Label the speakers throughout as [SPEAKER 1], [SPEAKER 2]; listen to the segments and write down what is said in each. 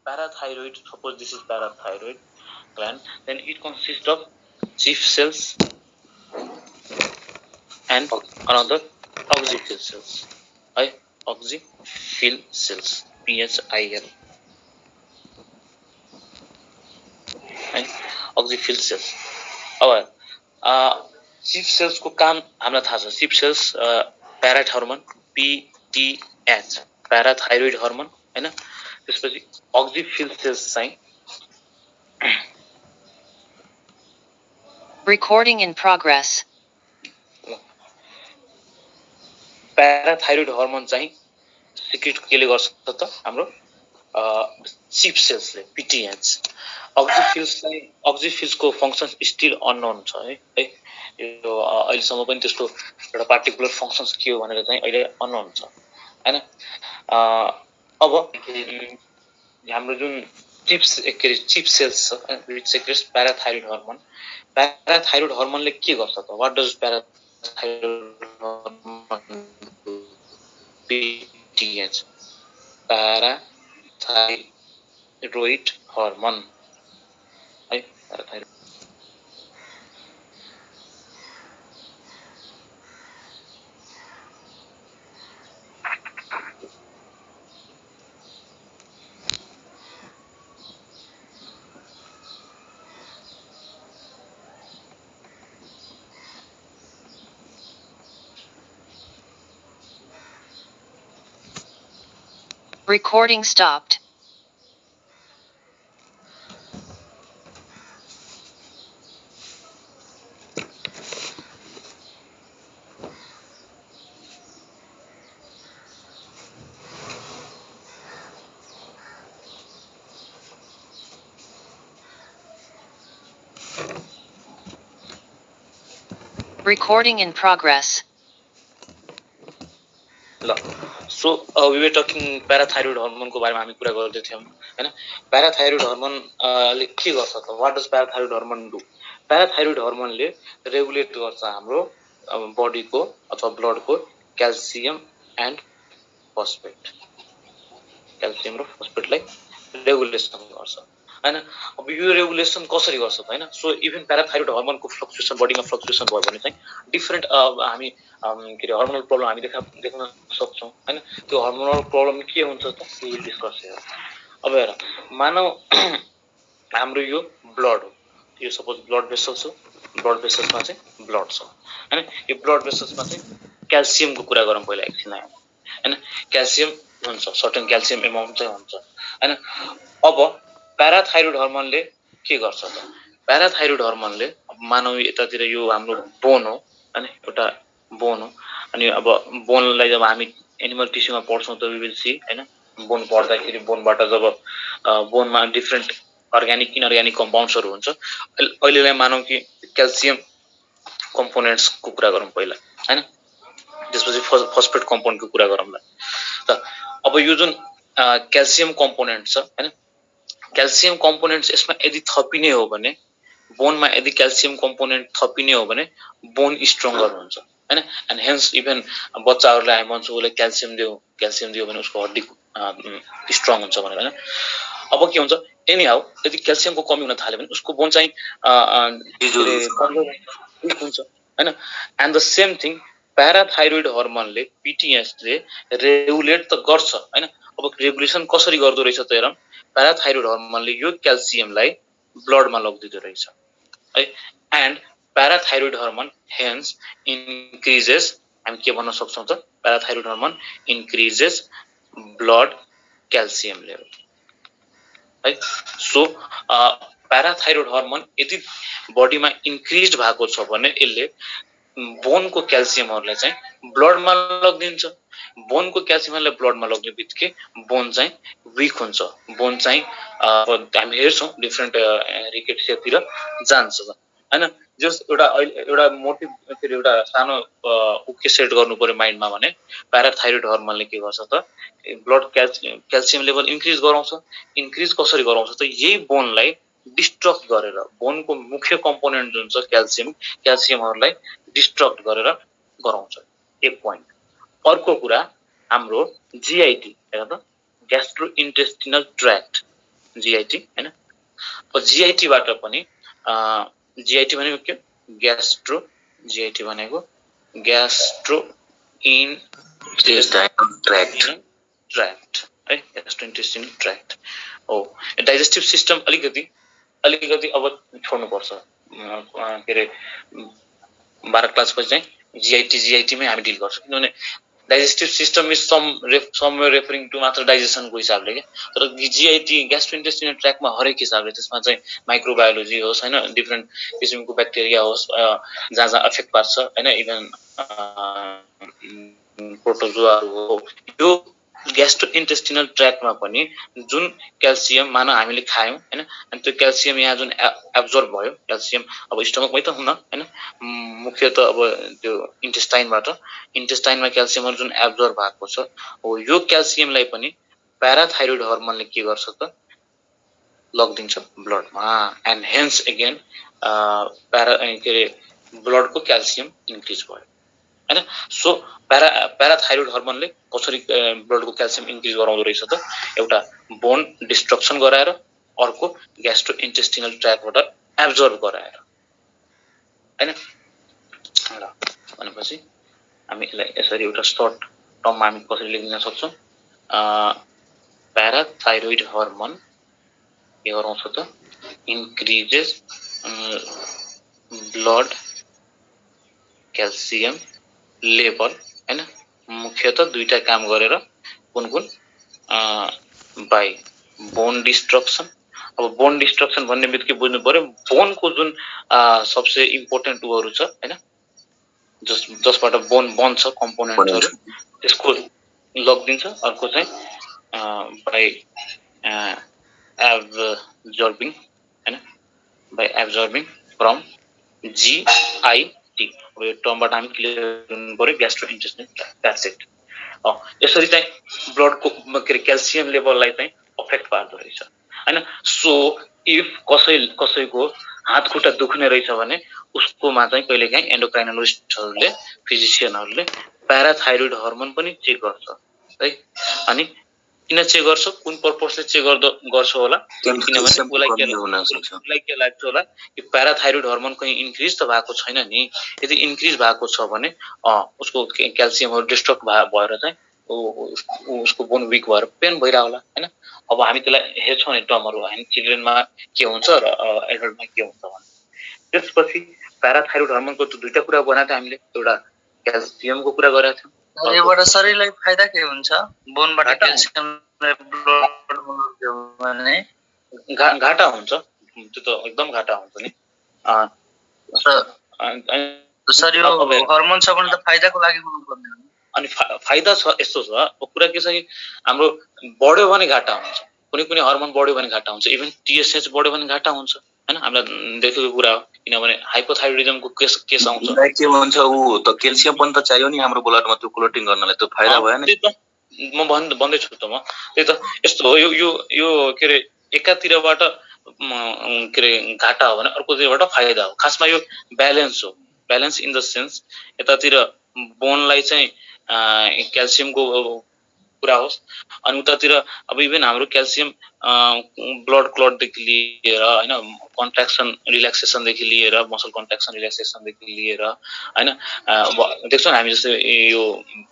[SPEAKER 1] parathyroid, suppose this is parathyroid gland, then it consists of chief cells and another auxiphyll cells. Auxiphyll cells, PHIL, है auxiphyll cells. अब chief cells को काम हामीलाई थाहा छ. Chief cells parathormone PTH, parathyroid hormone हैन. त्यसपछि auxiphyll cells चाहिँ
[SPEAKER 2] Recording in progress.
[SPEAKER 1] Parathyroid hormone चाहिँ सिक्रेट केले गर्छ त हाम्रो चिफ सेल्सले PTH. auxiphyll को फंक्सन स्टिल अननोन छ है. यो अहिलेसम्म पनि त्यसको एउटा पार्टिकुलर फंक्सन्स के हो भनेर चाहिँ अहिले अननोन छ हैन. अब हाम्रो जुन चिफ सेल्स छ which secretes parathyroid hormone. Parathyroid हर्मोनले के गर्छ त? What does parathyroid hormone do? PTH, parathyroid hormone है. Parathyroid
[SPEAKER 2] Recording stopped. Recording in progress.
[SPEAKER 1] ल so we were talking parathyroid हर्मोनको बारेमा हामी कुरा गर्दै थियौं हैन. प्याराथाइरोइड हर्मोन ले के गर्छ त? What does parathyroid hormone do? Parathyroid हर्मोनले रेगुलेट गर्छ हाम्रो बडीको अथवा ब्लडको क्याल्सियम एन्ड फस्फेट. क्याल्सियम र फस्फेटलाई रेगुलेसन गर्छ हैन. अब यो रेगुलेसन कसरी गर्छ त हैन. सो इभन प्याराथाइरोइड हर्मोनको फ्लक्चुएसन बडीमा फ्लक्चुएसन भयो भने चाहिँ डिफरेन्ट हामी के रे हर्मोनल प्रब्लम हामी देख्न सक्छौं हैन. त्यो हर्मोनल प्रब्लम के हुन्छ त? We will discuss here. अब हेर, मानव हाम्रो यो ब्लड हो. यो सपोज ब्लड भेसल्स हो. ब्लड भेसल्समा चाहिँ ब्लड छ हैन. यो ब्लड भेसल्समा चाहिँ क्याल्सियमको कुरा गरौँ पहिला एकछिन हैन. क्याल्सियम हुन्छ, सर्टेन क्याल्सियम एमाउन्ट चाहिँ हुन्छ हैन. अब प्याराथाइरोइड हर्मोनले के गर्छ त? प्याराथाइरोइड हर्मोनले मानव यतातिर यो हाम्रो बोन हो हैन, एउटा बोन हो. अनि अब बोनलाई जब हामी एनिमल टिस्युमा पढ्छौं त वी विल सी हैन. बोन पढ्दाखेरि बोनबाट जब बोनमा डिफरेन्ट अर्ग्यानिक इनअर्ग्यानिक कम्पाउन्ड्सहरु हुन्छ. अहिलेलाई मानौ कि क्याल्सियम कम्पोनेन्ट्सको कुरा गरौँ पहिला हैन. त्यसपछि फस्फेट कम्पाउन्डको कुरा गरौँला. त अब यो जुन क्याल्सियम कम्पोनेन्ट छ हैन, क्याल्सियम कम्पोनेन्ट्स यसमा यदि थपिने हो भने, बोनमा यदि क्याल्सियम कम्पोनेन्ट थपिने हो भने बोन स्ट्रङ्गर हुन्छ हैन. एन्ड हेन्स इभन बच्चाहरुलाई हामी भन्छौं उसले क्याल्सियम दियो भने उसको हड्डी स्ट्रङ हुन्छ भनेर हैन. अब के हुन्छ, एनी हाउ यदि क्याल्सियमको कमी हुन थाल्यो भने उसको बोन चाहिँ वीक हुन्छ हैन. And the same thing parathyroid हर्मोनले PTH ले रेगुलेट त गर्छ हैन. अब रेगुलेसन कसरी गर्दो रहेछ त हेरौँ. प्याराथाइरोइड हर्मोनले यो क्याल्सियमलाई ब्लडमा लगिदिँदो रहेछ है. And parathyroid hormone hence increases, हामी के भन्न सक्छौं त? Parathyroid hormone increases blood calcium level है. सो प्याराथाइरोइड हर्मोन यदि बडीमा इन्क्रिज भएको छ भने यसले बोनको क्याल्सियमहरुलाई चाहिँ ब्लडमा लगिदिन्छ. बोनको क्याल्सियमहरुलाई ब्लडमा लग्ने बित्तिकै बोन चाहिँ वीक हुन्छ. बोन चाहिँ हामी हेर्छौं डिफरेन्ट रिकेट्सतिर जान्छ हैन. जस्ट एउटा मोटिभ एउटा सानो उके सेट गर्नु पर्यो माइन्डमा भने प्याराथाइरोइड हर्मोनले के गर्छ त? ब्लड क्याल्सियम लेभल इन्क्रिज गराउँछ. इन्क्रिज कसरी गराउँछ त? यही बोनलाई डिस्ट्रक्ट गरेर, बोनको मुख्य कम्पोनेन्ट जुन छ क्याल्सियमहरुलाई डिस्ट्रक्ट गरेर गराउँछ. एक पोइन्ट. अर्को कुरा हाम्रो GIT हेर त, ग्यास्ट्रो इन्टेस्टिनल ट्र्याक्ट GIT हैन। GIT बाट पनि GIT भनेको के ग्यास्ट्रो GIT भनेको ग्यास्ट्रो इन्टेस्टाइनल ट्र्याक्ट है ग्यास्ट्रोइन्टेस्टाइनल ट्र्याक्ट हो। डाइजेस्टिभ सिस्टम अलिकति अब छोड्नु पर्छ के रे 12 क्लास पछि चाहिँ GIT मै हामी डिल गर्छौं किनभने digestive system is somewhere referring to मात्र डाइजेसनको हिसाबले के तर GIT ग्यास्ट्रोइन्टेस्टाइनल ट्र्याक्टमा हरेक हिसाबले त्यसमा चाहिँ माइक्रोबायोलोजी होस् हैन डिफरेन्ट किसिमको ब्याक्टेरिया होस् जहाँ जहाँ अफेक्ट पार्छ हैन इभन प्रोटोजोआहरू हो यो ग्यास्ट्रोइन्टेस्टाइनल ट्र्याक्टमा पनि जुन क्याल्सियम मान हामीले खायौं हैन अनि त्यो क्याल्सियम यहाँ जुन एब्जर्ब भयो क्याल्सियम अब स्टमकमै त हुन्न हैन मुख्यतः अब त्यो इन्टेस्टाइनमा क्याल्सियमहरु जुन एब्जर्ब भएको छ हो यो क्याल्सियमलाई पनि प्याराथाइरोइड हर्मोनले के गर्छ त लगिदिन्छ ब्लडमा एन्ड हेन्स अगेन ब्लडको क्याल्सियम इन्क्रिज भयो हैन। सो प्याराथाइरोइड हर्मोनले कसरी ब्लडको क्याल्सियम इन्क्रिज गराउँदो रहेछ त एउटा बोन डिस्ट्रक्सन गराएर अर्को ग्यास्ट्रोइन्टेस्टाइनल ट्र्याक्टबाट एब्जर्ब गराएर हैन। ल भनेपछि हामी यसलाई यसरी एउटा सर्ट टर्ममा हामी कसरी लेख्न सक्छौं प्याराथाइरोइड हर्मोन के गराउँछ त इन्क्रिजेस ब्लड क्याल्सियम लेभल हैन मुख्यतः दुईटा काम गरेर कुन बाइ बोन डिस्ट्रक्सन। अब बोन डिस्ट्रक्सन भन्ने बित्तिकै बुझ्नु पर्यो बोनको जुन सबसे इम्पोर्टेन्ट उहरु छ हैन जसबाट बोन बन्छ कम्पोनेन्टहरु त्यसको लगिदिन्छ। अर्को चाहिँ बाइ एब्जर्बिङ हैन बाइ एब्जर्बिङ फ्रम GIT अब यो टर्मबाट हामी क्लियर गर्नु पर्यो ग्यास्ट्रोइन्टेस्टाइनल ट्र्याक्ट द्याट्स इट। यसरी चाहिँ ब्लडको क्याल्सियम लेभललाई चाहिँ अफेक्ट पार्दो रहेछ हैन। सो इफ कसैको हात खुट्टा दुख्ने रहेछ भने उसकोमा चाहिँ कहिलेकाहीँ एन्डोक्राइनोलोजिस्टहरुले फिजिशियनहरुले प्याराथाइरोइड हर्मोन पनि चेक गर्छ है। अनि किन चेक गर्छ कुन पर्पसले चेक गर्छ होला किनभने उलाई के लाग्छ होला कि प्याराथाइरोइड हर्मोन कहीं इन्क्रिज त भएको छैन नि यदि इन्क्रिज भएको छ भने उसको क्याल्सियमहरु डिस्ट्रक्ट भएर चाहिँ उसको बोन वीक भएर पेन भइरा होला हैन। अब हामी त्यसलाई हेर्छौं नि टर्महरु हैन चिल्ड्रेनमा के हुन्छ र एडल्टमा के हुन्छ भने त्यसपछि प्याराथाइरोइड हर्मोनको त दुईटा कुरा बनाएको हामीले एउटा क्याल्सियमको कुरा गरेका थियौं
[SPEAKER 3] योबाट शरीरलाई फाइदा के हुन्छ बोनबाट क्याल्सियम ब्लड भने
[SPEAKER 1] घाटा हुन्छ त्यो त एकदम घाटा हुन्छ नि
[SPEAKER 3] सर यो हर्मोन छ भने त फाइदाको लागि हुनुपर्ने हो
[SPEAKER 1] अनि फाइदा छ यस्तो छ कुरा के छ कि हाम्रो बढ्यो भने घाटा हुन्छ कुनै हर्मोन बढ्यो भने घाटा हुन्छ इभन TSH बढ्यो भने घाटा हुन्छ हैन हामीलाई देखेको कुरा हो किनभने हाइपोथाइरोइडिजमको केस आउँछ
[SPEAKER 4] के भन्छ उ त क्याल्सियम पनि त चाहियो नि हाम्रो ब्लडमा त्यो क्लोटिङ गर्नलाई त्यो फाइदा भएन
[SPEAKER 1] म भन्दै छु त म त्यही त यस्तो हो यो के रे एकातिरबाट के रे घाटा हो भने अर्कोतिरबाट फाइदा हो खासमा यो ब्यालेन्स हो ब्यालेन्स इन द सेन्स यतातिर बोनलाई चाहिँ क्याल्सियमको कुरा होस् अनि उतातिर अब इभन हाम्रो क्याल्सियम ब्लड क्लटदेखि लिएर हैन कन्ट्र्याक्सन रिल्याक्सेसन देखि लिएर मसल कन्ट्र्याक्सन रिल्याक्सेसन देखि लिएर हैन देख्छौं हामी जस्तै यो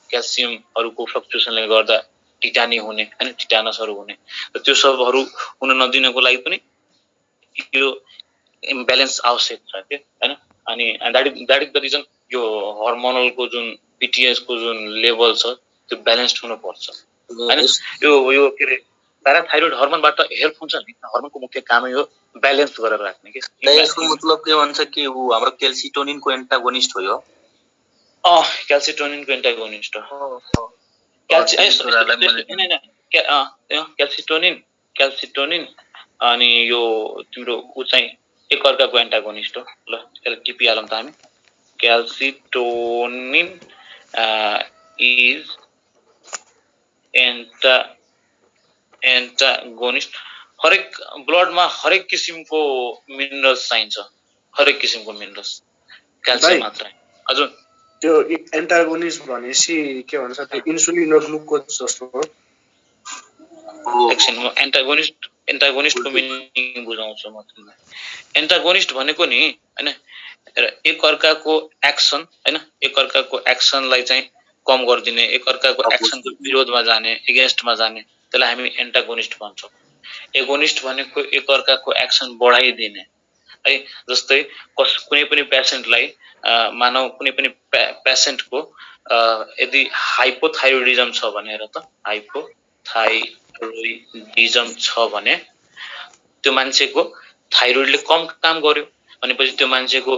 [SPEAKER 1] क्याल्सियमहरुको फ्लक्चुएसनले गर्दा टिटानी हुने हैन टिटानसहरु हुने र त्यो सबहरु हुन नदिनको लागि पनि यो इम्ब्यालेन्स आवश्यक छ के हैन। अनि दैट इज द रिजन यो हार्मोनलको जुन PTH को जुन लेभल छ त्यो ब्यालेन्स्ड हुनु पर्छ हैन। यो के रे प्याराथाइरोइड हर्मोनबाट हेल्प हुन्छ नि हर्मोनको मुख्य कामै हो ब्यालेन्स गरेर राख्ने के
[SPEAKER 4] यसको मतलब के भन्छ कि उ हाम्रो क्याल्सिटोनिनको एन्टागोनिस्ट हो यो
[SPEAKER 1] क्याल्सिटोनिनको एन्टागोनिस्ट हो क्याल्सिटोनिन अनि यो तिम्रो उ चाहिँ एक अर्काको एन्टागोनिस्ट हो ल त्यसलाई टिपिहालौं त हामी क्याल्सिटोनिन इज एन्टागोनिस्ट हरेक ब्लडमा हरेक किसिमको मिनरल्स चाहिन्छ हरेक किसिमको मिनरल्स क्याल्सियम मात्र हजुर
[SPEAKER 5] त्यो एन्टागोनिस्ट भनेसी के भन्छ त्यो इन्सुलिन र ग्लुकोज जस्तो हो
[SPEAKER 1] एकछिन म एन्टागोनिस्टको मिनिङ बुझाउँछु म तिमीलाई। एन्टागोनिस्ट भनेको नि हैन एक अर्काको एक्सन हैन एक अर्काको एक्सनलाई चाहिँ कम गरिदिने, एक अर्काको एक्सनको विरोधमा जाने, एगेन्स्टमा जाने, त्यसलाई हामी एन्टागोनिस्ट भन्छौँ। एगोनिस्ट भनेको एक अर्काको एक्सन बढाइदिने है। जस्तै कुनै पनि पेसेन्टलाई मानव कुनै पनि पेसेन्टको यदि हाइपोथाइरोइडिजम छ भनेर त हाइपोथाइरोइडिजम छ भने त्यो मान्छेको थाइरोइडले कम काम गर्यो भनेपछि त्यो मान्छेको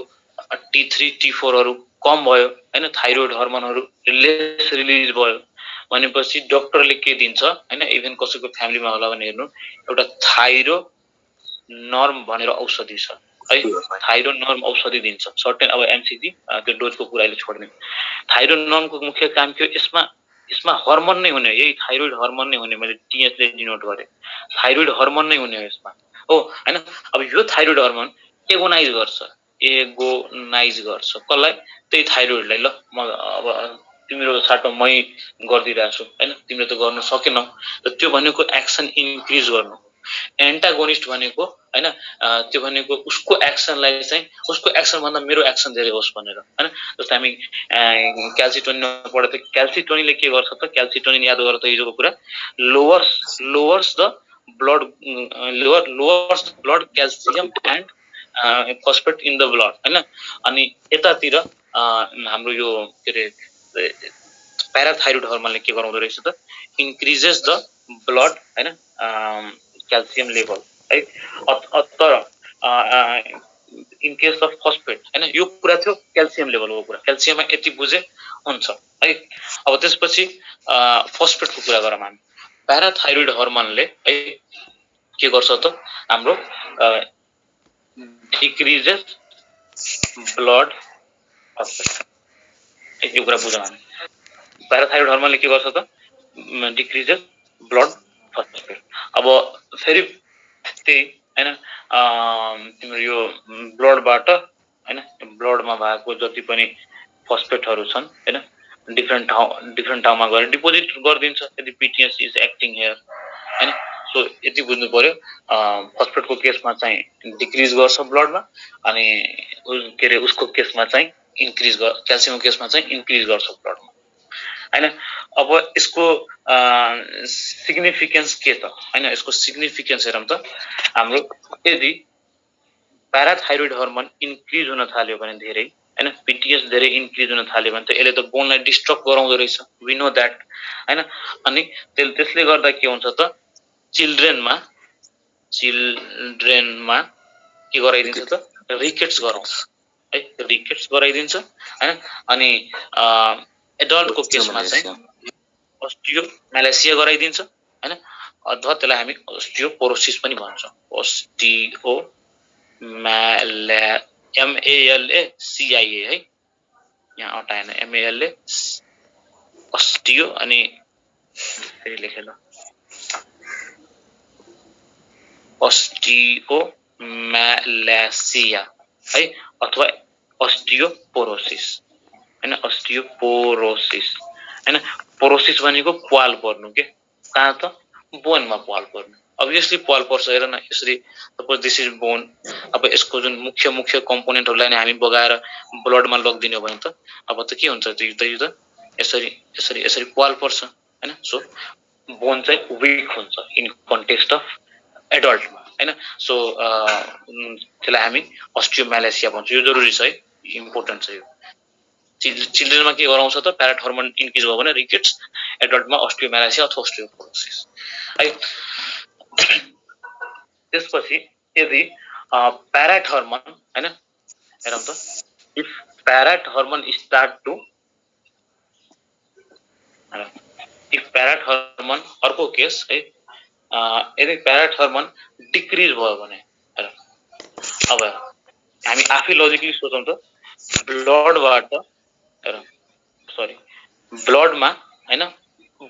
[SPEAKER 1] T3 T4 हरु कम भयो हैन, थाइरोइड हर्मोनहरु लेस रिलिज भयो भनेपछि डाक्टरले के दिन्छ हैन, इभन कसैको फ्यामिलीमा होला भने हेर्नु एउटा थाइरो नर्म भनेर औषधि छ है, थाइरो नर्म औषधि दिन्छ सर्टेन। अब एमसीजी त्यो डोजको कुराले छोड्ने थाइरो नर्मको मुख्य काम के हो, यसमा हर्मोन नै हुने, यही थाइरोइड हर्मोन नै हुने, मैले टीएच ले डिनोट गरे, थाइरोइड हर्मोन नै हुने हो यसमा हो हैन। अब यो थाइरोइड हर्मोन एगोनाइज गर्छ कसलाई, त्यही थाइरोइडलाई। ल म अब तिम्रो साटो मै गर्दिरहेको छु हैन, तिमीले त गर्न सकेनौ, त त्यो भनेको एक्सन इन्क्रिज गर्नु। एन्टागोनिस्ट भनेको हैन त्यो भनेको उसको एक्सनलाई चाहिँ उसको एक्सन भन्दा मेरो एक्सन धेरै होस् भनेर हैन। जस्तै हामी क्याल्सिटोनिन पढेको थियो, क्याल्सिटोनिनले के गर्छ त, क्याल्सिटोनिन याद गर त हिजोको कुरा, louvers the blood calcium and phosphate in the blood हैन। अनि यतातिर हाम्रो यो के रे प्याराथाइरोइड हर्मोनले के गराउँदो रहेछ त, इन्क्रिजेस द ब्लड हैन क्याल्सियम लेभल है। तर इन केस अफ फस्फेट हैन, यो कुरा थियो क्याल्सियम लेभलको कुरा, क्याल्सियममा यति बुझे हुन्छ है। अब त्यसपछि फस्फेटको कुरा गरौँ हामी। प्याराथाइरोइड हर्मोनले है के गर्छ त, हाम्रो डिक्रिजेस ब्लड फस्फेट, यो कुरा बुझौँ हामी। प्याराथाइरोइड हर्मोनले के गर्छ त, डिक्रिजेस ब्लड फस्फेट। अब फेरि त्यही हैन तिम्रो यो ब्लडबाट हैन, ब्लडमा भएको जति पनि फस्फेटहरु छन् हैन, डिफरेन्ट ठाउँमा गएर डिपोजिट गरिदिन्छ यदि पिटिएस इज एक्टिङ हियर हैन। सो यति बुझ्नु पर्यो, फस्फेटको केसमा चाहिँ डिक्रिज गर्छ ब्लडमा, अनि के रे उसको केसमा चाहिँ इन्क्रिज गर्छ, क्याल्सियमको केसमा चाहिँ इन्क्रिज गर्छ ब्लडमा हैन। अब यसको सिग्निफिकेन्स के त हैन, यसको सिग्निफिकेन्स हेरौँ त। हाम्रो यदि प्याराथाइरोइड हर्मोन इन्क्रिज हुन थाल्यो भने धेरै हैन, पिटिएस धेरै इन्क्रिज हुन थाल्यो भने त यसले त बोनलाई डिस्ट्रक्ट गराउँदो रहेछ, वी नो दैट हैन। अनि त्यसले गर्दा के हुन्छ त, चिल्ड्रेनमा के गराइदिन्छ त, रिकेट्स गराउँछ है, रिकेट्स गराइदिन्छ हैन। अनि एडल्टको केसमा चाहिँ अस्टियोम्यालेसिया गराइदिन्छ हैन, अथवा त्यसलाई हामी अस्टियोपोरोसिस पनि भन्छौँ। MALACIA है, यहाँ हटाएन, MALA अस्टियो अनि फेरि लेखेँ ल, अस्टियोम्यालेसिया है, अथवा अस्टियोपोरोसिस हैन, अस्टियोपोरोसिस हैन। पोरोसिस भनेको प्वाल पर्नु के, कहाँ त, बोनमा प्वाल पर्नु। अभियसली प्वाल पर्छ, हेर न यसरी, सपोज दिस इज बोन, अब यसको जुन मुख्य कम्पोनेन्टहरुलाई नै हामी बगाएर ब्लडमा लगिदिने हो भने त अब त के हुन्छ त, यो त यसरी प्वाल पर्छ हैन। सो बोन चाहिँ विक हुन्छ इन कन्टेक्स्ट अफ एडल्टमा हैन। सो त्यसलाई हामी अस्टियोम्यालेसिया भन्छौँ, यो जरुरी छ है, इम्पोर्टेन्ट छ यो। चिल्ड्रेनमा के गराउँछ त, प्याराथ हर्मोन इन्क्रिज भयो भने रिकेट्स, एडल्टमा अस्टियोम्यालेसिया अथवा अस्टियोपोरोसिस है। त्यसपछि यदि प्याराथ हर्मोन हैन, हेरौँ त, if parathormone start to, if parathormone, अर्को केस है, यदि प्याराथ हर्मोन डिक्रिज भयो भने, अब हामी आफै लजिकली सोचौँ त, ब्लडबाट ब्लडमा हैन,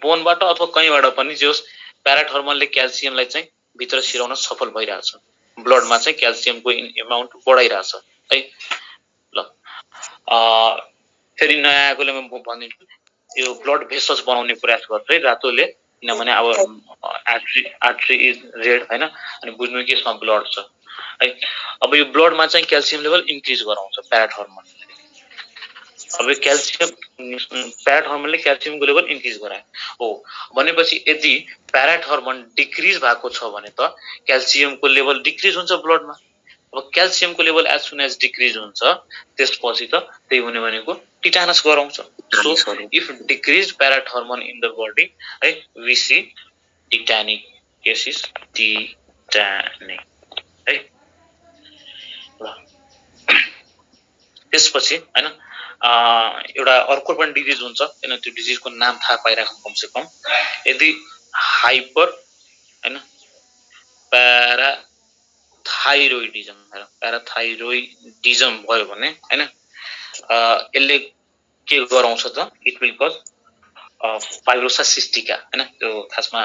[SPEAKER 1] बोनबाट अथवा कहीँबाट पनि जे होस्, प्याराथ हर्मोनले क्याल्सियमलाई चाहिँ भित्र छिराउन सफल भइरहेछ, ब्लडमा चाहिँ क्याल्सियमको एमाउन्ट बढाइरहेछ है। ल फेरि नयाँ आएकोले म भनिदिन्छु, यो ब्लड भेसल्स बनाउने प्रयास गर्छ है, रातोले किनभने अब आर्ट्री इज रेड हैन अनि बुझ्नु कि यसमा ब्लड छ है। अब यो ब्लडमा चाहिँ क्याल्सियम लेभल इन्क्रिज गराउँछ प्याराथ हर्मोनले। अब यो क्याल्सियम प्याराथ हर्मोनले क्याल्सियमको लेभल इन्क्रिज गरायो हो भनेपछि यदि प्याराथ हर्मोन डिक्रिज भएको छ भने त क्याल्सियमको लेभल डिक्रिज हुन्छ ब्लडमा। अब क्याल्सियमको level as soon as decrease हुन्छ त्यसपछि त त्यही हुने भनेको टिटानस गराउँछ। So if decrease parathormone in the body है we see tetanic cases tetanic है। त्यसपछि हैन एउटा अर्को पनि डिजिज हुन्छ हैन त्यो डिजिजको नाम थाहा पाइराखौँ कमसे कम। यदि हाइपर हैन प्याराथाइरोइडिजम भयो भने हैन यसले के गराउँछ त it will cause fibrosa cystica हैन त्यो खासमा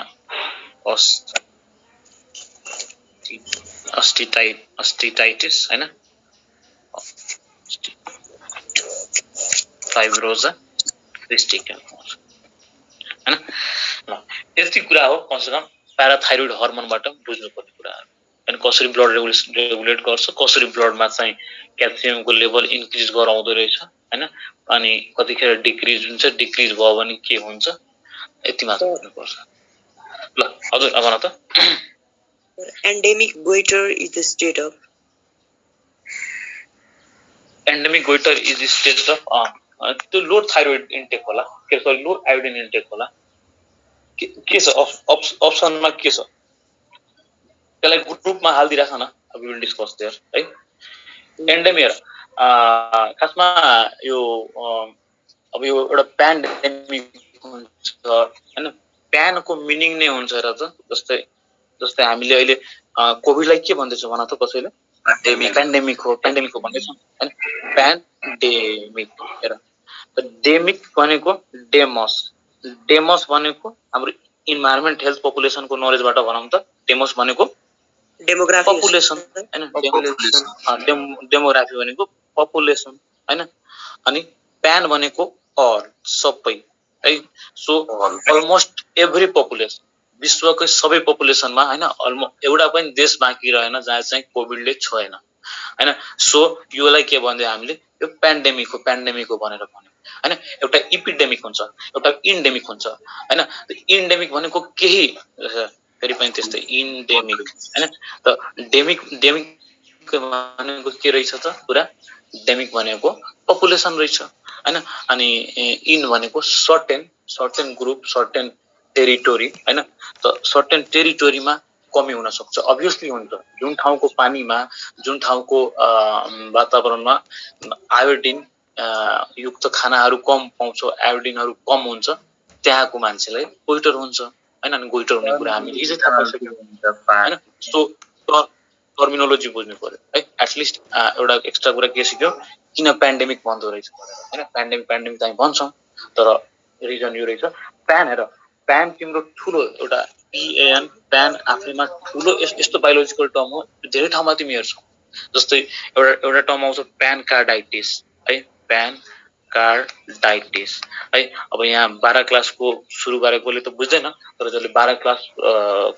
[SPEAKER 1] अस्टिटाइटिस हैन फाइब्रोसा सिस्टिका हैन। यति कुरा हो कमसे कम प्याराथाइरोइड हर्मोनबाट बुझ्नुपर्ने कुराहरू। अनि कसरी ब्लड रेगुलेट गर्छ, कसरी ब्लडमा चाहिँ क्याल्सियमको लेभल इन्क्रिज गराउँदो रहेछ हैन अनि कतिखेर डिक्रिज हुन्छ, डिक्रिज भयो भने के हुन्छ यति मात्र बुझ्नुपर्छ। ल हजुर अब न त
[SPEAKER 6] endemic goiter is the state of
[SPEAKER 1] endemic goitre is stage of त्यो लो थाइरोइड इन्टेक होला के सरी लो आयोडिन इन्टेक होला के छ अप्सनमा के छ त्यसलाई ग्रुपमा हाल्दिराख न अब विल डिस्कस देयर है। एन्डेमिक खासमा यो अब यो एउटा प्यान्डेमिक हुन्छ हैन प्यानको मिनिङ नै हुन्छ र त जस्तै हामीले अहिले कोभिडलाई के भन्दैछौँ भन त कसैले प्यान्डेमिक हो भन्दैछौँ हैन प्यान्डेमिक हेर त डेमिक भनेको डेमस भनेको हाम्रो इन्भाइरोमेन्ट हेल्थ पपुलेसनको नलेजबाट भनौँ त डेमस भनेको
[SPEAKER 6] डेमोग्राफी
[SPEAKER 1] पपुलेसन हैन डेमोग्राफी भनेको पपुलेसन हैन अनि प्यान भनेको अल सबै है। सो अलमोस्ट एभ्री पपुलेसन विश्वकै सबै पपुलेसनमा हैन एउटा पनि देश बाँकी रहेन जहाँ चाहिँ कोभिडले छैन हैन। सो योलाई के भन्दै हामीले यो प्यान्डेमिक हो भनेर भन्यो हैन। एउटा इपिडेमिक हुन्छ एउटा इन्डेमिक हुन्छ हैन। इन्डेमिक भनेको केही फेरि पनि त्यस्तै इन्डेमिक हैन। त डेमिक भनेको के रहेछ त पुरा डेमिक भनेको पपुलेसन रहेछ हैन। अनि इन भनेको सर्टेन ग्रुप सर्टेन टेरिटोरी हैन। त सर्टेन टेरिटोरीमा कमी हुन सक्छ अभियसली हुन्छ। जुन ठाउँको पानीमा जुन ठाउँको वातावरणमा आयोडिन युक्त खानाहरू कम पाउँछ आयोडिनहरू कम हुन्छ त्यहाँको मान्छेलाई गोइटर हुन्छ हैन। अनि गोइटर हुने कुरा हामीले हिजो थाहा पाइसक्यौँ हैन। सो टर्मिनोलोजी बुझ्नु पर्यो है। एटलिस्ट एउटा एक्स्ट्रा कुरा के सिक्यो किन प्यान्डेमिक भन्दो रहेछ हैन। प्यान्डेमिक चाहिँ भन्छौँ तर रिजन यो रहेछ प्यान हेर प्यान तिम्रो ठुलो एउटा पिएन प्यान आफैमा ठुलो यस्तो बायोलोजिकल टर्म हो धेरै ठाउँमा तिमी हेर्छौ। जस्तै एउटा टर्म आउँछ प्यानकार्डाइटिस है प्यानकार्डाइटिस है। अब यहाँ 12 क्लासको सुरु गरेकोले त बुझ्दैन तर जसले 12 क्लास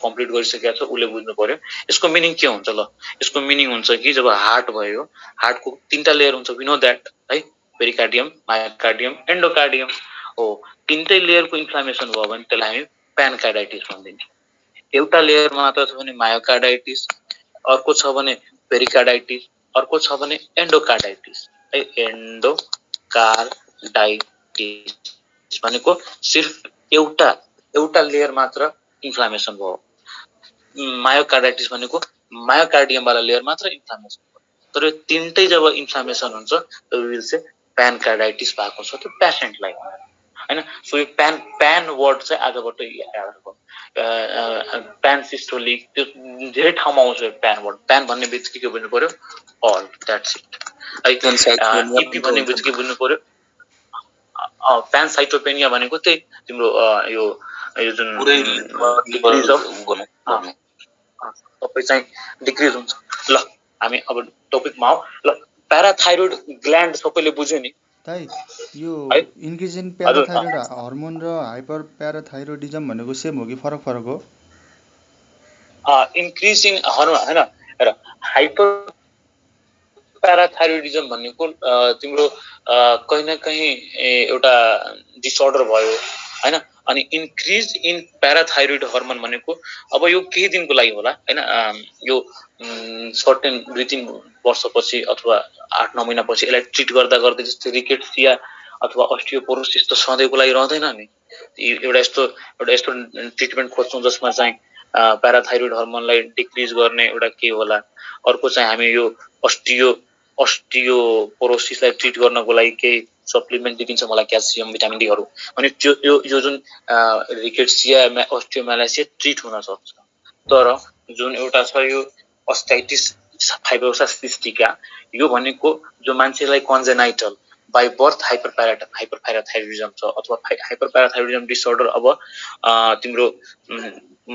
[SPEAKER 1] कम्प्लिट गरिसकेको छ उसले बुझ्नु पर्यो यसको मिनिङ के हुन्छ। ल यसको मिनिङ हुन्छ कि जब हार्ट भयो हार्टको 3टा लेयर हुन्छ वी नो द्याट है पेरिकार्डियम मायोकार्डियम एन्डोकार्डियम हो। 3टै लेयरको इन्फ्लामेसन भयो भने त्यसलाई हामी प्यानकार्डाइटिस भनिदिन्छौँ। एउटा लेयर मात्र छ भने मायोकार्डाइटिस अर्को छ भने पेरिकार्डाइटिस अर्को छ भने एन्डोकार्डाइटिस है। एन्डोकार्डाइटिस भनेको सिर्फ एउटा लेयर मात्र इन्फ्लामेसन भयो। मायोकार्डाइटिस भनेको मायोकार्डियम वाला लेयर मात्र इन्फ्लामेसन भयो। तर यो 3टै जब इन्फ्लामेसन हुन्छ त विल से प्यानकार्डाइटिस भएको छ त्यो पेशेन्टलाई हैन। सो यो प्यान वर्ड चाहिँ आजबाट याद राखौँ। प्यान सिस्टोलिक त्यो धेरै ठाउँमा आउँछ प्यान वर्ड। प्यान भन्ने बित्तिकै के बुझ्नु पर्यो अल द्याट्स इट है। इपी भन्ने बित्तिकै बुझ्नु पर्यो प्यान साइटोपेनिया भनेको त्यही तिम्रो यो जुन सबै चाहिँ डिक्रिज हुन्छ। ल हामी अब टपिकमा आऊ। ल प्याराथाइरोइड ग्ल्यान्ड सबैले बुझ्यो नि
[SPEAKER 7] दाइ यो
[SPEAKER 1] है
[SPEAKER 7] इन्क्रिज इन
[SPEAKER 1] हजुर
[SPEAKER 7] प्याराथाइरोइड हर्मोन र हाइपर प्याराथाइरोइडिजम भनेको सेम हो कि फरक फरक हो
[SPEAKER 1] इन्क्रिज इन हर्मोन हैन हेर हाइपर प्याराथाइरोइडिजम भनेको तिम्रो कहीँ न कहीँ एउटा डिसअर्डर भयो हैन अनि इन्क्रिज इन प्याराथाइरोइड हर्मोन भनेको अब यो केही दिनको लागि होला हैन यो सर्टेन 2-3 वर्षपछि अथवा 8-9 महिनापछि यसलाई ट्रिट गर्दा गर्दै जस्तै रिकेट्सिया अथवा अस्टियोपोरोसिस त सधैँको लागि रहँदैन नि एउटा यस्तो ट्रिटमेन्ट खोज्छौँ जसमा चाहिँ प्याराथाइरोइड हर्मोनलाई डिक्रिज गर्ने एउटा के होला अर्को चाहिँ हामी यो अस्टियोपोरोसिसलाई ट्रिट गर्नको लागि केही सप्लिमेन्ट दिन्छ मलाई क्याल्सियम भिटामिन डीहरू अनि त्यो यो जुन रिकेट्सिया अस्टियोम्यालासिया ट्रिट हुन सक्छ तर जुन एउटा छ यो अस्टाइटिस फाइब्रोसा सिस्टिका यो भनेको जो मान्छेलाई कन्जेनाइटल बाई बर्थ हाइपरप्याराथाइरोइडिजम छ अथवा हाइपरप्याराथाइरोइडिजम डिसअर्डर अब तिम्रो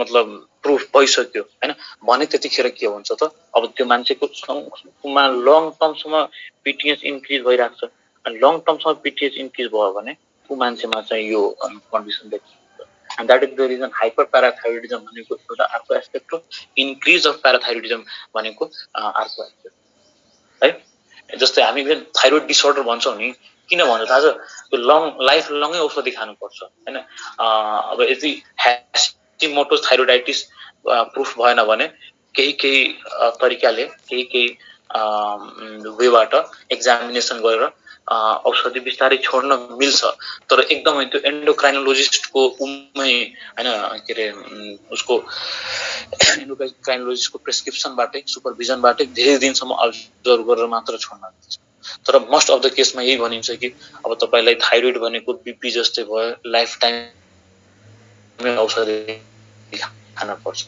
[SPEAKER 1] मतलब प्रुफ भइसक्यो हैन भने त्यतिखेर के हुन्छ त अब त्यो मान्छेको लङ टर्मसम्म पिटिएस इन्क्रिज भइरहेको छ अनि लङ टर्मसम्म पिटिएस इन्क्रिज भयो भने ऊ मान्छेमा चाहिँ यो कन्डिसन देखिन्छ and that is the reason hyperparathyroidism भनेको एउटा अर्को एस्पेक्ट हो इन्क्रिज अफ प्याराथाइरोइडिजम भनेको अर्को एस्पेक्ट है जस्तै हामी थाइरोइड डिसअर्डर भन्छौँ नि किन भन्छ थाहा छ त्यो लाइफ लङै औषधि खानुपर्छ हैन अब यदि मोटो थाइरोइडाइटिस प्रुफ भएन भने केही तरिकाले केही वेबाट एक्जामिनेसन गरेर औषधि बिस्तारै छोड्न मिल्छ तर एकदमै त्यो एन्डोक्राइनोलोजिस्टको उमै हैन के रे उसको एन्डोक्राइनोलोजिस्टको प्रेस्क्रिप्सनबाटै सुपरभिजनबाटै धेरै दिनसम्म अब्जर्भ गरेर मात्र छोड्न मिल्छ तर मोस्ट अफ द केसमा यही भनिन्छ कि अब तपाईलाई थाइरोइड भनेको बीपी जस्तै भयो लाइफ टाइम औषधि खान पर्छ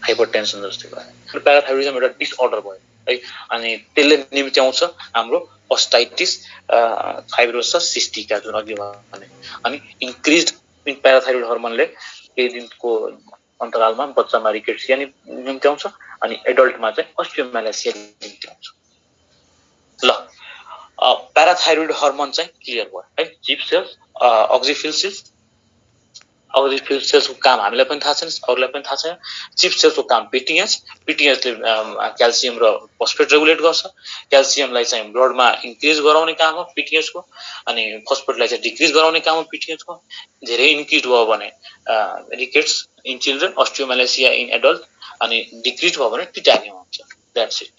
[SPEAKER 1] हाइपरटेन्सन जस्तै भयो प्याराथाइरोइडिजम एउटा डिसअर्डर भयो है अनि त्यसले निम्त्याउँछ हाम्रो अस्टाइटिस फाइब्रोसा सिस्टिका जुन अघि भने अनि इन्क्रिज्ड इन प्याराथाइरोइड हर्मोनले केही दिनको अन्तरालमा बच्चामा रिकेट्सिया निम्त्याउँछ अनि एडल्टमा चाहिँ अस्टियोम्यालासिया निम्त्याउँछ ल प्याराथाइरोइड हर्मोन चाहिँ क्लियर भयो है चिप सेल्स अक्जिफिल सेल्सको काम हामीलाई पनि थाहा छैन अरूलाई पनि थाहा छैन चिप सेल्सको काम पिटिएसले क्याल्सियम र फस्फेट रेगुलेट गर्छ क्याल्सियमलाई चाहिँ ब्लडमा इन्क्रिज गराउने काम हो पिटिएसको अनि फस्फेटलाई चाहिँ डिक्रिज गराउने काम हो पिटिएसको धेरै इन्क्रिज भयो भने rickets in children osteomalacia in adult अनि डिक्रिज भयो भने टिटानियम हुन्छ द्याट्स इट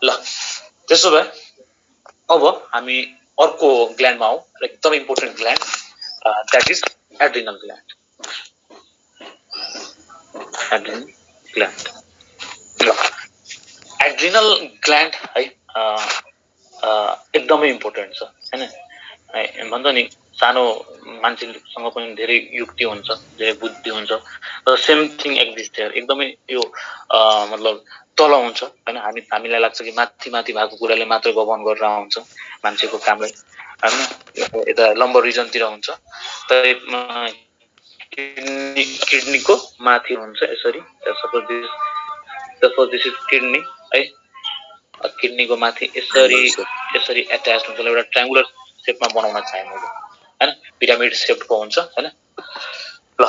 [SPEAKER 1] ल त्यसो भए अब हामी अर्को ग्ल्यान्डमा आउँ एकदम important gland that is adrenal gland adrenal gland है एकदमै इम्पोर्टेन्ट छ हैन भन्छ नि सानो मान्छेसँग पनि धेरै युक्ति हुन्छ धेरै बुद्धि हुन्छ तर सेम थिङ एक्जिस्ट देयर एकदमै यो मतलब तल हुन्छ हैन हामीलाई लाग्छ कि माथि भएको कुराले मात्र गभर्न गरेर हुन्छ मान्छेको कामलाई हैन यता लम्बर रिजनतिर हुन्छ तर किडनीको माथि हुन्छ यसरी सपोज दिस इज किडनी है किडनीको माथि यसरी एट्याच हुन्छ एउटा ट्रायंगुलर शेपमा बनाउन चाहे मैले हैन पिरामिड शेपको हुन्छ हैन ल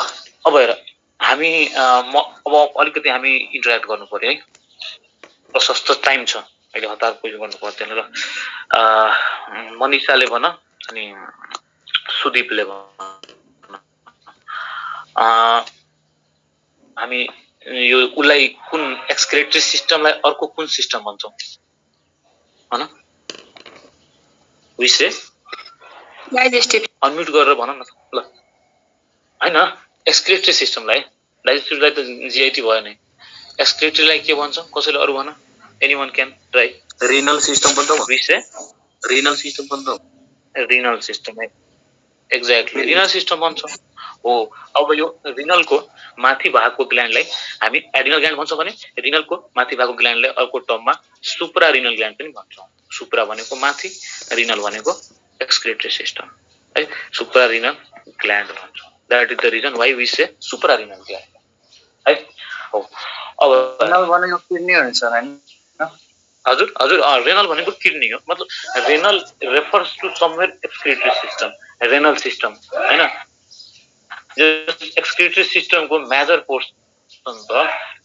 [SPEAKER 1] अब हेर हामी अब अलिकति हामी इन्टरेक्ट गर्नु पर्यो है प्रशस्त टाइम छ अहिले हतार पुग्नु गर्नु पर्दैन ल मनिषाले भन अनि सुदीपले भन हामी यो उलाई कुन एक्सक्रिटरी सिस्टमलाई अर्को कुन सिस्टम भन्छौं हैन विषय
[SPEAKER 6] डाइजेस्टिभ
[SPEAKER 1] अनम्युट गरेर भन न ल हैन एक्सक्रिटरी सिस्टमलाई डाइजेस्टिभलाई त जीआईटी भयो नि एक्सक्रिटरीलाई के भन्छ कसैले अरु भन anyone can try
[SPEAKER 4] renal system पनि त
[SPEAKER 1] विषय
[SPEAKER 4] रिनल सिस्टम पनि त
[SPEAKER 1] renal system exactly renal system भन्छ हो अब यो रिनलको माथि भएको ग्ल्यान्डलाई हामी एड्रिनल ग्ल्यान्ड भन्छौं भने रिनलको माथि भएको ग्ल्यान्डलाई अर्को टर्ममा सुप्रा रिनल ग्ल्यान्ड पनि भन्छौं सुप्रा भनेको माथि रिनल भनेको एक्सक्रिटरी सिस्टम है सुप्रा रिनल ग्ल्यान्ड भन्छौं that is the reason why we say suprarenal gland है हो अब
[SPEAKER 3] रिनल भनेको किडनी हुन्छ हैन
[SPEAKER 1] हजुर हजुर रेनल भनेको किडनी हो मतलब renal refers to somewhere excretory system renal system हैन एक्सक्रिटरी सिस्टमको मेजर पोर्सन त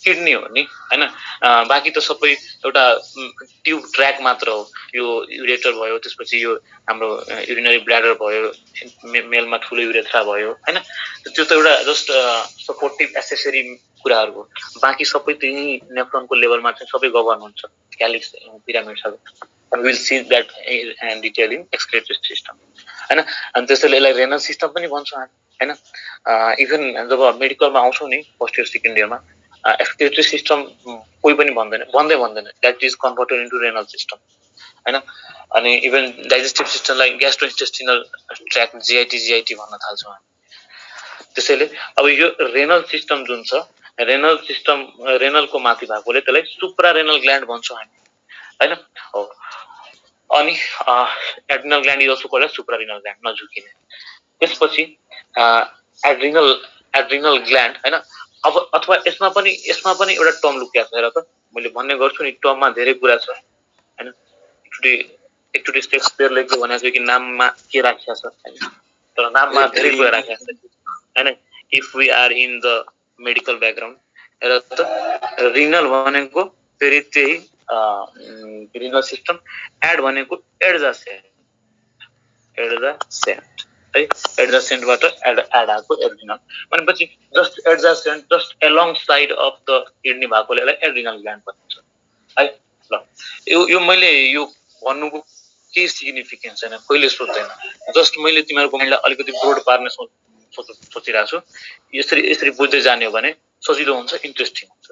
[SPEAKER 1] किडनी हो नि हैन बाँकी त सबै एउटा ट्युब ट्र्याक मात्र हो यो युरेटर भयो त्यसपछि यो हाम्रो युरिनरी ब्ल्याडर भयो मेलमा ठुलो युरेथ्रा भयो हैन त्यो त एउटा जस्ट सपोर्टिभ एसेसरी कुराहरु हो बाँकी सबै त्यही नेफ्रोनको लेभलमा चाहिँ सबै गभर्न हुन्छ क्यालिक्स पिरामिडहरु and we'll see that in detail in excretory system हैन अनि त्यसैले यसलाई रेनल सिस्टम पनि भन्छौं हैन इभन जब मेडिकलमा आउँछौं नि फर्स्ट इयर सेकेन्ड इयरमा excretory system कोही पनि भन्दैन that is converted into renal system हैन अनि इभन डाइजेस्टिभ सिस्टमलाई ग्यास्ट्रोइन्टेस्टिनल ट्र्याक्ट GIT भन्न थाल्छौं त्यसैले अब यो रेनल सिस्टम जुन छ रेनल सिस्टम रेनलको माथि भएकोले त्यसलाई सुप्रा रेनल ग्ल्यान्ड भन्छौं हामी हैन हो अनि adrenal gland is also called suprarenal gland नझुकिने त्यसपछि एड्रिनल ग्ल्यान्ड हैन अब अथवा यसमा पनि एउटा टर्म लुकेको छ हेर त मैले भन्ने गर्छु नि टर्ममा धेरै कुरा छ हैन एकचोटी शेक्सपियरले के भनेको छ कि नाममा के राखेको छ हैन तर नाममा धेरै कुरा राखेको छ हैन if we are in the medical background हेर त रिनल भनेको फेरि त्यही रिनल सिस्टम एड भनेको एडजासेन्ट है एडजासेन्टबाट एड आएको एड्रिनल भनेपछि just adjacent just along side of the kidney भएकोले यसलाई एड्रिनल ग्ल्यान्ड भनिन्छ है ल यो मैले यो भन्नुको के सिग्निफिकेन्स छैन कहिले सोच्दैन जस्ट मैले तिमीहरुको माइन्डलाई अलिकति ब्रोड पार्ने सोचिरहेको छु यसरी बुझ्दै जाने हो भने सजिलो हुन्छ इन्ट्रेस्टिङ हुन्छ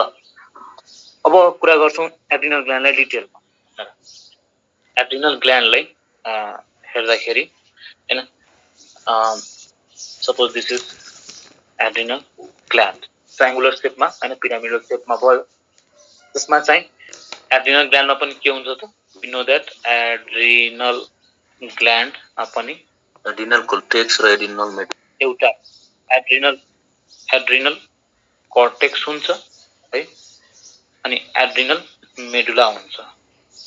[SPEAKER 1] ल अब कुरा गर्छौं एड्रिनल ग्ल्यान्डलाई डिटेलमा एड्रिनल ग्ल्यान्डलाई हेर्दाखेरि हैन suppose this is adrenal gland triangular शेपमा हैन पिरामिडल शेपमा भयो त्यसमा चाहिँ एड्रिनल ग्ल्यान्डमा पनि के हुन्छ त वी नो दैट एड्रिनल ग्ल्यान्डमा पनि
[SPEAKER 4] एड्रिनल कोर्टेक्स र एड्रिनल मेडुला
[SPEAKER 1] एउटा एड्रिनल कोर्टेक्स हुन्छ है अनि एड्रिनल मेडुला हुन्छ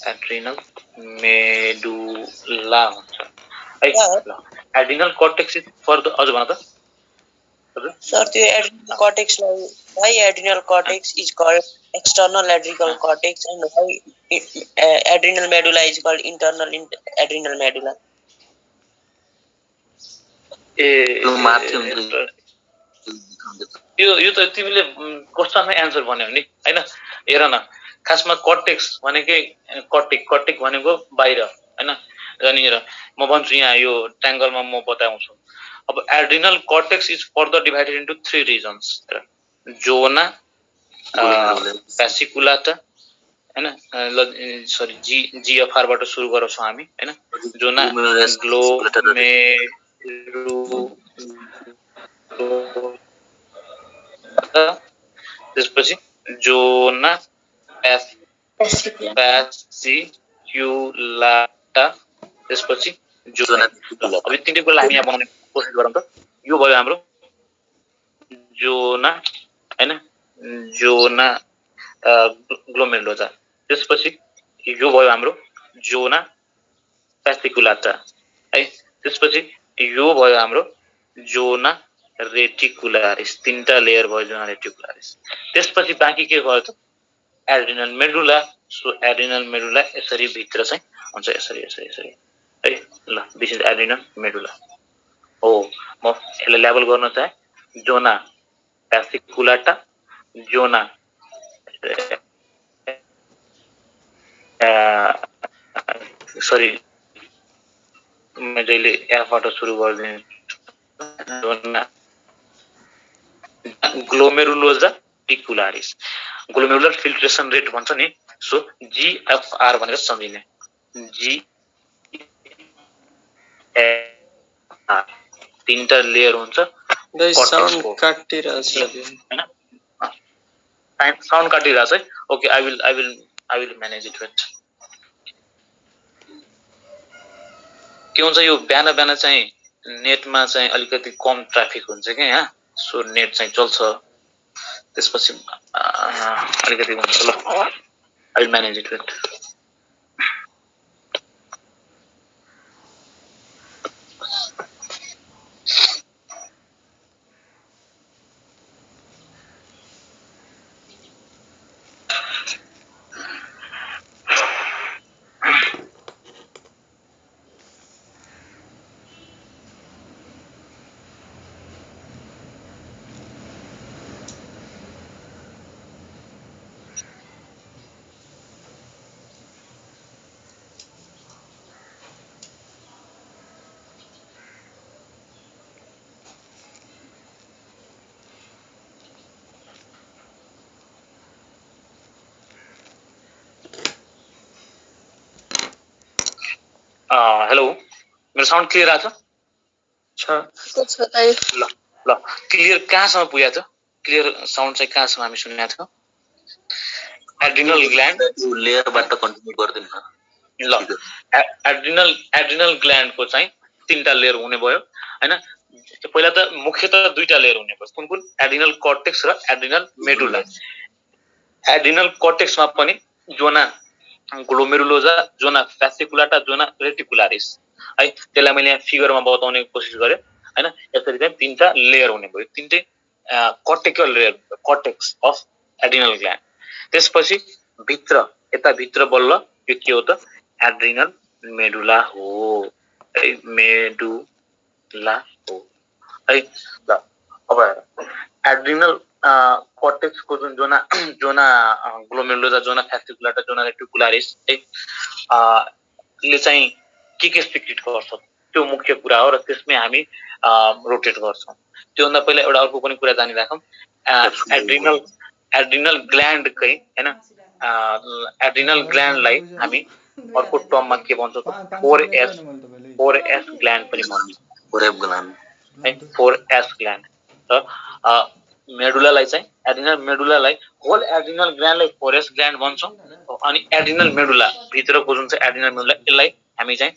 [SPEAKER 1] एड्रिनल मेडुला हुन्छ है adrenal cortex is for the अझ भन त
[SPEAKER 6] सर त्यो एड्रिनल कोर्टेक्सलाई why adrenal cortex is called external adrenal cortex and why adrenal medulla is called internal adrenal medulla
[SPEAKER 1] यो त तिमीले क्वेशनमै आन्सर भन्यौ नि हैन हेर न खासमा कर्टेक्स भनेकै कर्टिक भनेको बाहिर हैन अनि हेर म भन्छु यहाँ यो ट्रायंगलमा म बताउँछु अब adrenal cortex is further divided into 3 regions zona fasciculata हैन सरी जीएफआर बाट सुरु गरौँ हामी हैन जोना ग्लोमेरुलो त्यसपछि जोना भेसिकुलाटा त्यसपछि जोना अब तिनटैको लागि यहाँ बनाउने कोसिस गरौँ त यो भयो हाम्रो जोना हैन जोना ग्लोमेरुलोसा त्यसपछि यो भयो हाम्रो जोना भेसिकुलाटा है त्यसपछि यो भयो हाम्रो जोना रेटिकुलारिस तीनटा लेयर भयो जोना रेटिकुलारिस त्यसपछि बाँकी के भयो त adrenal medulla so adrenal medulla यसरी भित्र चाहिँ हुन्छ यसरी है ल दिस इज एड्रिनल मेडुला हो म यसलाई लेबल गर्न चाहे जोना भेसिकुलाटा जोना सरी मैं जहिले एफबाट सुरु गर्दिन zona glomerulosa reticularis glomerular filtration rate भन्छ नि सो जीएफआर भनेर सम्झिने जी तीनटा लेयर हुन्छ
[SPEAKER 3] साउन्ड काटिरहेछ
[SPEAKER 1] हैन साउन्ड काटिरहेछ है okay I will manage it with के हुन्छ यो बिहान चाहिँ नेटमा चाहिँ अलिकति कम ट्राफिक हुन्छ के यहाँ सो नेट चाहिँ चल्छ त्यसपछि अलिकति हुन्छ ल I will manage it. Wait. Hello, मेरो साउन्ड क्लियर आछ? ल ल क्लियर कहाँसम्म पुगेको थियो? क्लियर साउन्ड चाहिँ कहाँसम्म हामी सुनेको थियो? एड्रिनल ग्ल्यान्ड
[SPEAKER 4] लेयरबाट कन्टिन्यू गर्दिन न।
[SPEAKER 1] ल एड्रिनल ग्ल्यान्डको चाहिँ 3टा लेयर हुने भयो हैन। पहिला त मुख्यतः 2टा लेयर हुने भयो। कुन कुन? एड्रिनल कर्टेक्स र एड्रिनल मेडुला। एड्रिनल कर्टेक्समा पनि जोना ग्लोमेरुलोजा, जोना फ्यासिकुलाटा, जोना रेटिकुलारिस है, त्यसलाई मैले यहाँ फिगरमा बताउने कोसिस गरे हैन। यसरी चाहिँ 3टा लेयर हुने भयो। 3टै कर्टिकल layer, cortex of adrenal gland. त्यसपछि भित्र, यता भित्र बल्ल यो के हो त? एड्रिनल मेडुला हो है, मेडुला हो है। ल अब एड्रिनल कर्टेक्सको जुन जोना ग्लोमेरुलोजा, जोना फ्यासिकुलाटा, जोना रेटिकुलारिस है, ले चाहिँ के सिक्रेट गर्छ त्यो मुख्य कुरा हो र त्यसमै हामी रोटेट गर्छौं। त्योभन्दा पहिला एउटा अर्को पनि कुरा जानिराखौँ। एड्रिनल ग्ल्यान्डकै हैन, एड्रिनल ग्ल्यान्डलाई हामी अर्को टर्ममा के भन्छौँ त? 4S ग्ल्यान्ड पनि भन्छौँ।
[SPEAKER 4] 4F ग्ल्यान्ड
[SPEAKER 1] है, 4S ग्ल्यान्ड। र मेडुलालाई चाहिँ एड्रिनल मेडुलालाई, होल एड्रिनल ग्ल्यान्डलाई 4S ग्ल्यान्ड भन्छौँ। अनि एड्रिनल मेडुला भित्रको जुन चाहिँ एड्रिनल मेडुला, यसलाई हामी चाहिँ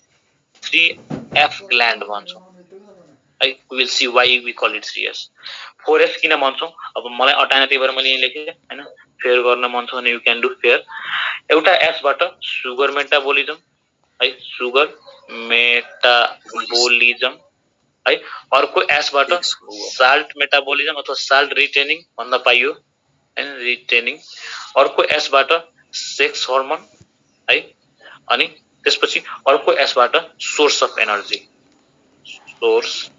[SPEAKER 1] 3F ग्ल्यान्ड भन्छौँ है। We will see why we call it 3S। 4S किन भन्छौँ? अब मलाई अटाएन, त्यही भएर मैले यहाँ लेखेँ हैन। फेयर गर्न मन छ भने यु क्यान डु फेयर। एउटा S बाट सुगर मेटाबोलिजम है, सुगर मेटाबोलिजम है। अर्को S बाट साल्ट मेटाबोलिजम अथवा साल्ट रिटेनिङ भन्न पाइयो हैन, रिटेनिङ। अर्को S बाट सेक्स हर्मोन है। अनि त्यसपछि अर्को S बाट source of energy, source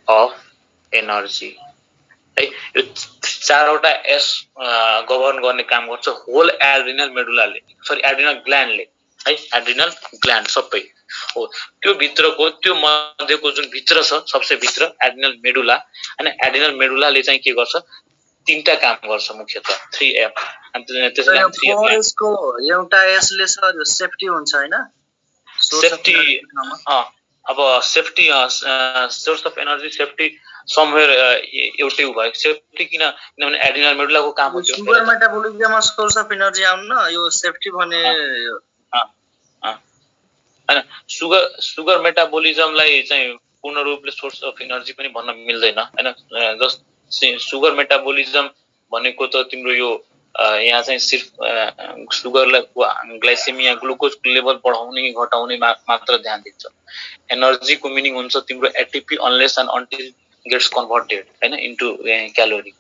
[SPEAKER 1] of energy है। यो 4वटा S गभर्न गर्ने काम गर्छ होल एड्रिनल मेडुलाले, सरी एड्रिनल ग्ल्यान्डले है। एड्रिनल ग्ल्यान्ड सबै हो। त्यो भित्रको, त्यो मध्येको जुन भित्र छ, सबसे भित्र एड्रिनल मेडुला हैन। एड्रिनल मेडुलाले चाहिँ के गर्छ? 3टा काम गर्छ मुख्यतः 3F। अनि त्यसैले
[SPEAKER 3] 4S को एउटा S ले सर सेफ्टी हुन्छ हैन?
[SPEAKER 1] सेफ्टी अब safety source of energy safety somewhere एउटै भयो। सेफ्टी किनभने एड्रिनल मेडुलाको काम हो त्यो।
[SPEAKER 3] सुगर मेटाबोलिजममा सोर्स अफ एनर्जी आउन यो सेफ्टी भने
[SPEAKER 1] हैन। सुगर मेटाबोलिजमलाई चाहिँ पूर्ण रूपले सोर्स अफ एनर्जी पनि भन्न मिल्दैन हैन। जस्ट सुगर मेटाबोलिजम भनेको त तिम्रो यो यहाँ चाहिँ सिर्फ सुगरलाई, ग्लाइसेमिया, ग्लुकोज लेभल बढाउने घटाउने मात्र ध्यान दिन्छ। एनर्जीको मिनिङ हुन्छ तिम्रो ATP unless and until gets converted हैन इन्टु क्यालोरी।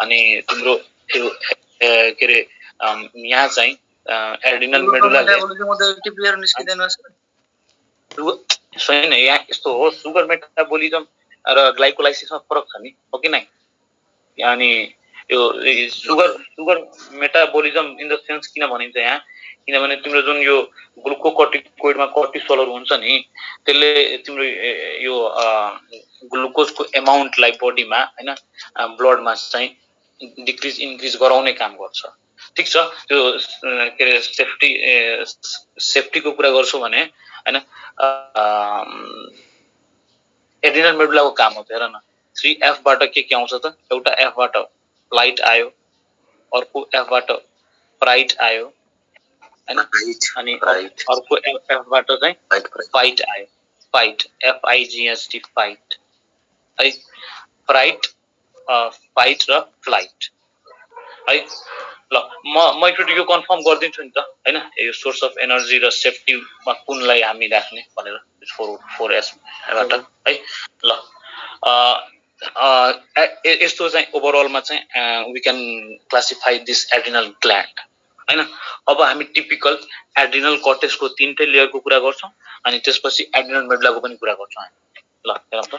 [SPEAKER 1] अनि तिम्रो यो के रे यहाँ चाहिँ एड्रिनल मेडुलाले
[SPEAKER 3] एटिपीहरु निस्किदैन
[SPEAKER 1] छैन। यहाँ यस्तो हो, सुगर मेटाबोलिजम र ग्लाइकोलाइसिसमा फरक छ नि, हो कि नै? अनि यो sugar metabolism in the sense किन भनिन्छ यहाँ? किनभने तिम्रो जुन यो ग्लुकोकर्टिकोइडमा कर्टिसोलहरु हुन्छ नि, त्यसले तिम्रो यो ग्लुकोजको एमाउन्टलाई बडीमा हैन, ब्लडमा चाहिँ डिक्रिज इन्क्रिज गराउने काम गर्छ। ठीक छ। त्यो के रे सेफ्टीको कुरा गर्छौ भने हैन, एड्रिनल मेडुलाको काम हो। हेर न, 3F बाट के आउँछ त? एउटा F बाट फ्लाइट आयो, अर्को F बाट प्राइट आयो हैन। अनि अर्को F बाट चाहिँ फाइट आयो, फाइट, FIGHT फाइट है। प्राइट, फाइट र फ्लाइट है। ल म एकचोटि यो कन्फर्म गरिदिन्छु नि त हैन यो सोर्स अफ एनर्जी र सेफ्टीमा कुनलाई हामी राख्ने भनेर 4S बाट है ल यस्तो चाहिँ ओभरअलमा चाहिँ we can classify this adrenal gland हैन अब हामी टिपिकल एड्रिनल कर्टेक्सको तीनटै लेयरको कुरा गर्छौं अनि त्यसपछि एड्रिनल मेडुलाको पनि कुरा गर्छौं ल हेरौँ त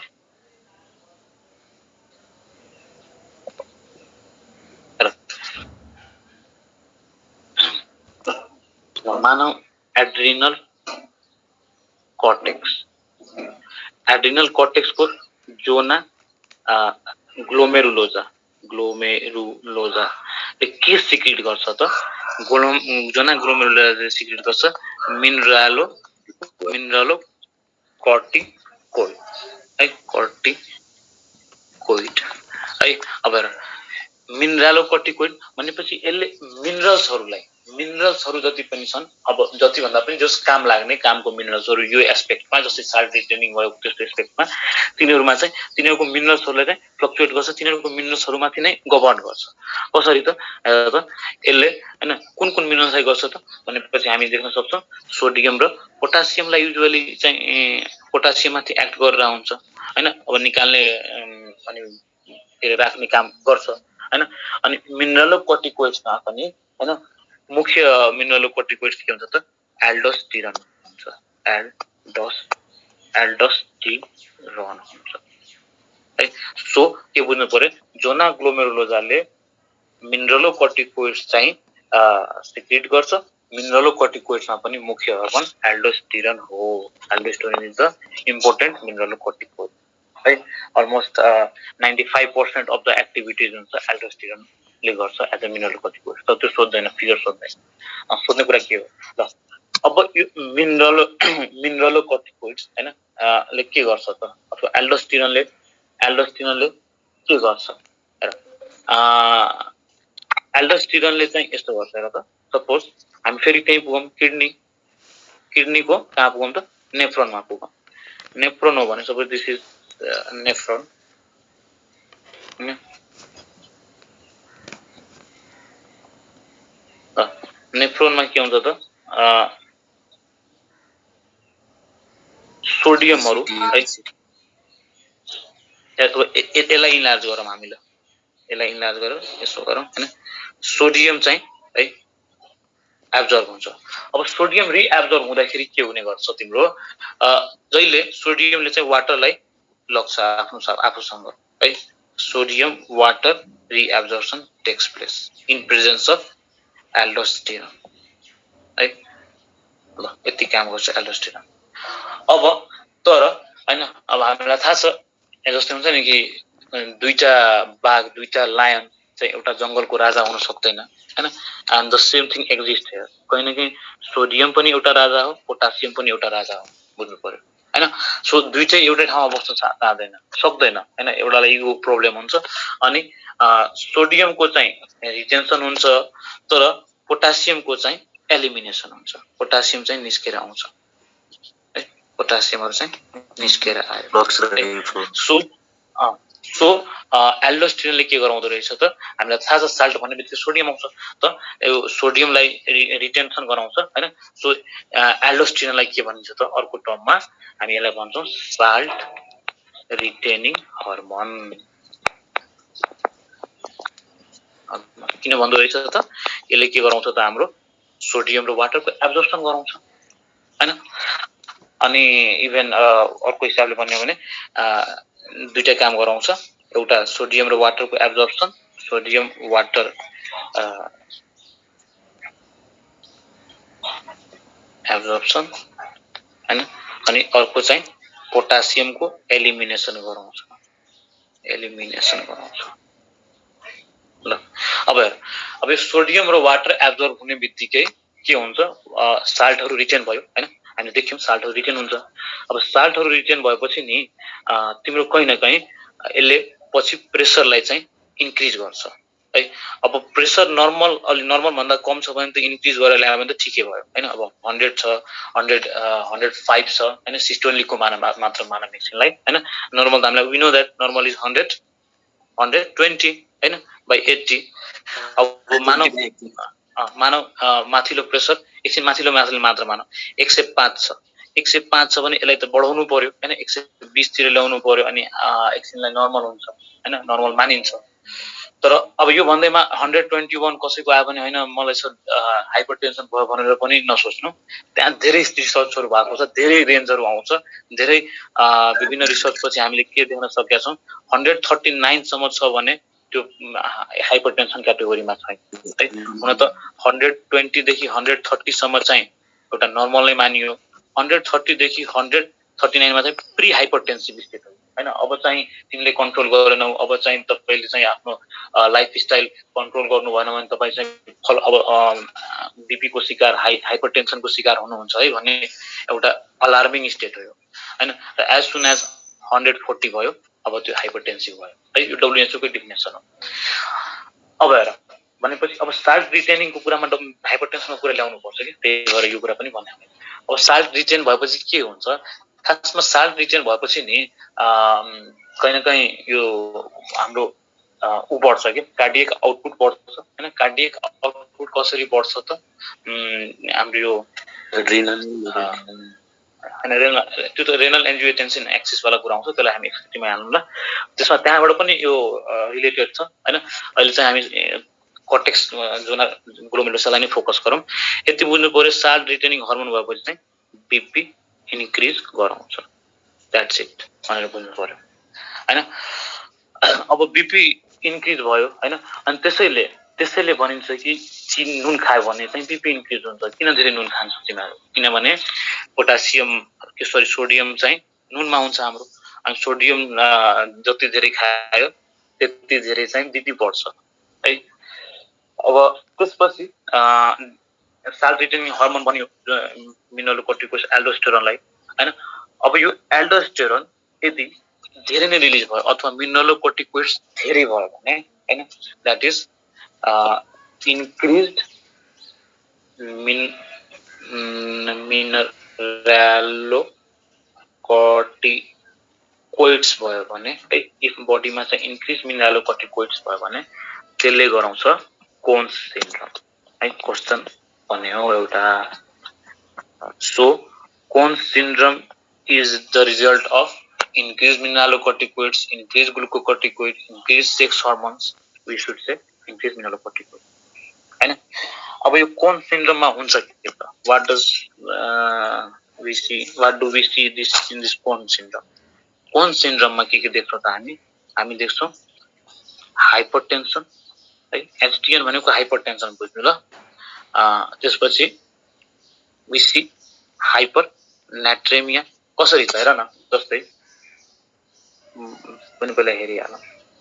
[SPEAKER 1] मानव एड्रिनल कर्टेक्स को जोना ग्लोमेरुलोजा के सिक्रेट गर्छ त जोना ग्लोमेरुलोजा सिक्रेट गर्छ मिनरलो कर्टिकोइड है कर्टिकोइड है अब मिनरलो कर्टिकोइड भनेपछि यसले मिनरल्सहरु जति पनि छन् अब जति भन्दा पनि जस काम लाग्ने कामको मिनरल्सहरु यो एस्पेक्टमा जस्तै साल्ट रिटेनिङ भयो त्यस्तो एस्पेक्टमा तिनीहरुमा चाहिँ तिनीहरुको मिनरल्सहरुले चाहिँ फ्लक्चुएट गर्छ तिनीहरुको मिनरल्सहरुमाथि नै गभर्न गर्छ कसरी त यसले हैन कुन मिनरल्सलाई गर्छ त भनेपछि हामी देख्न सक्छौं सोडियम र पोटासियमलाई युजुअली चाहिँ पोटासियममाथि एक्ट गरेर हुन्छ हैन अब निकाल्ने अनि राख्ने काम गर्छ हैन अनि मिनरलोकर्टिकोइड्समा पनि हैन मुख्य मिनरलोकर्टिकोइड्स के हुन्छ त एल्डोस्टेरोन हुन्छ एल्डोस्टेरोन हुन्छ है सो के बुझ्नु पर्यो जोना ग्लोमेरुलोजाले मिनरलोकर्टिकोइड्स चाहिँ सिक्रेट गर्छ मिनरलोकर्टिकोइड्समा पनि मुख्य हर्मोन एल्डोस्टेरोन हो एल्डोस्टेरोन इज द इम्पोर्टेन्ट मिनरलोकर्टिकोइड है अलमोस्ट 95% अफ द एक्टिभिटीज हुन्छ एल्डोस्टेरोन ले गर्छ एज अ मिनरलोकर्टिकोइड त त्यो सोध्दैन फिगर सोध्दैन सोध्ने कुरा के हो ल अब यो मिनरलोकर्टिकोइड्स हैन ले के गर्छ त अथवा एल्डोस्टेरोनले के गर्छ हेर एल्डोस्टेरोनले चाहिँ यस्तो गर्छ हेर त सपोज हामी फेरि त्यही पुगौं किडनीको कहाँ पुगौं त नेफ्रोनमा पुगौं नेफ्रोन हो भने सपोज दिस इज नेफ्रोन नेफ्रोनमा के हुन्छ त सोडियमहरु है यसलाई इन्लार्ज गरौँ हामीले यसलाई इन्लार्ज गरेर यसो गरौँ हैन सोडियम चाहिँ है एब्जर्ब हुन्छ अब सोडियम रिएब्जर्ब हुँदाखेरि के हुने गर्छ तिम्रो जहिले सोडियमले चाहिँ वाटरलाई लग्छ आफूसँग है sodium water reabsorption takes place in presence of aldosterone है ल यति काम गर्छ एल्डोस्टेरोन अब तर हैन अब हामीलाई थाहा छ जस्तै हुन्छ नि कि दुईटा बाघ दुईटा लायन चाहिँ एउटा जंगलको राजा हुन सक्दैन हैन and the same thing exist here कहीं न कहीं सोडियम पनि एउटा राजा हो पोटासियम पनि एउटा राजा हो बुझ्नु पर्यो हैन सो दुईटै एउटै ठाउँमा बस्न चाहदैन सक्दैन हैन एउटालाई इगो प्रब्लम हुन्छ अनि सोडियमको चाहिँ रिटेन्सन हुन्छ तर पोटासियमको चाहिँ एलिमिनेसन हुन्छ पोटासियम चाहिँ निस्केर आउँछ है पोटासियमहरु चाहिँ निस्केर आयो सो एल्डोस्टेरोनले के गराउँदो रहेछ त हामीलाई थाहा छ साल्ट भन्ने बित्तिकै सोडियम आउँछ त यो सोडियमलाई रिटेन्सन गराउँछ हैन सो एल्डोस्टेरोनलाई के भनिन्छ त अर्को टर्ममा हामी यसलाई भन्छौं साल्ट रिटेनिङ हर्मोन किन भन्दो रहेछ त यसले के गराउँछ त हाम्रो सोडियम र वाटरको एब्जर्प्सन गराउँछ हैन अनि इभन अर्को हिसाबले भन्यो भने दुईटा काम गराउँछ एउटा सोडियम र वाटरको एब्जर्प्सन सोडियम वाटर एब्जर्प्सन हैन अनि अर्को चाहिँ पोटासियमको एलिमिनेसन गराउँछ ल अब यो सोडियम र वाटर एब्जर्ब हुने बित्तिकै के हुन्छ साल्टहरु रिटेन भयो हैन हामीले देख्यौं साल्टहरु रिटेन हुन्छ अब साल्टहरु रिटेन भएपछि नि तिम्रो कहीं न कहीं यसले पछि प्रेसरलाई चाहिँ इन्क्रिज गर्छ है अब प्रेसर नर्मल भन्दा कम छ भने त इन्क्रिज गरेर ल्यायो भने त ठिकै भयो हैन अब 100 छ 105 छ हैन सिस्टोलिकको मात्र मानव मेसिनलाई हैन नर्मल त हामीलाई we know that normal is 120 हैन by 80 अब मानव माथिल्लो प्रेसर एकछिन माथिल्लो मात्र मानव 105 छ 105 छ भने यसलाई त बढाउनु पर्यो हैन 120 तिर ल्याउनु पर्यो अनि एकछिनलाई नर्मल हुन्छ हैन नर्मल मानिन्छ तर अब यो भन्दैमा 121 कसैको आयो भने हैन मलाई सर हाइपरटेन्सन भयो भनेर पनि नसोच्नु त्यहाँ धेरै रिसर्चहरु भएको छ धेरै रेन्जहरु आउँछ धेरै विभिन्न रिसर्च पछि हामीले के देख्न सकेका छौं 139 सम्म छ भने त्यो हाइपरटेन्सन क्याटेगोरीमा छ है हुन त 120 देखि 130 सम्म चाहिँ एउटा नर्मल नै मानियो 130 देखि 139 मा चाहिँ प्री हाइपरटेन्सिभ स्टेट हो हैन अब चाहिँ तिमीले कन्ट्रोल गरेनौ अब चाहिँ तपाईले चाहिँ आफ्नो लाइफस्टाइल कन्ट्रोल गर्नु भएन भने तपाई चाहिँ अब बीपी को शिकार हाइपरटेन्सन को शिकार हुनुहुन्छ है भन्ने एउटा अलार्मिङ स्टेट हो हैन एज सुन एज 140 भयो अब त्यो हाइपरटेन्सिभ भयो है यो WHO को डेफिनेसन हो अब हेर भनेपछि अब साल्ट रिटेनिङ को कुरामा हाइपरटेन्सन को कुरा ल्याउनु पर्छ कि त्यही भएर यो कुरा पनि भने अब साल्ट रिटेन भएपछि के हुन्छ खासमा साल्ट रिटेन भएपछि नि कहीं न कहीं यो हाम्रो उ बढ्छ के कार्डियक आउटपुट बढ्छ हैन कार्डियक आउटपुट कसरी बढ्छ त हाम्रो यो
[SPEAKER 4] एड्रिनल
[SPEAKER 1] हैन त्यो त रेनल एन्जियोटेन्सिन एक्सिस वाला कुरा आउँछ त्यसलाई हामी एक्सट्रीमा हाल्नु ल त्यसमा त्यहाँबाट पनि यो रिलेटेड छ हैन अहिले चाहिँ हामी कर्टेक्स जोना ग्लोमेरुलसलाई नै फोकस गरौँ यति बुझ्नु पर्यो साल्ट रिटेनिङ हार्मोन भएपछि चाहिँ बीपी इन्क्रिज गराउँछ द्याट्स इट भनेर बुझ्नु पर्यो हैन अब बीपी इन्क्रिज भयो हैन अनि त्यसैले भनिन्छ कि नुन खायो भने चाहिँ बीपी इन्क्रिज हुन्छ किन धेरै नुन खान्छ तिमीहरु किनभने पोटासियम के सरी सोडियम चाहिँ नुनमा हुन्छ हाम्रो अनि सोडियम जति धेरै खायो त्यति धेरै चाहिँ बीपी बढ्छ है अब त्यसपछि साल्ट रिटेनिङ हार्मोन बन्यो मिनरलोकोर्टिकोइड्स एल्डोस्टेरोनलाई हैन अब यो एल्डोस्टेरोन यदि धेरै नै रिलिज भयो अथवा मिनरलोकोर्टिकोइड्स धेरै भयो भने हैन दैट इज इन्क्रिज्ड मिनरलोकोर्टिकोइड्स भयो भने है इफ बडीमा चाहिँ इन्क्रिज मिनरलोकोर्टिकोइड्स भयो भने त्यसले गराउँछ कोन्स सिन्ड्रोम है क्वेशन भन्ने हो एउटा so Conn's syndrome is the result of increased mineralocorticoids, increased glucocorticoids, increased sex hormones. We should say increased mineralocorticoids. हैन अब यो कोन सिन्ड्रोममा हुन्छ के त what do we see this in this Conn syndrome Conn सिन्ड्रोममा के देख्छौं त हामी देख्छौं हाइपरटेन्सन है एचटीएन भनेको हाइपरटेन्सन बुझ्नु ल त्यसपछि we see हाइपर नाट्रेमिया कसरी छ हेर न जस्तै पनि पहिला हेरिहाल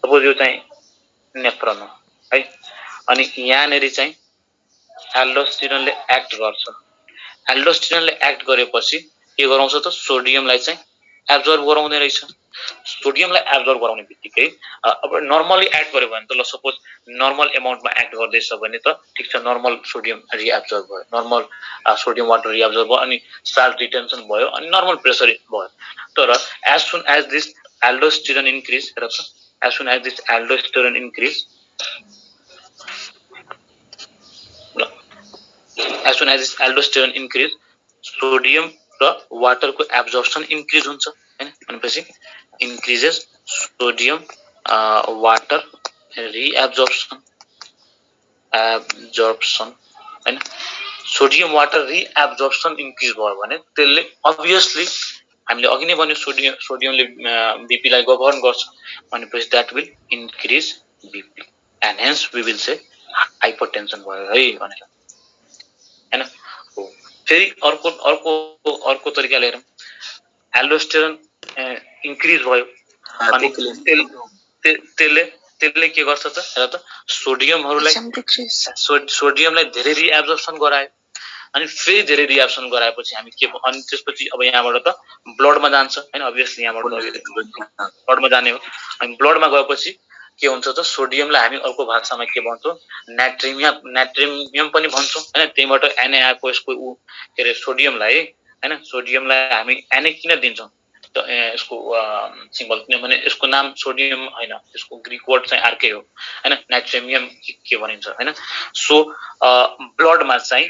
[SPEAKER 1] सपोज यो चाहिँ नेफ्रोन हो है अनि यहाँनेरि चाहिँ एल्डोस्टेरोनले एक्ट गर्छ एल्डोस्टेरोनले एक्ट गरेपछि के गराउँछ त सोडियमलाई चाहिँ एब्जर्ब गराउँदै रहेछ सोडियमलाई एब्जर्ब गराउने बित्तिकै अब नर्मली एक्ट गर्यो भने त ल सपोज नर्मल अमाउन्टमा एक्ट गर्दैछ भने त ठीक छ नर्मल सोडियम रिएब्जर्ब भयो नर्मल सोडियम वाटर रिएब्जर्ब भयो अनि साल्ट रिटेन्सन भयो अनि नर्मल प्रेसर भयो तर as soon as this aldosterone increase हेर त as soon as this aldosterone increase as soon as this aldosterone increase sodium र वाटरको एब्जर्प्सन इन्क्रिज हुन्छ हैन भनेपछि increases sodium water reabsorption हैन सोडियम वाटर रिएब्जर्प्सन इन्क्रिज भयो भने त्यसले obviously हामीले अघि नै भन्यो सोडियमले बीपी लाई गभर्न गर्छ भनेपछि that will increase BP and hence we will say hypertension भयो है भनेर हैन फेरि अर्को तरिकाले हेरौँ एल्डोस्टेरोन इन्क्रिज भयो अनि त्यसले के गर्छ त हेर त सोडियमलाई धेरै रिएब्जर्प्सन गरायो अनि फेरि धेरै रिएब्जर्प्सन गराएपछि हामी के अनि त्यसपछि अब यहाँबाट त ब्लडमा जान्छ हैन obviously यहाँबाट ब्लडमा जाने हो अनि ब्लडमा गएपछि के हुन्छ त सोडियमलाई हामी अर्को भाषामा के भन्छौं नाट्रियम पनि भन्छौं हैन त्यहीबाट Na को यसको के रे सोडियमलाई हामी Na किन दिन्छौं यसको सिम्बल, किनभने यसको नाम सोडियम होइन, यसको ग्रीक वर्ड चाहिँ अर्कै हो हैन, नाइट्रेमियम के भनिन्छ हैन। सो ब्लडमा चाहिँ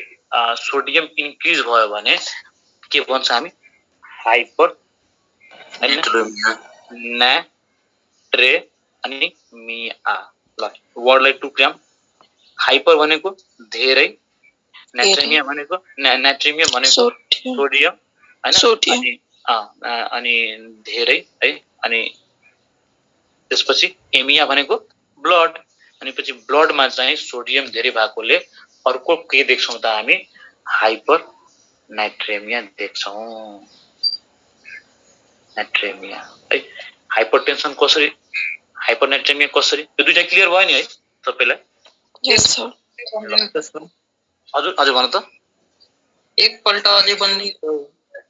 [SPEAKER 1] सोडियम इन्क्रिज भयो भने के भन्छ हामी, हाइपर नाट्रे अनि मिया। ल वर्डलाई टुक्राम, हाइपर भनेको धेरै, नाट्रेमिया भनेको नाट्रेमियम भनेको सोडियम हैन, अनि धेरै है, अनि त्यसपछि एमिया भनेको ब्लड, अनि पछि ब्लडमा चाहिँ सोडियम धेरै भएकोले अर्को के देख्छौँ त हामी, हाइपर नाइट्रेमिया देख्छौँ, नाइट्रेमिया है। हाइपरटेन्सन कसरी, हाइपर नाइट्रेमिया कसरी, यो दुईटा क्लियर भयो नि है सबैलाई?
[SPEAKER 8] यस सर।
[SPEAKER 1] हजुर हजुर भन्नु त,
[SPEAKER 3] एकपल्ट अझै पनि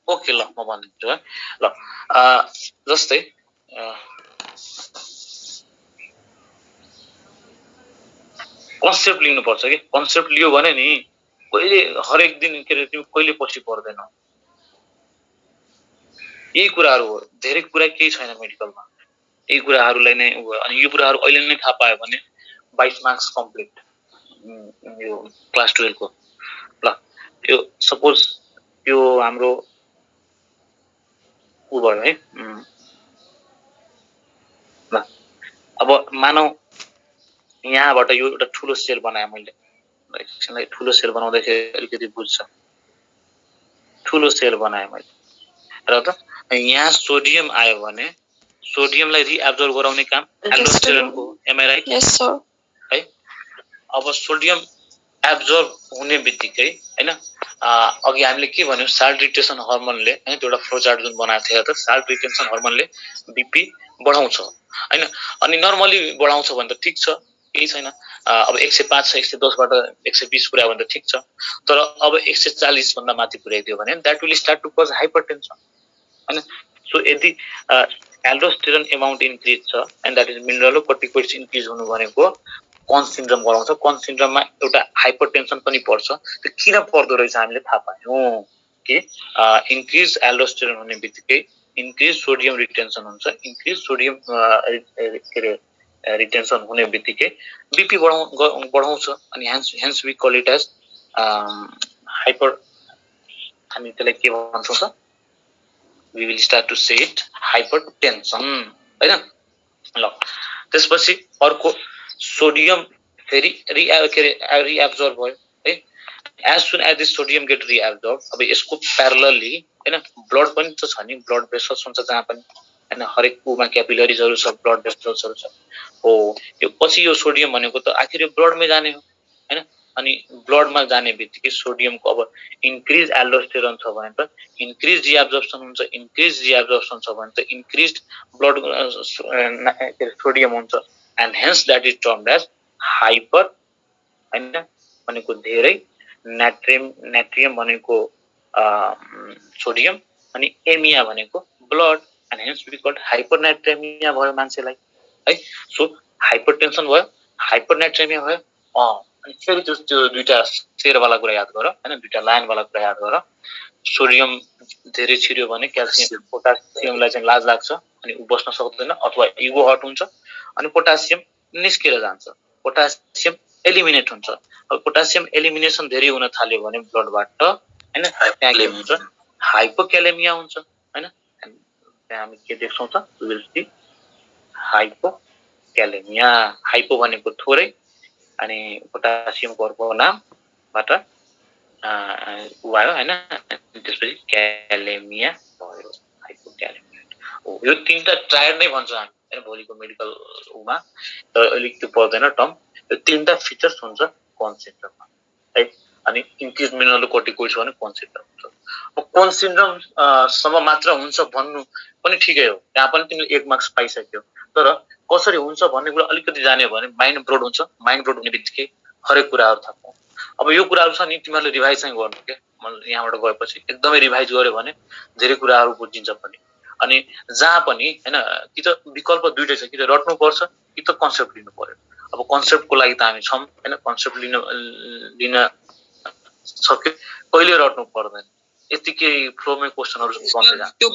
[SPEAKER 1] ओके ल म भनिदिन्छु है। ल जस्तै कन्सेप्ट लिनुपर्छ कि, कन्सेप्ट लियो भने नि कहिले हरेक दिन के अरे तिमी कहिले पछि पर्दैनौ, यही कुराहरू हो, धेरै कुरा केही छैन मेडिकलमा, यही कुराहरूलाई नै अनि यो कुराहरू अहिले नै थाहा पायो भने 22 मार्क्स कम्प्लिट यो क्लास 12 को। ल यो सपोज यो हाम्रो उ भयो है। ल अब मानौ यहाँबाट यो एउटा ठुलो सेल बनाएँ मैले, एकछिनलाई ठुलो सेल बनाउँदाखेरि अलिकति बुझ्छ, ठुलो सेल बनाएँ मैले र त यहाँ सोडियम आयो भने सोडियमलाई रिएब्जर्ब गराउने काम एल्डोस्टेरोनको, am I right?
[SPEAKER 8] Yes sir.
[SPEAKER 1] है अब सोडियम एब्जर्ब हुने बित्तिकै हैन, अघि हामीले के भन्यौँ, साल्ट रिटेन्सन हर्मोनले हैन, त्यो एउटा फ्लो चार्ट जुन बनाएको थियो त, साल्ट रिटेन्सन हर्मोनले बीपी बढाउँछ हैन, अनि नर्मली बढाउँछ भने त ठिक छ, केही छैन। अब 105 छ, 110 बाट 120 पुर्यायो भने त ठिक छ, तर अब 140 भन्दा माथि पुर्याइदियो भने that will start to cause hypertension हैन। सो यदि एल्डोस्टेरोन अमाउन्ट इन्क्रिज छ and that is mineralocorticoids increase हुनु भनेको कन सिन्ड्रोम गराउँछ, कन सिन्ड्रोममा एउटा हाइपरटेन्सन पनि पर्छ। त्यो किन पर्दो रहेछ हामीले थाहा पायौँ कि इन्क्रिज एल्डोस्टेरोन हुने बित्तिकै इन्क्रिज सोडियम रिटेन्सन हुन्छ, इन्क्रिज सोडियम के अरे रिटेन्सन हुने बित्तिकै बीपी बढाउँछ, अनि hence we call it as hyper, हामी त्यसलाई के भन्छौँ त, we will start to say it hypertension हैन। ल त्यसपछि अर्को सोडियम फेरि रिएब्जर्ब भयो है, as soon as this sodium get reabsorb, अब यसको प्यारलली हैन ब्लड पनि त छ नि, ब्लड भेसल्स हुन्छ जहाँ पनि हैन, हरेक कुमा क्यापिलरिजहरू छ, ब्लड भेसल्सहरू छ हो, यो पछि यो सोडियम भनेको त आखिर यो ब्लडमै जाने हो हैन, अनि ब्लडमा जाने बित्तिकै सोडियमको अब इन्क्रिज एल्डोस्टेरोन छ भने त इन्क्रिज रिएब्जर्प्सन हुन्छ, इन्क्रिज रिएब्जर्प्सन छ भने त इन्क्रिज ब्लड सोडियम हुन्छ, and hence that is termed as hyper हैन भनेको धेरै, नाट्रियम भनेको सोडियम, अनि एमिया भनेको blood, and hence we called hypernatraemia भयो मान्छेलाई है। सो हाइपरटेन्सन भयो, हाइपरनाट्रेमिया भयो, अनि फेरि त्यो दुईटा सेरवाला कुरा याद गर हैन, दुईटा लाइनवाला कुरा याद गर। सोडियम धेरै छिर्यो भने क्याल्सियम पोटासियमलाई चाहिँ लाज लाग्छ अनि उ बस्न सक्दैन, अथवा इगो हट हुन्छ अनि पोटासियम निस्केर जान्छ, पोटासियम एलिमिनेट हुन्छ। अब पोटासियम एलिमिनेसन धेरै हुन थाल्यो भने ब्लडबाट हैन, त्यहाँ के हुन्छ, हाइपोक्यालेमिया हुन्छ हैन। त्यहाँ हामी के देख्छौँ त, विल सी हाइपोक्यालेमिया, हाइपो भनेको थोरै अनि पोटासियमको अर्को नामबाट आयो हैन, त्यसपछि क्यालेमिया भयो, हाइपोक्यालेमिया। यो तीनटा ट्रायड नै भन्छ हामी हैन भोलिको मेडिकल उमा, तर अलिक त्यो पर्दैन टर्म, यो तीनटा फिचर्स हुन्छ कन सिन्ड्रोममा है। अनि इन्क्रिज मिनरलोकोर्टिकोइड्स भने कन सिन्ड्रोम हुन्छ। अब कन सिन्ड्रोम सम्म मात्र हुन्छ भन्नु पनि ठिकै हो, त्यहाँ पनि तिमीले 1 मार्क्स पाइसक्यो, तर कसरी हुन्छ भन्ने कुरा अलिकति जान्यो भने माइन्ड ब्रोड हुन्छ, माइन्ड ब्रोड हुने बित्तिकै हरेक कुराहरू थाहा पाउँछ। अब यो कुराहरू छ नि तिमीहरूले रिभाइज चाहिँ गर्नु क्या, यहाँबाट गएपछि एकदमै रिभाइज गर्यो भने धेरै कुराहरू बुझिन्छ पनि। अनि जहाँ पनि हैन कि त विकल्प दुईटै छ, कि त रट्नु पर्छ कि त कन्सेप्ट लिनु पर्यो। अब कन्सेप्टको लागि त हामी छौँ हैन, कन्सेप्ट लिन सक्यो, कहिले रट्नु पर्दैन, यतिकै फ्लोमै क्वेशनहरु बन्दै जान्छ।
[SPEAKER 3] त्यो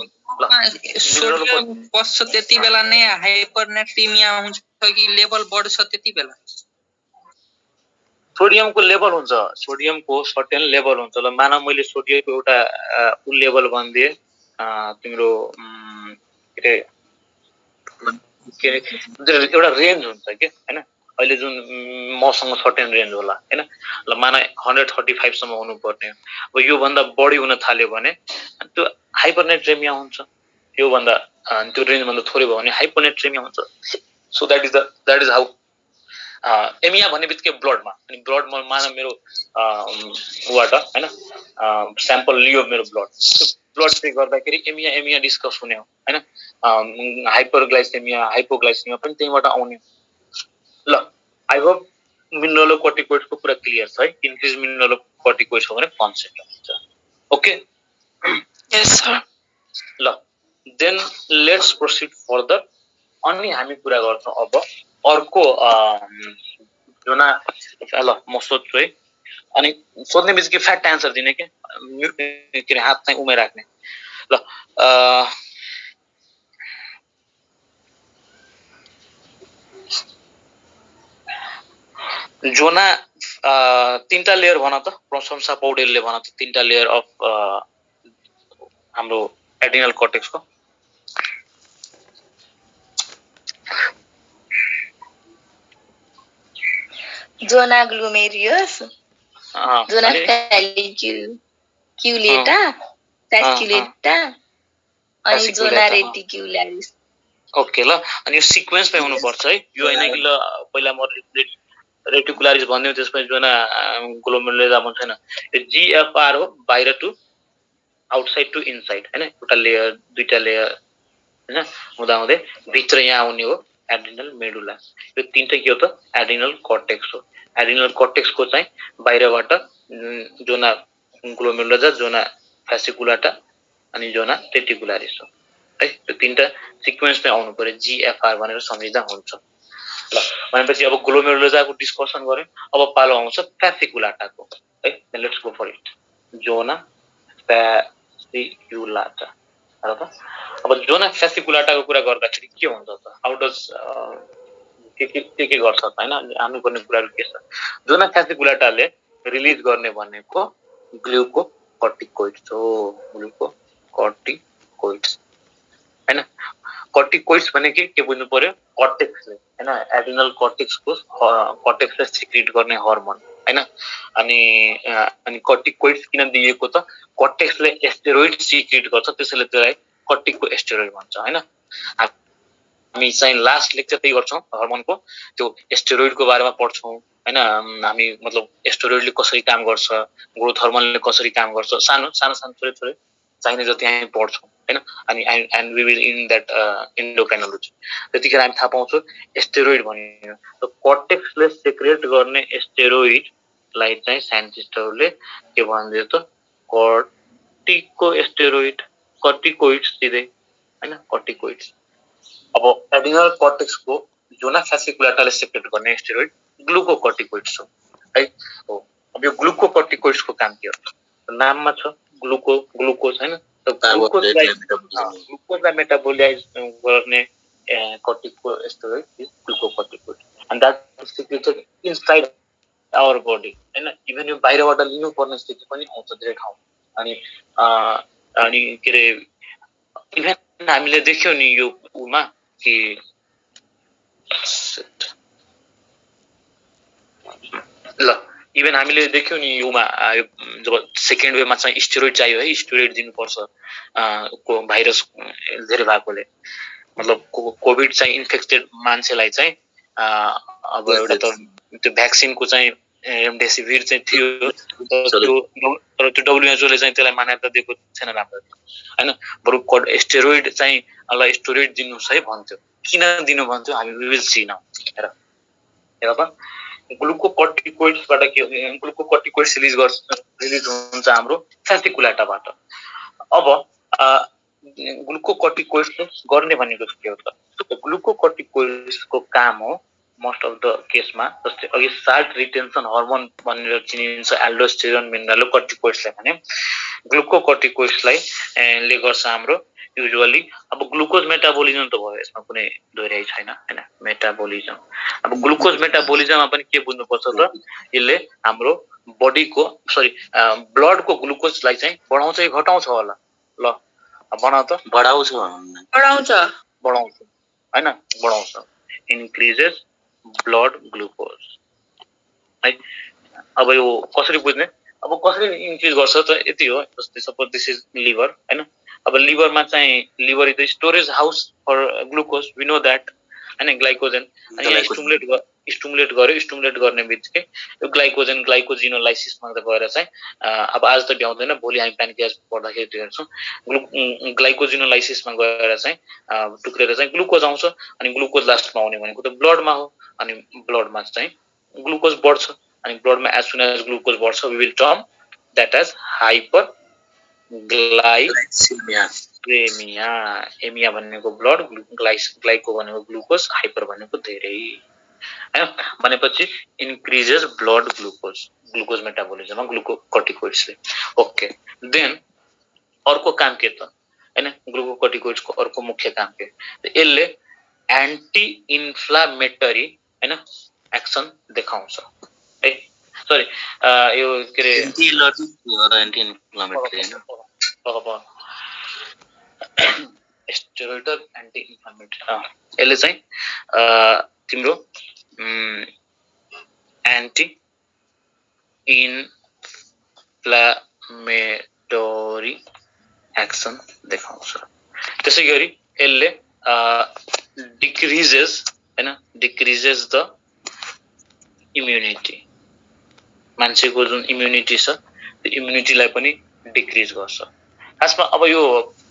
[SPEAKER 3] सोडियम पस्छ त्यति बेला नै हाइपरनेट्रिमिया हुन्छ कि लेभल बढ्छ त्यति बेला?
[SPEAKER 1] सोडियमको लेभल हुन्छ, सोडियमको सर्टेन लेभल हुन्छ। ल मानव मैले सोडियमको एउटा उ लेभल भनिदिए तिम्रो के एउटा रेन्ज हुन्छ के हैन, अहिले जुन मसँग सर्टेन रेन्ज होला हैन, ल मानव 135 सम्म हुनु पर्ने, अब यो भन्दा बढी हुन थाल्यो भने त्यो हाइपरनेट्रेमिया हुन्छ, यो भन्दा त्यो रेन्ज भन्दा थोरै भयो भने हाइपोनेट्रेमिया हुन्छ। सो दैट इज हाउ एमिया भन्ने बित्तिकै ब्लडमा, अनि ब्लडमा मानव मेरो उबाट हैन स्याम्पल लियो मेरो ब्लड चेक गर्दाखेरि एमिया डिस्कस हुने हो हैन, हाइपरग्लाइसेमिया हाइपोग्लाइसेमिया पनि त्यहीबाट आउने। ल आई होप मिनरलोकर्टिकोइड्सको कुरा क्लियर छ है, इन्क्रिज मिनरलोकर्टिकोइड्स हो भने कन्सेप्ट हुन्छ। ओके
[SPEAKER 3] यस सर।
[SPEAKER 1] ल देन लेट्स प्रोसिड फर्दर। अनि हामी कुरा गर्छौं अब अर्को जोना। ल म सोध्छु है, अनि सोध्ने बित्तिकै फ्याक्ट आन्सर दिने के अरे हात चाहिँ उमै राख्ने। ल जोना तीनटा लेयर भन त, प्रशंसा पौडेलले भन त तीनटा लेयर अफ हाम्रो एड्रिनल कर्टेक्सको।
[SPEAKER 8] जोना ग्लोमेरुलस, जोना फैलिक्युलेटा, फैस्क्युलेटा अनि जोना रेटिक्युलारिस।
[SPEAKER 1] ओके ल, अनि यो सिक्वेन्समै हुनु पर्छ है, यो हैन कि ल पहिला म रेटिकुलारिस भन्दियो त्यसपछि जोना ग्लोमेरुलस भन्छ हैन। यो जीएफआर हो, बाहिर टु आउटसाइड टु इनसाइड हैन, एउटा लेयर दुईटा लेयर हैन हुँदा हुँदै भित्र यहाँ आउने हो एड्रिनल मेडुला। यो तीनटै के हो त एड्रिनल कर्टेक्स हो। एड्रिनल कर्टेक्सको चाहिँ बाहिरबाट जोना ग्लोमेरुलस, जोना फ्यासिकुलाटा अनि जोना रेटिकुलारिस हो है। यो तीनटा सिक्वेन्समै आउनु पर्यो, जीएफआर भनेर सम्झिँदा हुन्छ। ल भनेपछि अब ग्लोमेरुलसको डिस्कसन गर्यौं, अब पालो आउँछ फ्यासिकुलाटाको है। Let's go for it. Zona fasciculata. अब जोना फ्यासिकुलाटाको कुरा गर्दाखेरि के हुन्छ त, हाउ डज के गर्छ त हैन, हामी गर्ने कुराहरु के छ। जोना फ्यासिकुलाटाले रिलिज गर्ने भनेको ग्लुकोकर्टिकोइड्स हो, ग्लुकोकर्टिकोइड्स हैन। कर्टिकोइड्स भने के बुझ्नु पर्यो, कर्टेक्सले हैन, एड्रिनल कर्टेक्सले सिक्रेट गर्ने हार्मोन हैन। अनि कर्टिकोइड्स किन दिएको त, कर्टेक्सले एस्टेरोइड सिक्रेट गर्छ, त्यसैले त्यसलाई कर्टिको एस्टेरोइड भन्छ हैन। हामी चाहिँ लास्ट लेक्चर त्यही गर्छौं, हार्मोनको त्यो एस्टेरोइडको बारेमा पढ्छौं हैन। हामी मतलब एस्टेरोइडले कसरी काम गर्छ, ग्रोथ हार्मोनले कसरी काम गर्छ, सानो थोरै चाहिने जति हामी पढ्छौं हैन। अनि and we will in that endocrinology. त्यतिखेर हामी थाहा पाउँछौं एस्टेरोइड भन्ने त कर्टेक्सले सिक्रेट गर्ने एस्टेरोइडलाई चाहिँ साइन्टिस्टहरुले के भनिदियो त कर्टिको एस्टेरोइड, कर्टिकोइड्स दिदै हैन, कर्टिकोइड्स। अब एड्रिनल कर्टेक्सको जोना फ्यासिकुलाटाले सिक्रेट गर्ने एस्टेरोइड ग्लुकोकर्टिकोइड्स हो है। हो अब यो ग्लुकोकर्टिकोइड्सको काम के हो, नाममा छ ग्लुकोज हैन। ग्लुकोजलाई मेटाबोलाइज गर्ने corticosteroid is glucocorticoid, and that is secreted inside our body हैन। इभन यो बाहिरबाट लिनु पर्ने स्थिति पनि आउँछ धेरै ठाउँ। अनि के रे इभन हामीले देख्यौ नि यो उमा कि ल इभन हामीले देख्यौ नि योमा जब सेकेन्ड वेभमा चाहिँ स्टेरोइड चाहियो है, स्टेरोइड दिनुपर्छ को भाइरस धेरै भएकोले, मतलब कोभिड चाहिँ इन्फेक्टेड मान्छेलाई चाहिँ अब एउटा त त्यो भ्याक्सिनको चाहिँ रेमडेसिभिर चाहिँ थियो, तर त्यो डब्ल्युएचओले चाहिँ त्यसलाई मान्यता दिएको छैन राम्ररी हैन। बरु स्टेरोइड चाहिँ ल स्टेरोइड दिनुस् है भन्थ्यो, किन दिनु भन्थ्यो हामी विल सी नाउ। हेर त ग्लुकोकर्टिकोइड्सबाट के हो, ग्लुकोकर्टिकोइड्स रिलिज हुन्छ हाम्रो फ्यासिकुलाटाबाट। अब ग्लुकोकर्टिकोइड्सले गर्ने भनेको के हो त, ग्लुकोकर्टिकोइड्सको काम हो मोस्ट अफ द केसमा जस्तै अघि साल्ट रिटेन्सन हर्मोन भनेर चिनिन्छ एल्डोस्टेरोन मिनरलोकर्टिकोइड्सलाई भने ग्लुकोकर्टिकोइड्सलाई ले गर्छ हाम्रो युजुअली अब ग्लुकोज मेटाबोलिजम त भयो यसमा कुनै दोहोऱ्याइ छैन हैन मेटाबोलिजम अब ग्लुकोज मेटाबोलिजममा पनि के बुझ्नुपर्छ त यसले हाम्रो बडीको ब्लडको ग्लुकोजलाई चाहिँ बढाउँछ कि घटाउँछ होला ल भन त
[SPEAKER 4] बढाउँछ
[SPEAKER 1] हैन बढाउँछ इन्क्रिजेस ब्लड ग्लुकोज है अब यो कसरी बुझ्ने अब कसरी इन्क्रिज गर्छ त यति हो जस्तै सपोज दिस इज लिभर हैन अब लिभरमा चाहिँ liver is the storage house for glucose we know that हैन ग्लाइकोजन अनि स्टिमुलेट गर्ने बित्तिकै यो ग्लाइकोजिनोलाइसिसमा गएर चाहिँ अब आज त भ्याउँदैन भोलि हामी प्यानक्रियास पढ्दाखेरि त्यो हेर्छौँ ग्लाइकोजिनोलाइसिसमा गएर चाहिँ टुक्रेर चाहिँ ग्लुकोज आउँछ अनि ग्लुकोज लास्टमा आउने भनेको त ब्लडमा हो अनि ब्लडमा चाहिँ ग्लुकोज बढ्छ अनि ब्लडमा एज सुन एज ग्लुकोज बढ्छ we will term that as hyperglycaemia aemia भनेको ब्लड ग्लाइको भनेको ग्लुकोज हाइपर भनेको धेरै हैन भनेपछि इन्क्रिजेस ब्लड ग्लुकोज मेटाबोलिजममा ग्लुकोकर्टिकोइड्सले ओके देन अर्को काम के त हैन ग्लुकोकर्टिकोइड्सको अर्को मुख्य काम के यसले एन्टी इन्फ्लामेटरी हैन एक्सन देखाउँछ है सरी यो के रे
[SPEAKER 4] एन्टी एलर्जिक र एन्टी इन्फ्लामेटरी हैन
[SPEAKER 1] स्टेरोइड एन्टी इन्फ्लामेटरी यसले चाहिँ तिम्रो एन्टी इन्फ्लामेटरी एक्सन देखाउँछ त्यसै गरी यसले डिक्रिजेस द इम्युनिटी मान्छेको जुन इम्युनिटी छ त्यो इम्युनिटीलाई पनि डिक्रिज गर्छ खासमा अब यो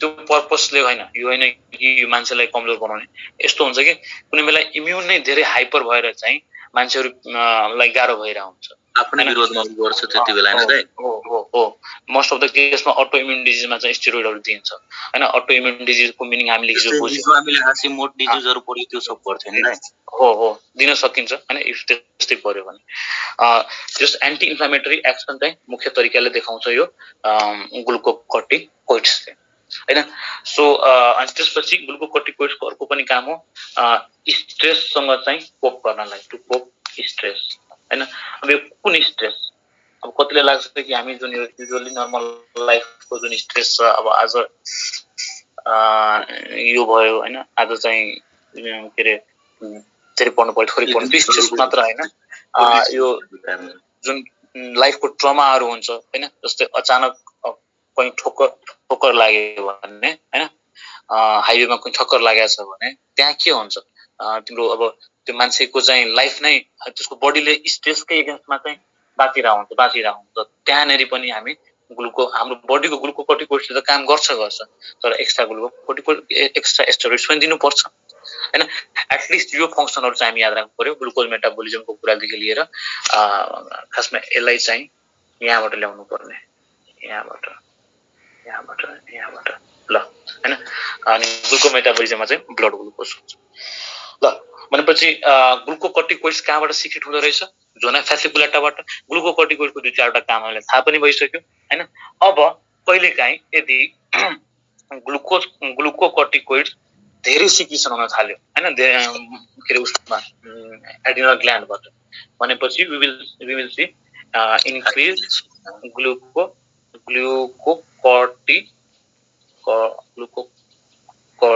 [SPEAKER 1] त्यो पर्पसले होइन यो होइन कि मान्छेलाई कमजोर बनाउने यस्तो हुन्छ कि कुनै बेला इम्युन नै धेरै हाइपर भएर चाहिँ मान्छेहरूलाई गाह्रो भइरहेको हुन्छ
[SPEAKER 4] आफ्नो विरोधमा गर्छ त्यति बेला हैन दाइ
[SPEAKER 1] हो मोस्ट अफ द केसमा अटो इम्युन डिजिजमा चाहिँ स्टेरोइडहरु दिइन्छ हैन अटो इम्युन डिजिजको मिनिङ हामीले हिजो बुझ्यौं
[SPEAKER 4] हामीले हासिमोट डिजिजहरु पढ्यो त्यो सब पढ्थ्यौं नि दाइ
[SPEAKER 1] हो दिन सकिन्छ हैन इफ त्यस्तै पर्यो भने जस्ट एन्टी इन्फ्लामेटरी एक्सन चाहिँ मुख्य तरिकाले देखाउँछ यो ग्लुकोकर्टिकोइड्सले हैन सो अनि त्यसपछि ग्लुकोकर्टिकोइड्सको अर्को पनि काम हो स्ट्रेससँग चाहिँ कोप गर्नलाई टु कोप स्ट्रेस हैन अब यो कुन स्ट्रेस अब कतिले लाग्छ कि हामी जुन युजुअली नर्मल लाइफको जुन स्ट्रेस छ अब आज यो भयो हैन आज चाहिँ के रे धेरै पढ्नु पर्यो थोरै पढ्नु त्यो स्ट्रेस मात्र हैन यो जुन लाइफको ट्रमा हुन्छ हैन जस्तै अचानक कहीं ठोक्कर लाग्यो भने हैन हाइवेमा कुनै ठक्कर लागेको छ भने त्यहाँ के हुन्छ तिम्रो अब त्यो मान्छेको चाहिँ लाइफ नै त्यसको बडीले स्ट्रेसकै एगेन्स्टमा चाहिँ बाँचिरहेको हुन्छ त्यहाँनेरि पनि हामी हाम्रो बडीको ग्लुकोकर्टिकोइड्सले त काम गर्छ तर एक्स्ट्रा स्टेरोइड्स पनि दिनुपर्छ हैन एटलिस्ट यो फंक्सनहरु चाहिँ हामी याद राख्नु पर्यो ग्लुकोज मेटाबोलिजमको कुरादेखि लिएर खासमा यसलाई चाहिँ यहाँबाट ल्याउनु पर्ने यहाँबाट ल हैन अनि ग्लुकोज मेटाबोलिजममा चाहिँ ब्लड ग्लुकोज हुन्छ ल भनेपछि ग्लुकोकर्टिकोइड्स कहाँबाट सिक्रेट हुँदो रहेछ जोना फ्यासिकुलेटाबाट ग्लुकोकर्टिकोइड्सको दुई चारवटा काम हामीले थाहा पनि भइसक्यो हैन अब कहिलेकाहीँ यदि ग्लुकोकर्टिकोइड्स धेरै सिक्रिसन हुन थाल्यो हैन के रे उसमा एड्रिनल ग्ल्यान्डबाट भनेपछि we will see increase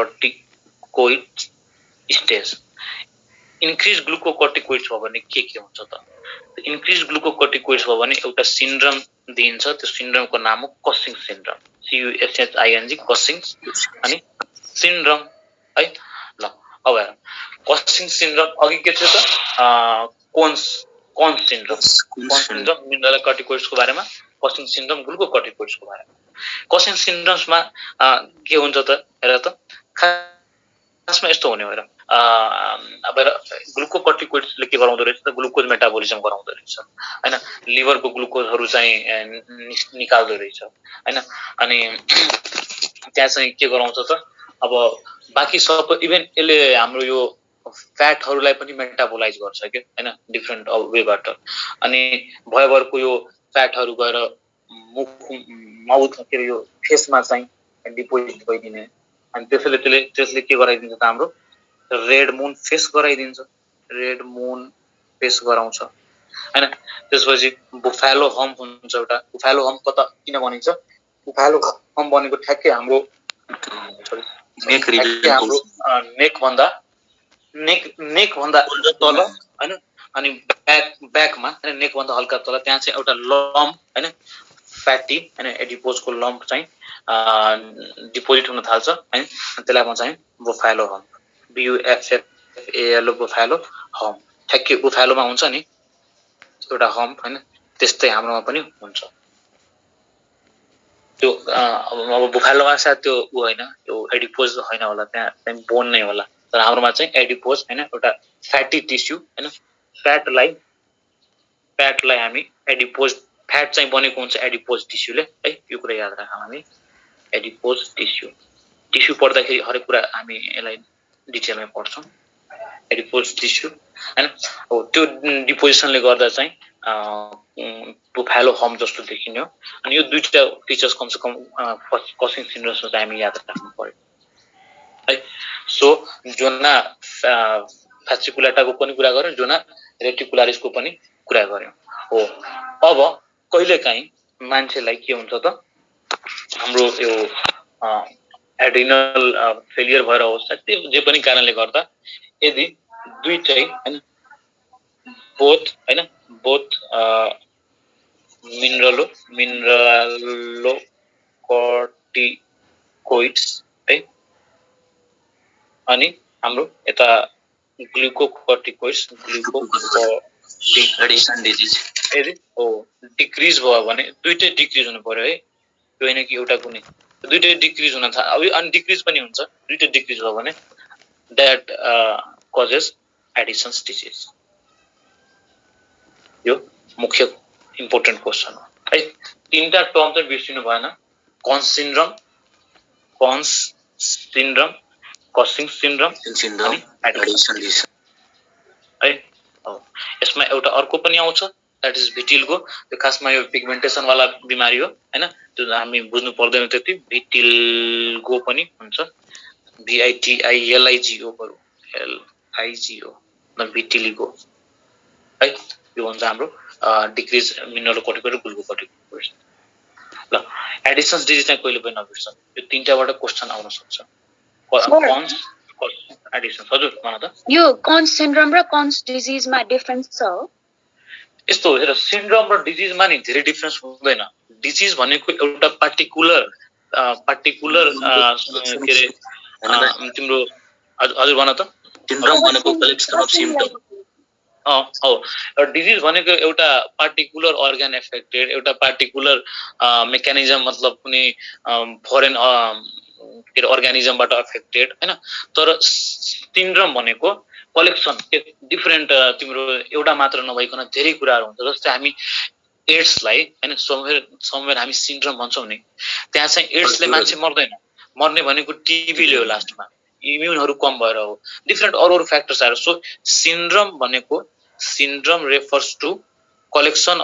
[SPEAKER 1] glucocorticoid stage increase glucocorticoids हो भने के हुन्छ त इन्क्रिज ग्लुकोकर्टिकोइड्स हो भने एउटा सिन्ड्रोम दिइन्छ त्यो सिन्ड्रोमको नाम हो कसिङ सिन्ड्रोम CUSHING कसिङ अनि सिन्ड्रोम है ल अब हेर कसिङ सिन्ड्रोम अघि के थियो त कोन्स सिन्ड्रोम मिनरलोकर्टिकोइड्सको बारेमा कसिङ सिन्ड्रोम ग्लुकोकर्टिकोइड्सको बारेमा कसिङ सिन्ड्रोममा के हुन्छ त हेर त खासमा यस्तो हुने हो र अब ग्लुकोकर्टिकोइड्सले के गराउँदो रहेछ त ग्लुकोज मेटाबोलिजम गराउँदो रहेछ हैन लिभरको ग्लुकोजहरु चाहिँ निकाल्दो रहेछ हैन अनि त्यहाँ चाहिँ के गराउँछ त अब बाकी सब इभन यसले हाम्रो यो फ्याटहरूलाई पनि मेटाबोलाइज गर्छ के हैन डिफ्रेन्ट वेबाट अनि भयभरको यो फ्याटहरू गएर माउथ के यो फेसमा चाहिँ डिपोजिट भइदिने अनि त्यसले के गराइदिन्छ त हाम्रो रेड मुन फेस गराइदिन्छ रेड मुन फेस गराउँछ हैन त्यसपछि बुफालो हम्प हुन्छ एउटा बुफालो हम्प कता किन भनिन्छ बुफालो हम्प भनेको ठ्याक्कै हाम्रो नेक भन्दा तल हैन अनि ब्याकमा हैन नेक भन्दा हल्का तल त्यहाँ चाहिँ एउटा लम्प हैन फ्याटी हैन एडिपोजको लम्प चाहिँ डिपोजिट हुन थाल्छ हैन त्यसलाई भन्छ हामी buffalo hump BUFFALO buffalo hump ठ्याक्कै बुफालोमा हुन्छ नि एउटा हम्प हैन त्यस्तै हाम्रोमा पनि हुन्छ त्यो अब बुफालोमा सायद त्यो होइन त्यो एडिपोज होइन होला त्यहाँ बोन नै होला तर हाम्रोमा चाहिँ एडिपोज हैन एउटा फ्याटी टिस्यु हैन फ्याटलाई हामी एडिपोज फ्याट चाहिँ बनेको हुन्छ एडिपोज टिस्युले है यो कुरा याद राखौँ हामी एडिपोज टिस्यु पढ्दाखेरि हरेक कुरा हामी यसलाई डिटेलमा पढ्छौँ एडिपोज टिस्यु हैन हो त्यो डिपोजिसनले गर्दा चाहिँ बुफालो हम्प जस्तो देखिने हो अनि यो दुईटा फिचर्स कम से कम कसिङ सिन्ड्रोममा चाहिँ हामी याद राख्नु पर्यो है सो जोना फास्टिकुलाटाको पनि कुरा गर्यौं जोना रेटिकुलारिसको पनि कुरा गर्यौं हो अब कहिलेकाहीँ मान्छेलाई के हुन्छ त हाम्रो यो एड्रिनल फेलियर भएर होस् त्यो जे पनि कारणले गर्दा यदि दुईटै हैन बोथ मिनरलो कर्टिकोइड्स है अनि हाम्रो यता ग्लुकोकर्टिकोइड्स
[SPEAKER 4] एडिसन डिजिज
[SPEAKER 1] यदि हो डिक्रिज भयो भने दुईटै डिक्रिज हुनु पर्यो है त्यो हैन कि एउटा कुनै दुईटै डिक्रिज हुन थाल्यो अनि डिक्रिज पनि हुन्छ दुईटै डिक्रिज भयो भने दैट कजेस एडिसन्स डिजिज यो मुख्य इम्पोर्टेन्ट क्वेसन हो है तीनटा टर्म चाहिँ बिर्सिनु भएन Conn's syndrome Cushing syndrome
[SPEAKER 4] syndrome Addison disease
[SPEAKER 1] है यसमा एउटा अर्को पनि आउँछ दैट इज भिटिलगो त्यो खासमा यो पिगमेन्टेसन वाला बिमारी हो हैन त्यो हामी बुझ्नु पर्दैन त्यति भिटिलगो पनि हुन्छ VITILIGO भिटिलिगो है यो हुन्छ हाम्रो डिक्रिज मिनरलोकर्टिकोइड र ग्लुकोकर्टिकोइड ल एडिसन्स डिजिज चाहिँ कहिले पनि नबिर्स यो तीनटाबाट क्वेशन आउन सक्छ कन्स एडिसन्स हजुर भन त
[SPEAKER 9] यो कन्स सिन्ड्रोम र कन्स डिजिजमा डिफरेन्स छ हो
[SPEAKER 1] यस्तो हेर सिन्ड्रोम र डिजिजमा नि धेरै डिफरेन्स हुँदैन डिजिज भनेको एउटा पार्टिकुलर के रे तिम्रो हजुर भन त
[SPEAKER 4] सिन्ड्रोम भनेको कलेक्सन अफ सिम्पटम
[SPEAKER 1] डिजिज भनेको एउटा पार्टिकुलर अर्गान एफेक्टेड एउटा पार्टिकुलर मेकानिजम मतलब कुनै फरेन के अर्गानिजमबाट अफेक्टेड हैन तर सिन्ड्रोम भनेको कलेक्सन डिफरेन्ट तिम्रो एउटा मात्र नभइकन धेरै कुराहरू हुन्छ जस्तै हामी एड्सलाई हैन समवेयर हामी सिन्ड्रोम भन्छौं नि त्यहाँ चाहिँ एड्सले मान्छे मर्ने भनेको टिबीले हो लास्टमा इम्युनहरू कम भएर हो डिफरेन्ट अरू फ्याक्टर्सहरु so syndrome refers to collection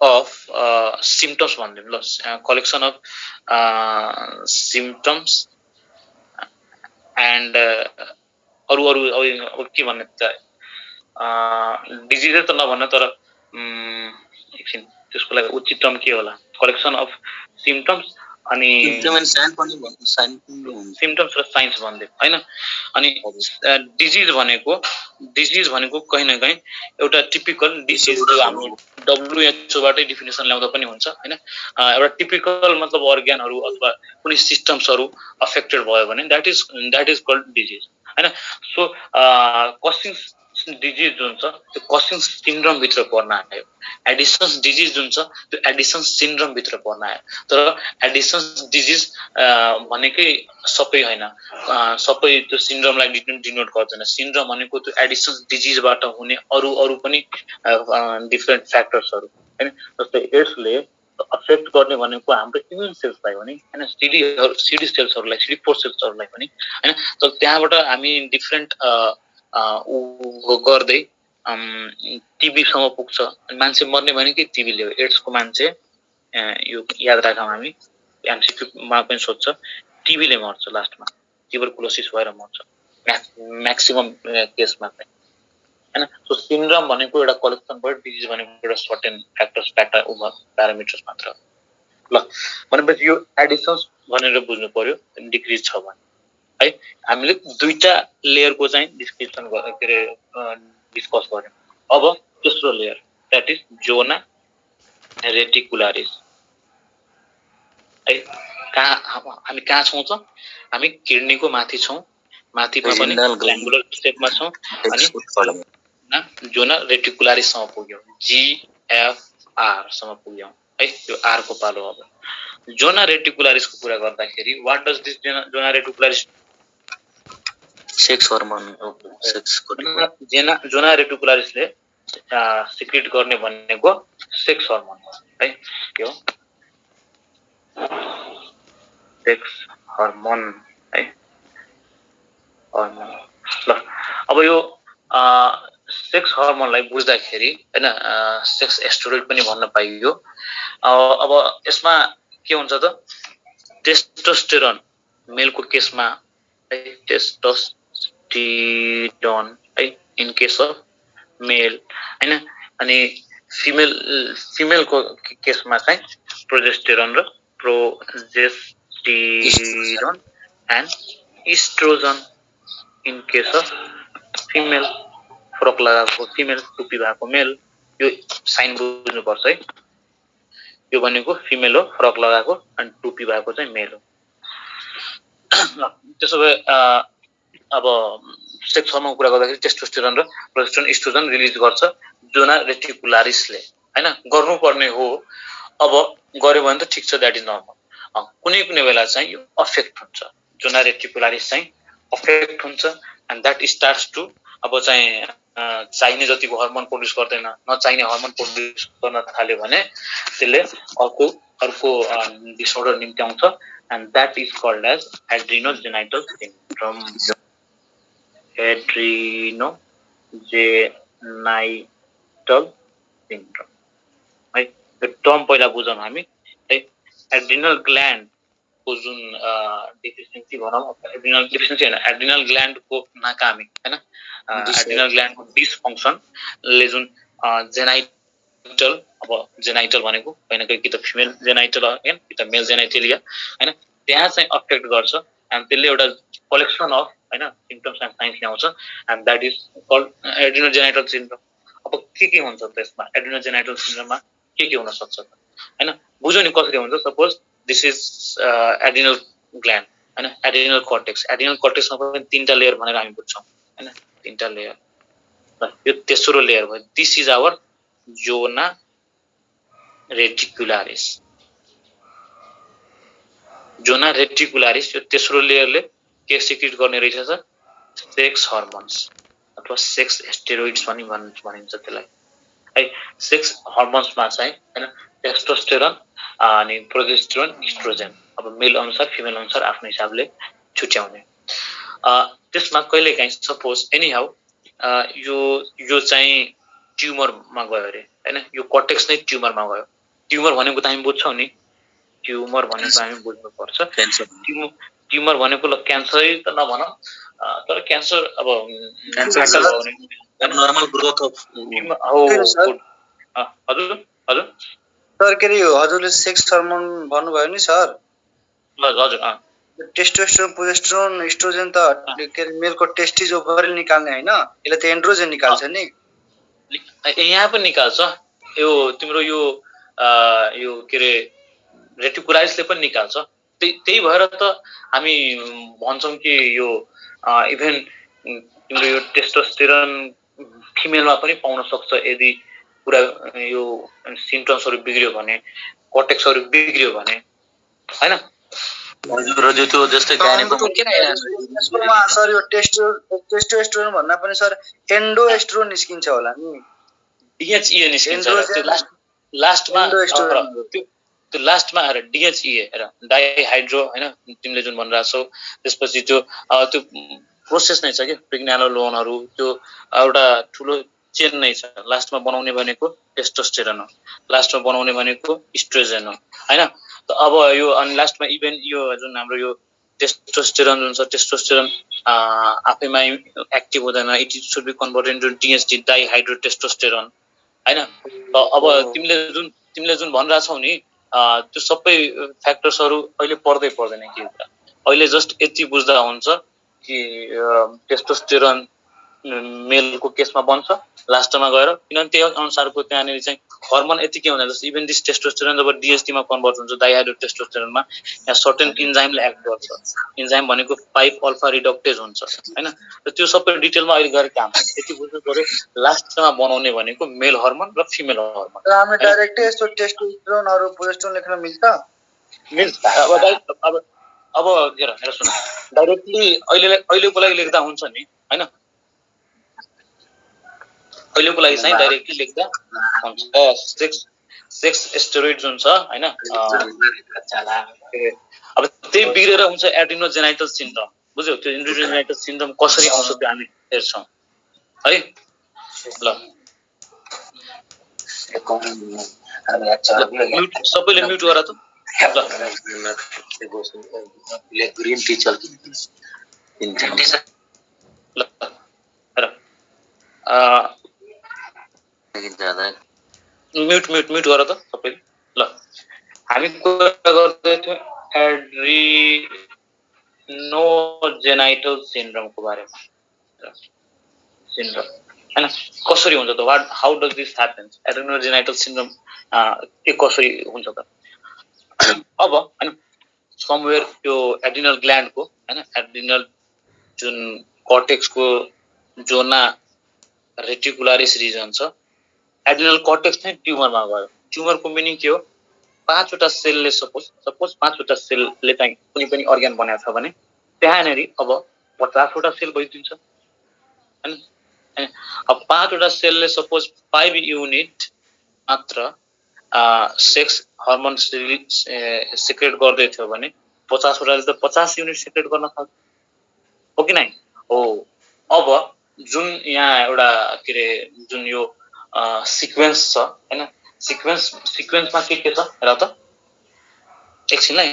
[SPEAKER 1] of symptoms भन्दिम ल कलेक्सन अफ सिम्पटम्स एन्ड अरू के भन्ने त डिजिज त नभन्न तर एकछिन त्यसको लागि उचित टर्म के होला कलेक्सन अफ सिम्पटम्स अनि सिम्पटम्स र साइन्स भन्दै हैन अनि डिजिज भनेको कहीं न कहीं एउटा टिपिकल डिजिज जो हाम्रो WHO बाटै डेफिनेसन ल्याउँदा पनि हुन्छ हैन एउटा टिपिकल मतलब अर्गानहरु अथवा कुनै सिस्टम्सहरु अफेक्टेड भयो भने दैट इज कल्ड डिजिज हैन सो कसिङ डिजिज जुन छ त्यो कसिङ सिन्ड्रोम भित्र पर्न आयो एडिसन्स डिजिज जुन छ त्यो एडिसन्स सिन्ड्रोम भित्र पर्न आयो तर एडिसन्स डिजिज भनेकै सबै हैन सबै त्यो सिन्ड्रोमलाई डिनोट गर्दैन सिन्ड्रोम भनेको त्यो एडिसन्स डिजिजबाट हुने अरू पनि डिफरेन्ट फ्याक्टर्सहरु हैन जस्तै एड्सले अफेक्ट गर्ने भनेको हाम्रो इम्युन सेल्सलाई हो नि हैन, सिडी सेल्सहरूलाई, CD4 सेल्सहरूलाई पनि हैन। तर त्यहाँबाट हामी डिफरेन्ट गर्दै टिबीसम्म पुग्छ। मान्छे मर्ने भनेकै टिबीले हो। एड्सको मान्छे यो याद राखौँ हामी, एमसीक्यूमा पनि सोध्छ, टिबीले मर्छ लास्टमा, ट्युबरकुलोसिस भएर मर्छ म्याक्सिमम केसमा चाहिँ हैन। सो सिन्ड्रोम भनेको एउटा कलेक्सन भयो, डिजिज भनेको एउटा सर्टेन फ्याक्टर्स प्यारामिटर्स मात्र। ल भनेपछि यो एडिसन्स भनेर बुझ्नु पर्यो डिक्रिज छ भने है। हामीले दुईटा लेयरको चाहिँ डिस्क्रिप्सन के अरे डिस्कस गर्यौँ। अब तेस्रो लेयर द्याट इज जोना रेटिकुलारिस है। हामी कहाँ छौँ त? हामी किडनीको माथि छौँ, माथिमा पनि ट्रायंगुलर शेपमा छौँ अनि जोना रेटिकुलारिससम्म पुग्यौँ, GFR सम्म पुग्यौँ है। यो आर को पालो। अब जोना रेटिकुलारिसको कुरा गर्दाखेरि व्हाट डज दिस जोना रेटिकुलारिस?
[SPEAKER 4] सेक्स हर्मोन सेक्सको
[SPEAKER 1] जोना रेटिकुलारिसले सिक्रेट गर्ने भनेको सेक्स हर्मोन है। यो सेक्स हर्मोन है, हर्मोन। ल अब यो सेक्स हर्मोनलाई बुझ्दाखेरि हैन सेक्स एस्टेरोइड पनि भन्न पाइयो। अब यसमा के हुन्छ त? टेस्टोस्टेरोन मेलको केसमा है, टेस्टोस्टेरोन है इन केस अफ मेल हैन। अनि फिमेलको केसमा चाहिँ प्रोजेस्टेरोन र progesterone and estrogen in case of female. Frock लगाएको फिमेल, टुपी भएको मेल, यो साइन बुझ्नुपर्छ है। यो भनेको फिमेल हो, फ्रक लगाएको अनि टुपी भएको चाहिँ मेल हो। त्यसो भए अब सेक्स हर्मोनको कुरा गर्दाखेरि टेस्टोस्टेरोन र प्रोजेस्टेरोन इस्ट्रोजन रिलिज गर्छ जोना रेटिकुलारिसले हैन। गर्नुपर्ने हो, अब गर्यो भने त ठिक छ, द्याट इज नर्मल। कुनै कुनै बेला चाहिँ यो अफेक्ट हुन्छ, जोना रेटिकुलारिस चाहिँ अफेक्ट हुन्छ एन्ड द्याट स्टार्ट्स टु अब चाहिँ चाहिने जतिको हर्मोन प्रोड्युस गर्दैन, नचाहिने हर्मोन प्रोड्युस गर्न थाल्यो भने त्यसले अर्को डिसअर्डर निम्ति आउँछ and that is called as adrenogenital syndrome. Adrenogenital syndrome है। यो टर्म पहिला बुझौँ हामी है। एड्रिनल ग्ल्यान्ड को जुन डिफिसियन्सी भनौँ, एड्रिनल डिफिसियन्सी हैन, एड्रिनल ग्ल्यान्डको नाकामी हैन, एड्रिनल ग्ल्यान्डको डिसफङ्क्सनले जुन जेनाइटल, अब जेनाइटल भनेको होइन कि त फिमेल जेनाइटल हैन कि त मेल जेनाइटेलिया हैन, त्यहाँ चाहिँ अफेक्ट गर्छ एन्ड त्यसले एउटा कलेक्सन अफ हैन सिम्पटम्स एन्ड साइन्स ल्याउँछ and that is called adrenogenital syndrome. अब के हुन्छ त यसमा? एड्रिनोजेनाइटल सिन्ड्रोममा के हुन सक्छ त हैन? बुझ्यौ नि कसरी हुन्छ। Suppose this is adrenal gland हैन, एड्रिनल कर्टेक्स। एड्रिनल कर्टेक्समा पनि तीनटा लेयर भनेर हामी बुझ्छौँ हैन, तीनटा लेयर। यो तेस्रो लेयर भयो। दिस इज आवर जोना रेटिकुलारिस। जोना रेटिकुलारिस यो तेस्रो लेयरले के सिक्रेट गर्ने रहेछ त? सेक्स हर्मोन्स अथवा सेक्स एस्टेरोइड्स पनि भनिन्छ त्यसलाई है। सेक्स हर्मोन्समा चाहिँ हैन टेस्टोस्टेरोन अनि प्रोजेस्टेरोन, इस्ट्रोजन, अब मेल अनुसार फिमेल अनुसार आफ्नो हिसाबले छुट्याउने। त्यसमा कहिलेकाहीँ सपोज एनी हाउ यो चाहिँ ट्युमरमा गयो अरे हैन, यो कर्टेक्स नै ट्युमरमा गयो। ट्युमर भनेको त हामी बुझ्छौँ नि, ट्युमर भनेको हामी बुझ्नुपर्छ। ट्युमर भनेको ल क्यान्सरै त नभनौँ, तर क्यान्सर अब
[SPEAKER 4] नर्मल ग्रोथ अफ
[SPEAKER 1] हजुर हजुर
[SPEAKER 5] सर के अरे हजुरले सेक्स हर्मोन भन्नुभयो नि सर।
[SPEAKER 1] हजुर
[SPEAKER 5] टेस्टोस्टेरोन, प्रोजेस्टेरोन, इस्ट्रोजन त के अरे मेलको टेस्टिज ओभरले निकाल्ने हैन, यसले त एन्ड्रोजन निकाल्छ नि।
[SPEAKER 1] यहाँ पनि निकाल्छ यो तिम्रो यो के अरे रेटिकुलारिसले पनि निकाल्छ। त्यही भएर त हामी भन्छौँ कि यो इभन तिम्रो यो टेस्टोस्टेरोन फिमेलमा पनि पाउन सक्छ यदि पुरा यो सिम्पटम्सहरू बिग्रियो भने, कर्टेक्सहरू बिग्रियो भने हैन।
[SPEAKER 4] हजुर त्यो जस्तै
[SPEAKER 5] सर यो टेस्टोस्टेरोन भन्दा पनि सर एन्डोएस्ट्रोन निस्किन्छ होला नि।
[SPEAKER 1] DHEA निस्किन्छ त्यो लास्टमा त्यो लास्टमा आएर DHEA हेर डाइहाइड्रो हैन तिमीले जुन भनिरहेछौ त्यसपछि त्यो त्यो प्रोसेस नै छ के प्रेग्न्यानोलोनहरु त्यो एउटा ठुलो चेन नै छ लास्टमा बनाउने भनेको टेस्टोस्टेरोन हो लास्टमा बनाउने भनेको इस्ट्रोजन हो हैन त अब यो अनि लास्टमा इभन यो जुन हाम्रो यो टेस्टोस्टेरोन जुन छ टेस्टोस्टेरोन आफैमा एक्टिभ हुँदैन it should be converted into DHT dihydro testosterone हैन अब तिमीले जुन भनिरहेछौ नि त्यो सबै फ्याक्टर्सहरु अहिले पर्दैन के कुरा अहिले जस्ट यति बुझ्दा हुन्छ कि टेस्टोस्टेरोन मेलको केसमा बन्छ लास्टमा गएर किनभने त्यही अनुसारको त्यहाँनेरि चाहिँ हर्मोन यति के हुँदैन जस्तो इभन दिस टेस्टोस्टेरोन जब DHT मा कन्भर्ट हुन्छ डाइहाइड्रो टेस्टोस्टेरोनमा यहाँ सर्टेन इन्जाइमले एक्ट गर्छ इन्जाइम भनेको 5 अल्फा रिडक्टेज हुन्छ हैन र त्यो सबै डिटेलमा अहिले गएर काम हुन्छ यति बुझ्नु पर्यो लास्टमा बनाउने भनेको मेल हर्मोन र फिमेल हर्मोन
[SPEAKER 5] र हामीले डाइरेक्टली यस्तो टेस्टोस्टेरोन अरु प्रोजेस्टेरोन लेख्न मिल्छ
[SPEAKER 1] अब हेर सुन डाइरेक्टली अहिलेको लागि लेख्दा हुन्छ नि हैन अहिलेको लागि चाहिँ डाइरेक्टली लेख्दा हुन्छ सेक्स स्टेरोइड जुन छ हैन अब त्यही बिग्रेर हुन्छ एड्रिनोजेनाइटल सिन्ड्रोम बुझ्यौ त्यो एड्रिनोजेनाइटल सिन्ड्रोम कसरी आउँछ त्यो हामी हेर्छौं है ल सबैले म्युट गर त
[SPEAKER 4] ग्रीन टी चल
[SPEAKER 1] म्युट गर त सबैले ल हामी कुरा गर्दै थियौ एड्रिनोजेनाइटल सिन्ड्रोमको बारेमा सिन्ड्रोम हैन कसरी हुन्छ त how does this happens adrenogenital syndrome के कसरी हुन्छ त अब हैन समवेयर त्यो एड्रिनल ग्ल्यान्डको हैन एड्रिनल जुन कर्टेक्सको जोना रेटिकुलारिस रिजन छ एड्रिनल कर्टेक्स चाहिँ ट्युमरमा गयो ट्युमरको मिनिङ के हो 5 वटा सेलले सपोज 5 वटा सेलले चाहिँ कुनै पनि अर्गन बनाएको छ भने त्यहाँनेरि अब 50 वटा सेल भइदिन्छ हैन अब 5 वटा सेलले सपोज 5 युनिट मात्र सेक्स हर्मोन सिक्रेट गर्दै थियो भने 50 वटाले त 50 युनिट सिक्रेट गर्न सक्छ हो कि नै हो अब जुन यहाँ एउटा के रे जुन यो सिक्वेन्स छ हैन सिक्वेन्समा के छ हेर त एकछिनलाई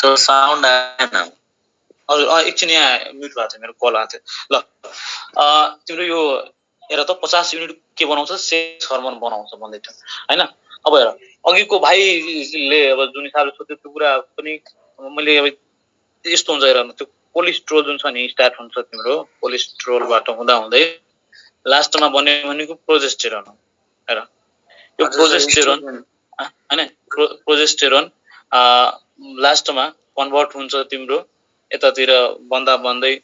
[SPEAKER 4] So sound आएन
[SPEAKER 1] हजुर एकछिन यहाँ म्युट भएको थियो मेरो कल आएको थियो ल तिम्रो यो हेर त 50 युनिट के बनाउँछ सेक्स हर्मोन बनाउँछ भन्दै थियो हैन अब हेर अघिको भाइले अब जुन हिसाबले सोध्यो त्यो कुरा पनि मैले अब यस्तो हुन्छ हेर त्यो कोलेस्ट्रोल जुन छ नि स्टार्ट हुन्छ तिम्रो कोलेस्ट्रोलबाट हुँदा हुँदै लास्टमा बन्ने भनेको प्रोजेस्टेरोन हो हेर यो प्रोजेस्टेरोन हैन प्रोजेस्टेरोन लास्टमा कन्भर्ट हुन्छ तिम्रो यतातिर बन्दा बन्दै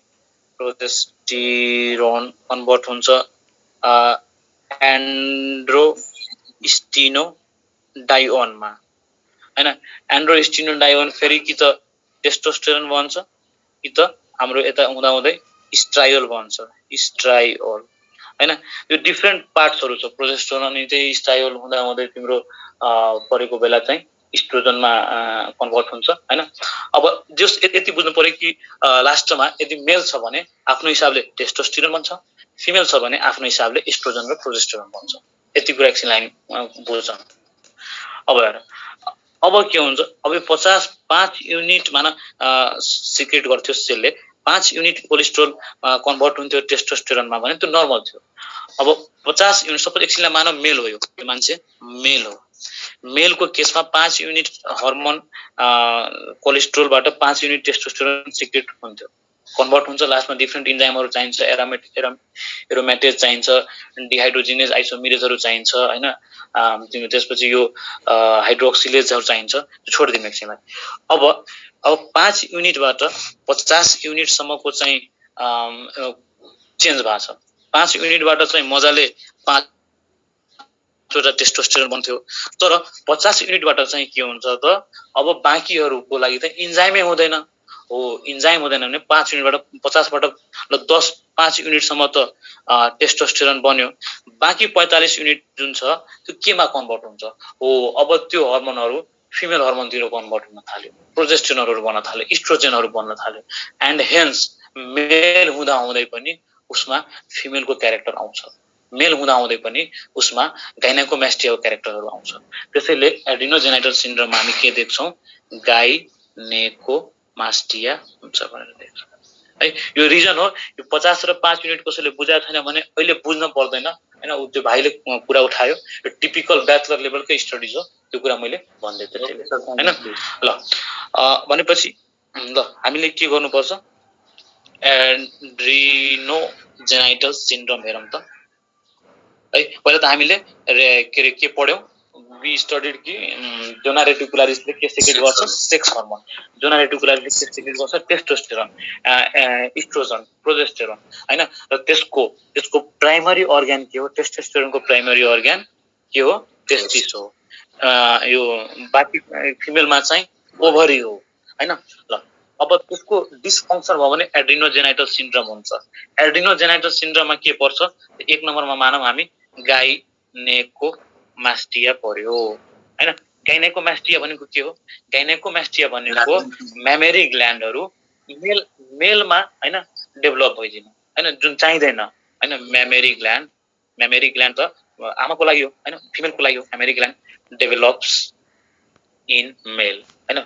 [SPEAKER 1] प्रोजेस्टेरोन कन्भर्ट हुन्छ एन्ड्रोस्टेनोडायोनमा हैन एन्ड्रोस्टेनोडायोन फेरि कि त टेस्टोस्टेरोन बन्छ कि त हाम्रो यता हुँदा हुँदै स्ट्रायोल बन्छ स्ट्रायोल हैन यो डिफरेन्ट पार्ट्सहरु छ प्रोजेस्टेरोन अनि चाहिँ स्ट्रायोल हुँदा हुँदै तिम्रो परेको बेला चाहिँ इस्ट्रोजनमा कन्भर्ट हुन्छ हैन अब जस यति बुझ्नु पर्यो कि लास्टमा यदि मेल छ भने आफ्नो हिसाबले टेस्टोस्टेरोन बन्छ फिमेल छ भने आफ्नो हिसाबले एस्ट्रोजन र प्रोजेस्टेरोन बन्छ यति कुरा एकछिन हामी बुझ्छौं अब हेर अब के हुन्छ अब 5 युनिट माना सिक्रेट गर्थ्यो सेलले 5 युनिट कोलेस्ट्रोल कन्भर्ट हुन्थ्यो टेस्टोस्टेरोनमा भने त्यो नर्मल थियो अब 50 युनिट सपोज एकछिनलाई मानव मेल हो यो मान्छे मेल हो मेलको केसमा 5 युनिट हर्मोन कोलेस्ट्रोलबाट 5 युनिट टेस्टोस्टेरोन सिक्रेट हुन्थ्यो कन्भर्ट हुन्छ लास्टमा डिफ्रेन्ट इन्जाइमहरु चाहिन्छ एरोमेटेज चाहिन्छ डिहाइड्रोजिनेज आइसोमेरेजहरु चाहिन्छ हैन त्यसपछि यो हाइड्रोक्सिलेजहरु चाहिन्छ छोड्दिनु एकछिनलाई अब 5 युनिटबाट 50 युनिट सम्मको चाहिँ चेन्ज भएको छ 5 युनिटबाट चाहिँ मजाले 5 वटा टेस्टोस्टेरोन बन्थ्यो तर 50 युनिटबाट चाहिँ के हुन्छ त अब बाँकीहरुको लागि त इन्जाइमै हुँदैन हो इन्जाइम हुँदैन भने 5 युनिटबाट 50 बाट ल 10 5 युनिट सम्म त टेस्टोस्टेरोन बन्यो बाँकी 45 युनिट जुन छ त्यो केमा कन्भर्ट हुन्छ हो अब त्यो हर्मोनहरु फिमेल हर्मोनतिर कन्भर्ट हुन थाल्यो प्रोजेस्टेरोनहरु बन्न थाल्यो इस्ट्रोजेनहरु बन्न थाल्यो एन्ड हेन्स मेल हुँदा हुँदै पनि उसमा फिमेलको क्यारेक्टर आउँछ मेल हुँदा हुँदै पनि उसमा गाइनेकोमास्टियाको क्यारेक्टरहरु आउँछ त्यसैले एड्रिनोजेनाइटल सिन्ड्रोममा हामी के देख्छौं गाइनेकोमास्टिया हुन्छ भनेर देख्छौं है यो रिजन हो यो 50 र 5 युनिट कसैले बुझाएको छैन भने अहिले बुझ्न पर्दैन हैन त्यो भाइले कुरा उठायो यो टिपिकल ब्याचलर लेभलकै स्टडीज हो त्यो कुरा मैले भन्दै थिएँ हैन ल भनेपछि ल हामीले के गर्नुपर्छ एड्रिनोजेनाइटल सिन्ड्रोम हेरौं त है पहिला त हामीले के पढ्यौ वी स्टडीड कि जोना रेटिकुलारिसले के सेक्रेट गर्छ सेक्स हर्मोन जोना रेटिकुलारिसले के सेक्रेट गर्छ टेस्टोस्टेरोन इस्ट्रोजन प्रोजेस्टेरोन हैन र त्यसको प्राइमरी अर्गान के हो टेस्टोस्टेरोनको प्राइमरी अर्गान के हो टेस्टिस हो यो बाकी फिमेलमा चाहिँ ओभरी हो हैन ल अब त्यसको डिसफंक्सन भयो भने एड्रिनोजेनाइटल सिन्ड्रोम हुन्छ एड्रिनोजेनाइटल सिन्ड्रोममा के पर्छ एक नम्बरमा मानौ हामी गाइनेकोमास्टिया पर्यो हैन गाइनेकोमास्टिया भनेको के हो गाइनेकोमास्टिया भनेको मेमरी ग्ल्यान्डहरु मेलमा हैन डेभलप भइदिनु हैन जुन चाहिदैन हैन मेमरी ग्ल्यान्ड त आमाको लागि हो हैन फिमेलको लागि हो memory gland develops in male हैन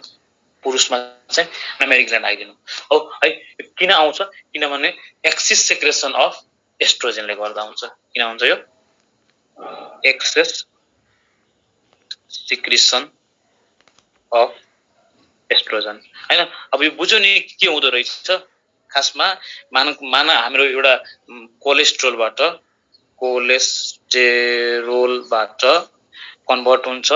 [SPEAKER 1] पुरुषमा चाहिँ मेमरी ग्ल्यान्ड आइदिनु हो है किन आउँछ किनभने एक्सेस सेक्रेसन अफ एस्ट्रोजनले गर्दा हुन्छ किन हुन्छ यो एक्सेस सिक्रेसन अफ एस्ट्रोजन हैन अब यो बुझ्यो नि के हुँदो रहेछ खासमा माना हाम्रो एउटा कोलेस्ट्रोलबाट कन्भर्ट हुन्छ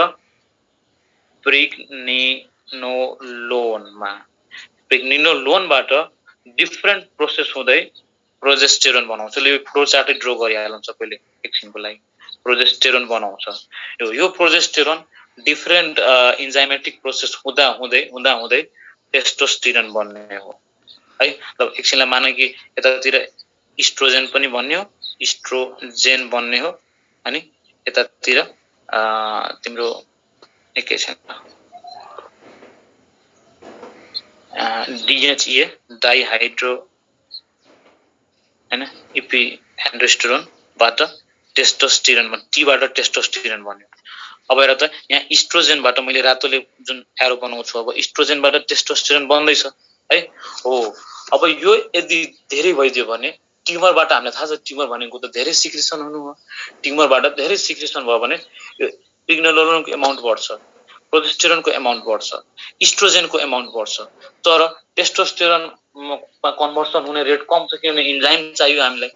[SPEAKER 1] प्रेग्निनोलोनबाट डिफरेन्ट प्रोसेस हुँदै प्रोजेस्टेरोन बनाउँछ ले फ्लो चार्टै ड्रा गरिहालौं सबैले एकछिनको लागि प्रोजेस्टेरोन बनाउँछ यो प्रोजेस्टेरोन डिफरेन्ट इन्जाइमेटिक प्रोसेस हुँदा हुँदै टेस्टोस्टेरोन बन्ने हो है ल एकछिनलाई मान कि यतातिर इस्ट्रोजेन पनि बन्ने हो इस्ट्रोजेन बन्ने हो अनि यतातिर तिम्रो एकैछिन DHEA डाइहाइड्रो हैन इपिएन्ड्रोस्टेरोन बाट टेस्टोस्टेरोन बाट टेस्टोस्टेरोन बन्यो अब हेर त यहाँ इस्ट्रोजेनबाट मैले रातोले जुन एरो बनाउँछु अब इस्ट्रोजेनबाट टेस्टोस्टेरोन बन्दै छ है हो अब यो यदि धेरै भइदियो भने ट्युमरबाट हामीलाई थाहा छ ट्युमर भनेको त धेरै सिक्रेसन हुनु हो ट्युमरबाट धेरै सिक्रेसन भयो भने यो प्रेग्निनोलोनको अमाउन्ट बढ्छ प्रोजेस्टेरोनको अमाउन्ट बढ्छ इस्ट्रोजेनको अमाउन्ट बढ्छ तर टेस्टोस्टेरोनमा कन्भर्सन हुने रेट कम छ किनभने इन्जाइम चाहियो हामीलाई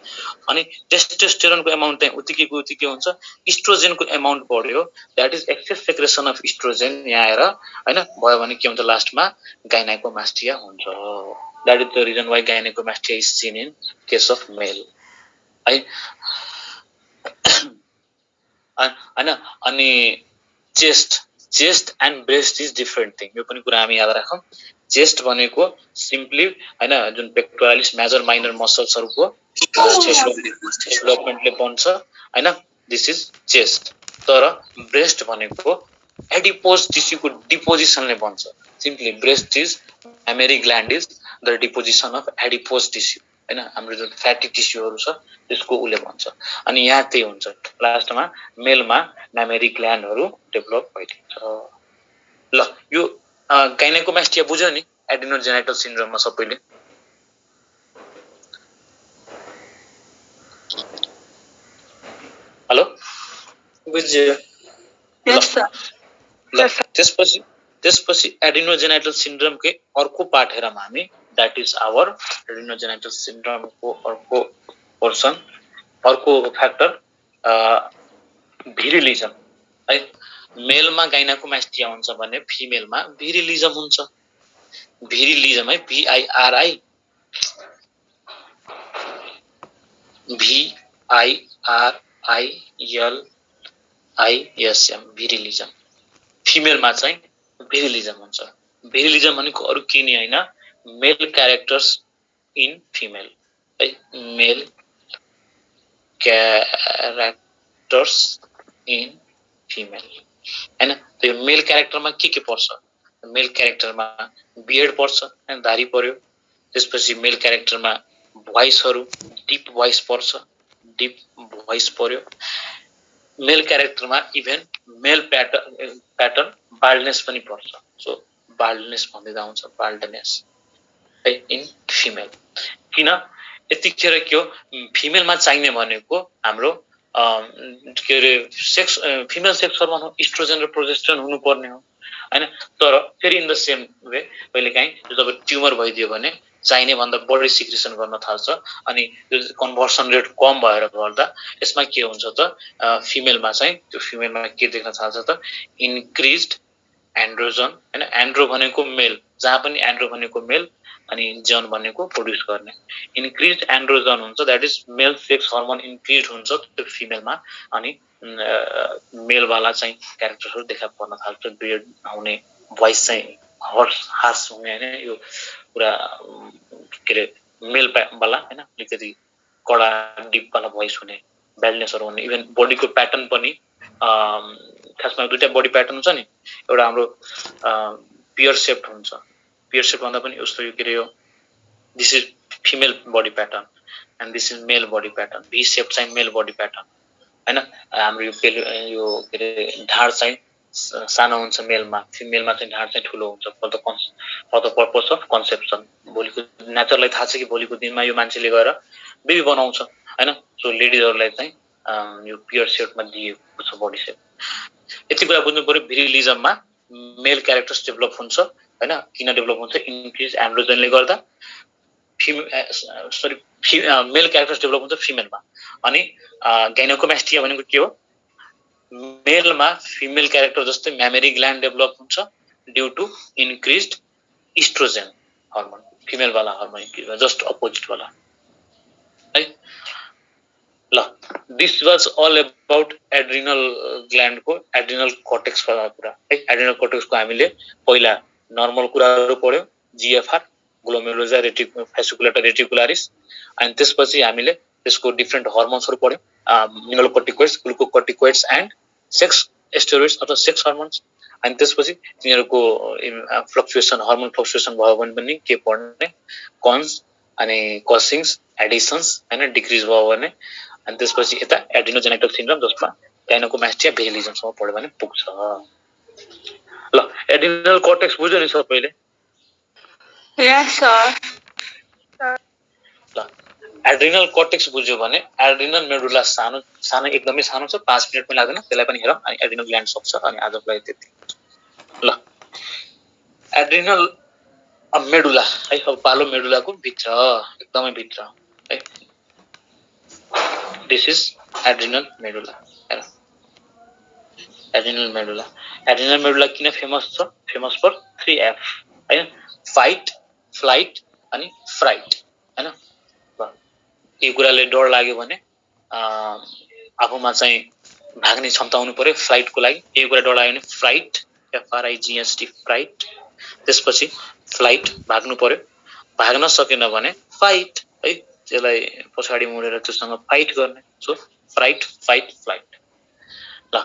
[SPEAKER 1] अनि टेस्टोस्टेरोनको अमाउन्ट चाहिँ उतिकै हुन्छ इस्ट्रोजेनको अमाउन्ट बढ्यो that is excess secretion of estrogen यहाँ आएर हैन भयो भने के हुन्छ लास्टमा गाइनेकोमास्टिया हुन्छ that is the reason why gynaecomastia is seen in case of male है हैन अनि chest and breast is different thing यो पनि कुरा हामी याद राखौं चेस्ट भनेको सिम्पली हैन जुन पेक्टोरालिस मेजर माइनर मसल्सहरुको डेभलपमेन्टले बन्छ हैन दिस इज चेस्ट तर ब्रेस्ट भनेको एडिपोज टिस्युको डिपोजिसनले बन्छ simply breast is memory gland is the deposition of adipose tissue हैन हाम्रो जुन फ्याटी टिस्युहरु छ त्यसको उले भन्छ अनि यहाँ त्यही हुन्छ लास्टमा मेलमा मेमरी ग्ल्यान्डहरु डेभलप भइदिन्छ ल यो गाइनेकोमास्टिया बुझ्यो नि एड्रिनोजेनाइटल सिन्ड्रोममा सबैले हेलो बुझ्यो यस सर त्यसपछि एड्रिनोजेनाइटल सिन्ड्रोमकै अर्को पार्ट हेरौँ हामी द्याट इज आवर एड्रिनोजेनिटल सिन्ड्रोमको अर्को फ्याक्टर भिरिलिजम है। मेलमा गाइनाकोमास्टिया हुन्छ भने फिमेलमा भिरिलिजम हुन्छ। भिरिलिजम है VIRILISM भिरिलिजम। फिमेलमा चाहिँ भिरिलिजम हुन्छ। भिरिलिजम भनेको अरु के नि हैन, मेल क्यारेक्टर्स इन फिमेल है। मेल क्यारेक्टर्स इन फिमेल हैन। त्यो मेल क्यारेक्टरमा के पर्छ? मेल क्यारेक्टरमा बियर्ड पर्छ हैन, दाढी पर्यो। त्यसपछि मेल क्यारेक्टरमा भोइसहरु डीप भोइस पर्छ, डीप भोइस पर्यो। मेल क्यारेक्टरमा इभन मेल प्याटर्न बाल्डनेस पनि पर्छ। सो बाल्डनेस भन्दै आउँछ, बाल्डनेस है इन फिमेल। किन यतिखेर के हो, फिमेलमा चाहिने भनेको हाम्रो के रे सेक्स, फिमेल सेक्स हर्मोन हो, इस्ट्रोजन र प्रोजेस्टेरोन हुनुपर्ने हो हैन। तर फेरि इन द सेम वे कहिलेकाहीँ जब ट्युमर भइदियो भने चाहिने भन्दा बढी सिक्रेसन गर्न थाल्छ अनि त्यो कन्भर्सन रेट कम भएर गर्दा यसमा के हुन्छ त, फिमेलमा चाहिँ त्यो फिमेलमा के देख्न थाल्छ त, इन्क्रिज्ड एन्ड्रोजन हैन। एन्ड्रो भनेको मेल, जहाँ पनि एन्ड्रो भनेको मेल अनि जन भनेको प्रोड्युस गर्ने। इन्क्रिज्ड एन्ड्रोजन हुन्छ, that is male sex hormone increase हुन्छ त्यो फिमेलमा अनि मेलवाला चाहिँ क्यारेक्टरहरु देखा पर्न थाल्छ। बियर्ड आउने, भोइस चाहिँ हार्स हुने हैन, यो पुरा के रे मेल वाला हैन, अलिकति कडा डिप वाला भोइस हुने, ब्याल्डनेसहरु हुने। इभन बडीको प्याटर्न पनि खासमा दुईटा बडी प्याटर्न हुन्छ नि, एउटा हाम्रो पियर शेप्ड हुन्छ। पियर शेप भन्दा पनि उस्तो यो के रे, this is female body pattern and this is male body pattern. V shape चाहिँ मेल बडी प्याटर्न हैन। हाम्रो यो के रे ढाड चाहिँ सानो हुन्छ मेलमा, फिमेलमा चाहिँ ढाड चाहिँ ठुलो हुन्छ। For the purpose of conception. भोलिको नेचरलाई थाहा छ कि भोलिको दिनमा यो मान्छेले गएर बेबी बनाउँछ हैन। सो लेडिजहरुलाई चाहिँ यो पियर शेपमा दिएको छ बडी शेप। यति कुरा बुझ्नु पर्यो। भिरिलिजममा मेल क्यारेक्टर्स डेभलप हुन्छ हैन। किन डेभलप हुन्छ? इन्क्रिज एन्ड्रोजनले गर्दा मेल क्यारेक्टर्स डेभलप हुन्छ फिमेलमा। अनि गाइनोकोमास्टिया भनेको के हो? मेलमा फिमेल क्यारेक्टर जस्तै म्यामेरी ग्ल्यान्ड डेभलप हुन्छ due to increased oestrogen hormone. Female वाला हर्मोन इन्क्रिज, जस्ट अपोजिट वाला है। ल, this was all about adrenal gland को, एड्रिनल कर्टेक्स वाला कुरा है। एड्रिनल कर्टेक्स को हामीले पहिला नर्मल कुराहरु पढ्यौ, जीएफआर, ग्लोमेरुलर फेसिकुलेटर रेटिकुलारिस, अनि त्यसपछि हामीले त्यसको डिफरेन्ट हर्मोन्सहरु पढ्यौ, mineralocorticoids, glucocorticoids and sex steroids अथवा सेक्स हर्मोन्स। अनि त्यसपछि तिनीहरुको फ्लक्चुएसन, हर्मोन फ्लक्चुएसन भयो भने पनि के पढ्ने, कन्स अनि कसिङ्स, एडिसन्स हैन, डिक्रिज भयो भने। अनि त्यसपछि यता एड्रिनोजेनिटल सिन्ड्रोम जसमा गाइनोकोमास्टिया भिरिलिजमसम्म पढ्यो भने पुग्छ। ल, एड्रिनल कर्टेक्स बुझ्यो नि सबैले?
[SPEAKER 8] यस सर।
[SPEAKER 1] ल, एड्रिनल कर्टेक्स बुझ्यो भने एड्रिनल मेडुला सानो सानो एकदमै सानो छ, 5 मिनेट पनि लाग्दैन, त्यसलाई पनि हेरौँ। अनि एड्रिनल ग्ल्यान्ड सक्छ। अनि आजको लागि त्यति। ल, एड्रिनल मेडुला है, अब पालो मेडुलाको भित्र, एकदमै भित्र है। दिस इज एड्रिनल मेडुला हेर। एड्रिनल मेडुला, एड्रिनल मेडुला किन फेमस छ? फेमस फर 3F हैन, फाइट, फ्लाइट अनि फ्राइट हैन। यो कुराले डर लाग्यो भने आफूमा चाहिँ भाग्ने क्षमता हुनु पर्यो फ्लाइटको लागि। यो कुरा डर लाग्यो भने फ्राइट, FRIGST फ्राइट, त्यसपछि फ्लाइट भाग्नु पर्यो। भाग्न सकेन भने फाइट है, त्यसलाई पछाडी मुडेर त्यससँग फाइट गर्ने। So fright, fight, flight. ल,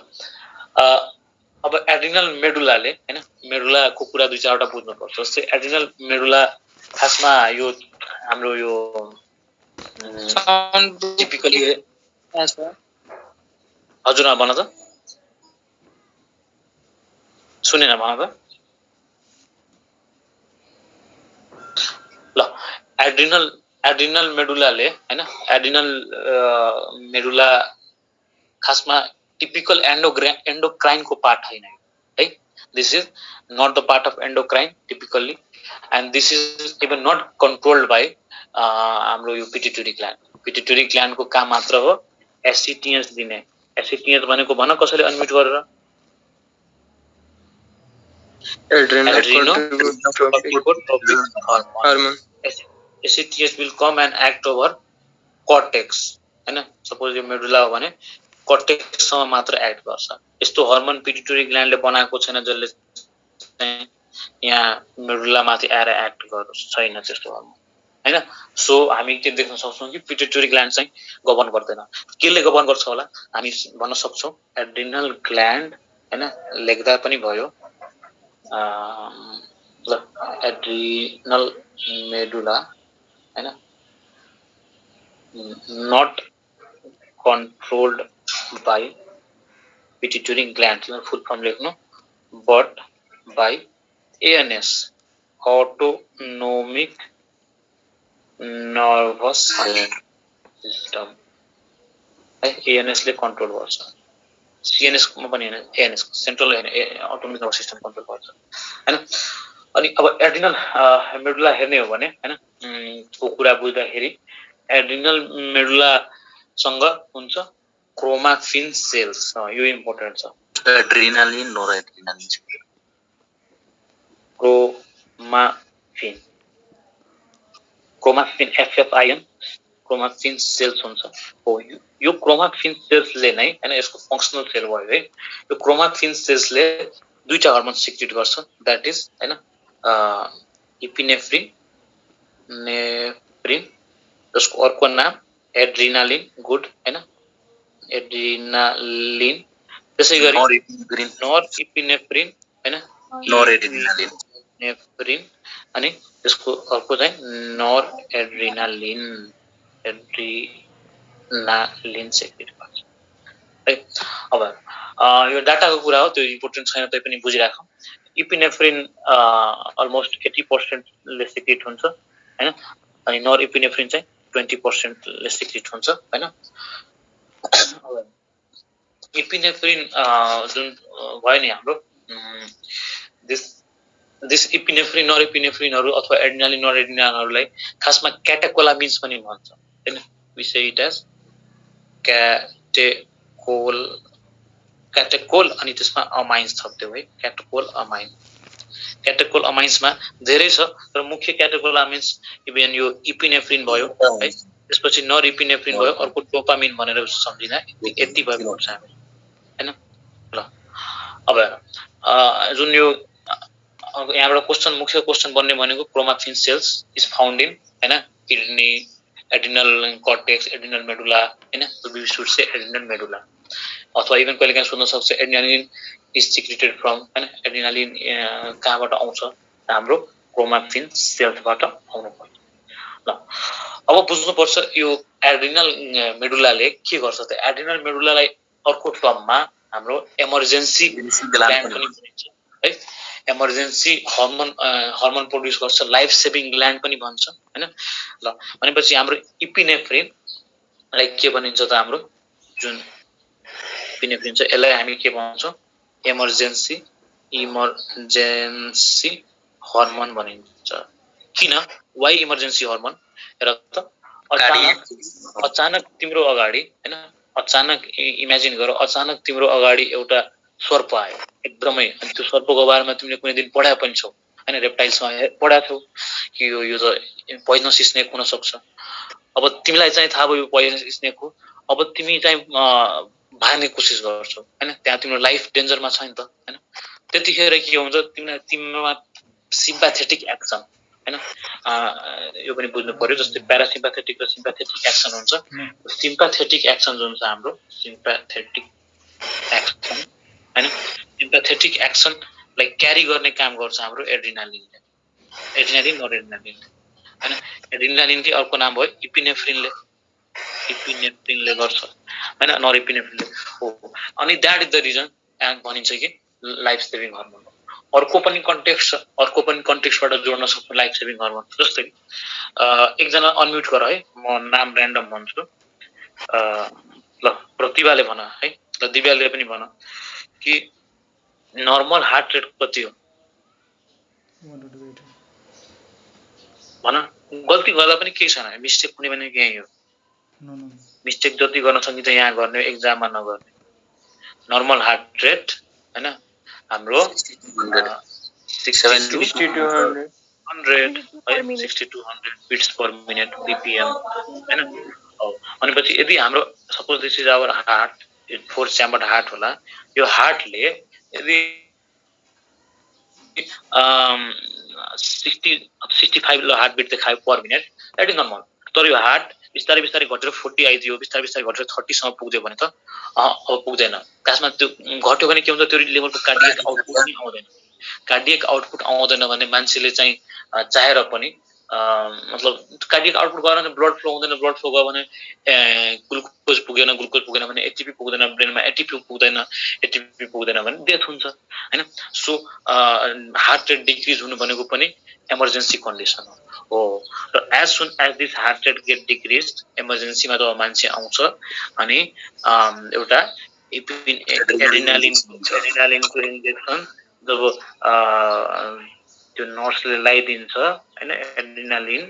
[SPEAKER 1] अब एड्रिनल मेडुलाले हैन, मेडुलाको कुरा दुई चारवटा बुझ्नु पर्छ। जस्तै एड्रिनल मेडुला खासमा यो हाम्रो यो टिपिकली हजुर भन त, सुनेन भन त। ल, एड्रिनल मेडुलाले हैन, एड्रिनल मेडुला खासमा टिपिकल एन्डोक्राइनको पार्ट हैन है। This is not the part of endocrine typically, and this is even not controlled by हाम्रो यो pituitary gland. Pituitary gland को काम मात्र हो SCTS दिने. SCTS भनेको भन कसैले अनम्युट गरेर adrenocorticotropic hormone. SCTS will come and act over cortex. हैन सपोज यो मेडुला हो भने cortex सँग मात्र एक्ट गर्छ. यस्तो हार्मोन पिट्युटरी ग्ल्यान्डले बनाएको छैन जसले यहाँ मेडुला माथि आएर एक्ट गर्छ छैन त्यस्तो हार्मोन हैन. सो हामी के देख्न सक्छौं कि पिट्युटरी ग्ल्यान्ड चाहिँ गभर्न गर्दैन. केले गभर्न गर्छ होला हामी भन्न सक्छौं एड्रिनल ग्ल्यान्ड हैन लेख्दा पनि भयो एड्रिनल मेडुला हैन not controlled by pituitary gland full form लेख्नु but by ANS autonomic nervous system. ANS ले कन्ट्रोल गर्छ. CNS मा पनि हैन ANS central autonomic nervous system control गर्छ हैन. अनि अब एड्रिनल मेडुला हेर्ने हो भने हैन को कुरा बुझ्दाखेरि एड्रिनल मेडुला सँग हुन्छ क्रोमाफिन सेल्स. यो इम्पोर्टेन्ट छ.
[SPEAKER 4] Adrenaline noradrenaline
[SPEAKER 1] chromaffin FFIN chromaffin cells हुन्छ. हो यो क्रोमाफिन सेल्सले नै हैन यसको फंक्सनल सेल भयो है. यो क्रोमाफिन सेल्सले दुईटा हार्मोन सिक्रेट गर्छ दैट इज हैन इपिनेफ्रिन नेफ्रिन जसको अर्को नाम एड्रिनालिन गुड हैन एड्रिनालिन. त्यसैगरी नोरएपिनेफ्रिन हैन
[SPEAKER 4] नोरएड्रिनालिन
[SPEAKER 1] नेफ्रिन अनि त्यसको अर्को चाहिँ नोरएड्रिनालिन एड्रिनालिन सेक्रेट गर्छ है. अब यो डाटाको कुरा हो त्यो इम्पोर्टेन्ट छैन तै पनि बुझिराखौं. इपिनेफ्रिन अलमोस्ट 80% ले सिक्रेट हुन्छ हैन अनि नोरएपिनेफ्रिन चाहिँ 20% ले सिक्रेट हुन्छ हैन. इपिनेफ्रिन जुन भयो नि हाम्रो दिस इपिनेफ्रिन नोरएपिनेफ्रिनहरु अथवा एड्रिनालिन नोरएड्रिनालिनहरुलाई खासमा क्याटेकोलामिन्स पनि भन्छ हैन. वी से इट एज क्याटेकोल अनि त्यसमा अमाइन्स थप्दियौ है क्याटेकोल अमाइन. क्याटेकोल अमाइन्समा धेरै छ तर मुख्य क्याटेकोल अमाइन्स इभन यो इपिनेफ्रिन भयो है त्यसपछि नोरएपिनेफ्रिन भयो अर्को डोपामिन भनेर सम्झिना यति भएको हुन्छ हामी हैन. ल अब जुन यो यहाँबाट क्वेशन मुख्य क्वेशन बन्ने भनेको chromaffin cells is found in हैन kidney adrenal cortex adrenal medulla हैन. We should say adrenal medulla अथवा इभन कहिले काहीँ सोध्न सक्छ एड्रिनालिन इज सिक्रेटेड फ्रम हैन एड्रिनालिन कहाँबाट आउँछ हाम्रो क्रोमाफिन सेल्सबाट आउनु पर्छ. ल अब बुझ्नुपर्छ यो एड्रिनल मेडुलाले के गर्छ त. एड्रिनल मेडुलालाई अर्को टर्ममा हाम्रो इमर्जेन्सी ग्ल्यान्ड पनि भनिन्छ है. इमर्जेन्सी हार्मोन प्रोड्युस गर्छ लाइफ सेभिङ ग्ल्यान्ड पनि भन्छ हैन. ल भनेपछि हाम्रो इपिनेफ्रिन लाइक के भनिन्छ त हाम्रो जुन इपिनेफ्रिन छ यसलाई हामी के भन्छौं इमर्जेन्सी हार्मोन भनिन्छ. किन वाइ इमर्जेन्सी हार्मोन हेर त अचानक तिम्रो अगाडि हैन अचानक इमेजिन गर अचानक तिम्रो अगाडि एउटा सर्प आयो एकदमै अनि त्यो सर्पको बारेमा तिमीले कुनै दिन पढाए पनि छौ हैन रेप्टाइल्समा पढाएको थियौ कि यो त पोइजनस स्नेक हुन सक्छ. अब तिमीलाई चाहिँ थाहा भयो पोइजनस स्नेक हो अब तिमी चाहिँ भाग्ने कोसिस गर्छौ हैन त्यहाँ तिम्रो लाइफ डेन्जरमा छ नि त हैन. त्यतिखेर के हुन्छ तिमीमा सिम्पैथेटिक एक्सन हैन यो पनि बुझ्नु पर्यो. जस्तै प्यारासिम्पैथेटिक र सिम्पैथेटिक एक्सन हुन्छ. सिम्पैथेटिक एक्सन जुन छ हाम्रो सिम्पैथेटिक एक्सन हैन सिम्पैथेटिक एक्सन लाइक क्यारी गर्ने काम गर्छ हाम्रो एड्रिनालिनले एड्रिनालिन नोरएड्रिनालिन हैन. एड्रिनालिनकै अर्को नाम भयो इपिनेफ्रिनले गर्छ हैन नोरएपिनेफ्रिनले हो. अनि दैट इज द रिजन भनिन्छ कि लाइफ सेभिङ हार्मोन. अर्को पनि कन्टेक्स्टबाट जोड्न सक्छ लाइफ सेभिङ हार्मोन. जस्तै एकजना अनम्युट गर है म नाम र्यान्डम भन्छु. ल प्रतिभाले भन है ल दिव्याले पनि भन कि नर्मल हार्ट रेट कति हो भन गल्ती गर्दा पनि केही छैन मिस्टेक कुनै पनि यही हो मिस्टेक जति गर्न सकिन्छ यहाँ गर्ने एक्जाममा नगर्ने नर्मल हार्ट रेट हैन हाम्रो
[SPEAKER 8] 6200
[SPEAKER 1] 100 6200 beats per minute BPM हैन अनि पछि यदि हाम्रो suppose this is our heart four chambered heart होला यो हार्टले यदि 65 लो हार्ट बिट देखायो per minute that is normal तर यो हार्ट बिस्तारै बिस्तारै घटेर 40 आइदियो बिस्तारै बिस्तारै घटेर 30 सम्म पुग्यो भने त अब पुग्दैन खासमा त्यो घट्यो भने के हुन्छ त्यो लेभलको कार्डियक आउटपुट पनि आउँदैन कार्डियक आउटपुट आउँदैन भने मान्छेले चाहिँ चाहेर पनि मतलब कार्डियक आउटपुट गरेन ब्लड फ्लो हुँदैन ब्लड फ्लो गयो भने ग्लुकोज पुगेन भने एटीपी पुग्दैन ब्रेनमा एटीपी पुग्दैन भने डेथ हुन्छ हैन सो हार्ट रेट डिक्रिज हुनु भनेको पनि इमर्जेन्सी कन्डिसन हो र as soon as this heart rate get decrease इमर्जेन्सीमा त मान्छे आउँछ अनि एउटा एड्रिनालिनको इन्जेक्सन जब त्यो नर्सले लगाइदिन्छ हैन एड्रिनालिन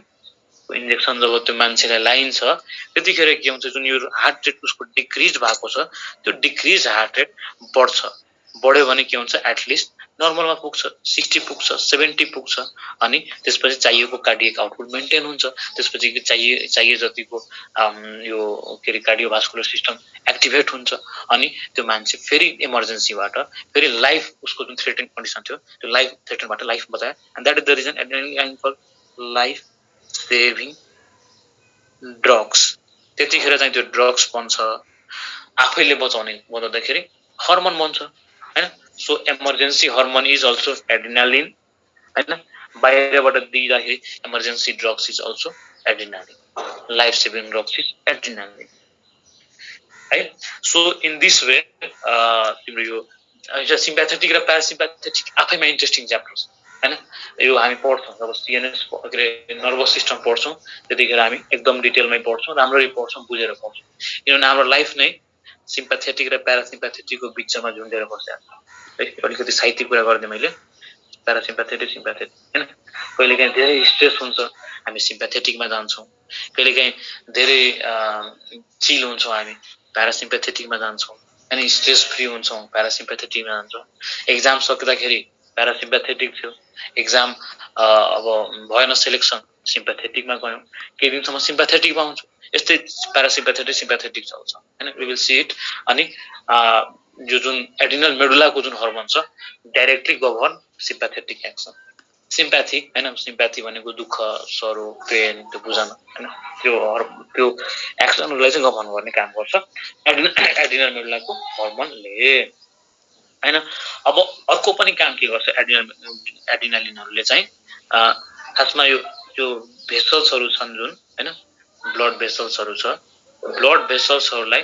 [SPEAKER 1] इन्जेक्सन जब त्यो मान्छेलाई लाइन्छ त्यतिखेर के हुन्छ जुन यो हार्ट रेट उसको डिक्रिज भएको छ त्यो डिक्रिज हार्ट रेट बढ्यो भने के हुन्छ एटलिस्ट नर्मलमा पुग्छ 60 पुग्छ 70 पुग्छ अनि त्यसपछि चाहिएको कार्डियक आउटपुट मेन्टेन हुन्छ त्यसपछि चाहिए जतिको यो के रे कार्डियोभास्कुलर सिस्टम एक्टिभेट हुन्छ अनि त्यो मान्छे फेरि इमर्जेन्सीबाट फेरि लाइफ उसको जुन थ्रेटन कन्डिसन थियो त्यो लाइफ थ्रेटनबाट लाइफ बचायो and that is the reason adrenaline for life saving drugs त्यतिखेर चाहिँ त्यो ड्रग्स बन्छ आफैले बचाउँदाखेरि हार्मोन बन्छ हैन so emergency hormone is also adrenaline हैन बाहिरबाट दिइदाखेरि emergency drugs is also adrenaline life saving drugs is adrenaline है सो इन दिस वे तिम्रो यो सिम्प्याथेटिक र प्यारासिम्प्याथेटिक आफैमा इन्ट्रेस्टिङ च्याप्टर्स हैन यो हामी पढ्छौँ जब सीएनएस नर्भस सिस्टम पढ्छौँ त्यतिखेर हामी एकदम डिटेलमै पढ्छौँ राम्ररी पढ्छौँ बुझेर पढ्छौँ किनभने हाम्रो लाइफ नै सिम्प्याथेटिक र प्यारासिम्प्याथेटिकको बिचमा झुन्डेर बसेको छ है अलिकति साहित्यिक कुरा गर्दै मैले प्यारासिम्प्याथेटिक सिम्प्याथेटिक हैन कहिलेकाहीँ धेरै स्ट्रेस हुन्छ हामी सिम्प्याथेटिकमा जान्छौँ कहिलेकाहीँ धेरै चिल हुन्छौँ हामी प्यारासिम्प्याथेटिकमा जान्छौँ अनि स्ट्रेस फ्री हुन्छौँ प्यारासिम्प्याथेटिकमा जान्छौँ एक्जाम सक्दाखेरि प्यारासिम्प्याथेटिक थियो एक्जाम अब भएन सेलेक्सन सिम्प्याथेटिकमा गयौँ केही दिनसम्म सिम्प्याथेटिकमा आउँछौँ यस्तै प्यारासिम्प्याथेटिक सिम्प्याथेटिक चल्छ हैन वी विल सी इट अनि यो जुन एड्रिनल मेडुलाको जुन हार्मोन छ directly govern sympathetic action sympathy हैन सिम्प्याथी भनेको दुःख सरो पेन त्यो बुझ्न हैन त्यो एक्सनहरुलाई चाहिँ गभर्न गर्ने काम गर्छ एड्रिनल मेडुलाको हार्मोनले हैन अब अर्को पनि काम के गर्छ एड्रिनालिनहरुले चाहिँ खासमा यो भेसल्सहरु छन् जुन हैन ब्लड भेसल्सहरु छ ब्लड भेसल्सहरुलाई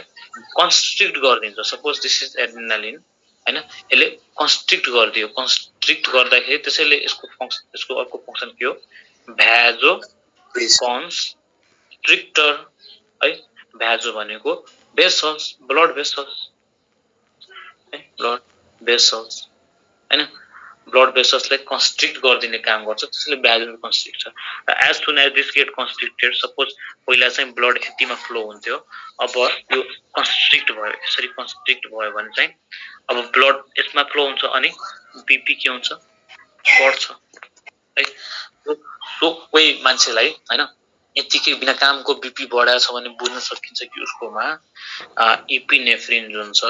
[SPEAKER 1] कन्स्ट्रिक्ट गरिदिन्छ सपोज दिस इज एड्रिनालिन हैन यसले कन्स्ट्रिक्ट गरिदियो कन्स्ट्रिक्ट गर्दाखेरि त्यसैले यसको अर्को फंक्सन के हो भ्याजो कन्स्ट्रिक्टर है भ्याजो भनेको भेसल्स ब्लड भेसल्स है ब्लड भेसल्स हैन ब्लड भेसल्सलाई कन्स्ट्रिक्ट गरिदिने काम गर्छ त्यसैले भ्याजो कन्स्ट्रिक्ट छ as soon as this get constricted suppose पहिला चाहिँ ब्लड यतिमा फ्लो हुन्थ्यो अब यो कन्स्ट्रिक्ट भयो यसरी कन्स्ट्रिक्ट भयो भने चाहिँ अब ब्लड यसमा फ्लो हुन्छ अनि बीपी के हुन्छ बढ्छ है सो कोही मान्छेलाई हैन यतिकै बिना कामको बीपी बढाएको छ भने बुझ्न सकिन्छ कि उसकोमा इपिनेफ्रिन जुन छ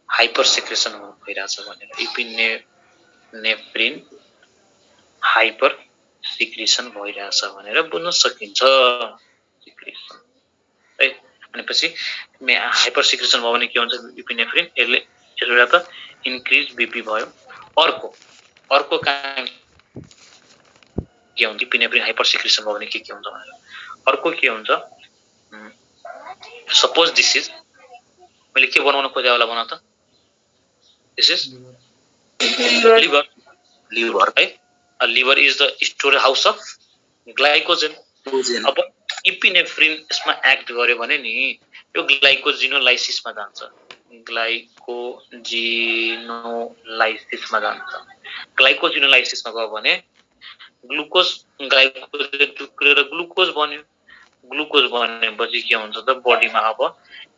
[SPEAKER 1] हाइपर सेक्रेसन भइरहेछ भनेर इपिनेफ्रिन हाइपर सिक्रेसन भइरहेछ भनेर बुझ्न सकिन्छ सिक्रेसन है अनि पछि हाइपर सिक्रेसन भयो भने के हुन्छ इपिनेफ्रिन यसले यसबाट त इन्क्रिज बीपी भयो अर्को काम के हुन्छ इपिनेफ्रिन हाइपर सिक्रेसन भयो भने के हुन्छ भनेर अर्को के हुन्छ सपोज दिस इज मैले के बनाउन खोजे होला भन त दिस इज लिभर है liver is the storage house of glycogen अब इपिनेफ्रिन यसमा एक्ट गर्यो भने नि यो ग्लाइकोजिनोलाइसिसमा जान्छ ग्लाइकोजिनोलाइसिसमा जान्छ। ग्लाइकोजिनोलाइसिसमा गयो भने ग्लुकोज ग्लाइकोजेन टुक्रेर ग्लुकोज बन्यो। ग्लुकोज बनेपछि के हुन्छ त बडीमा अब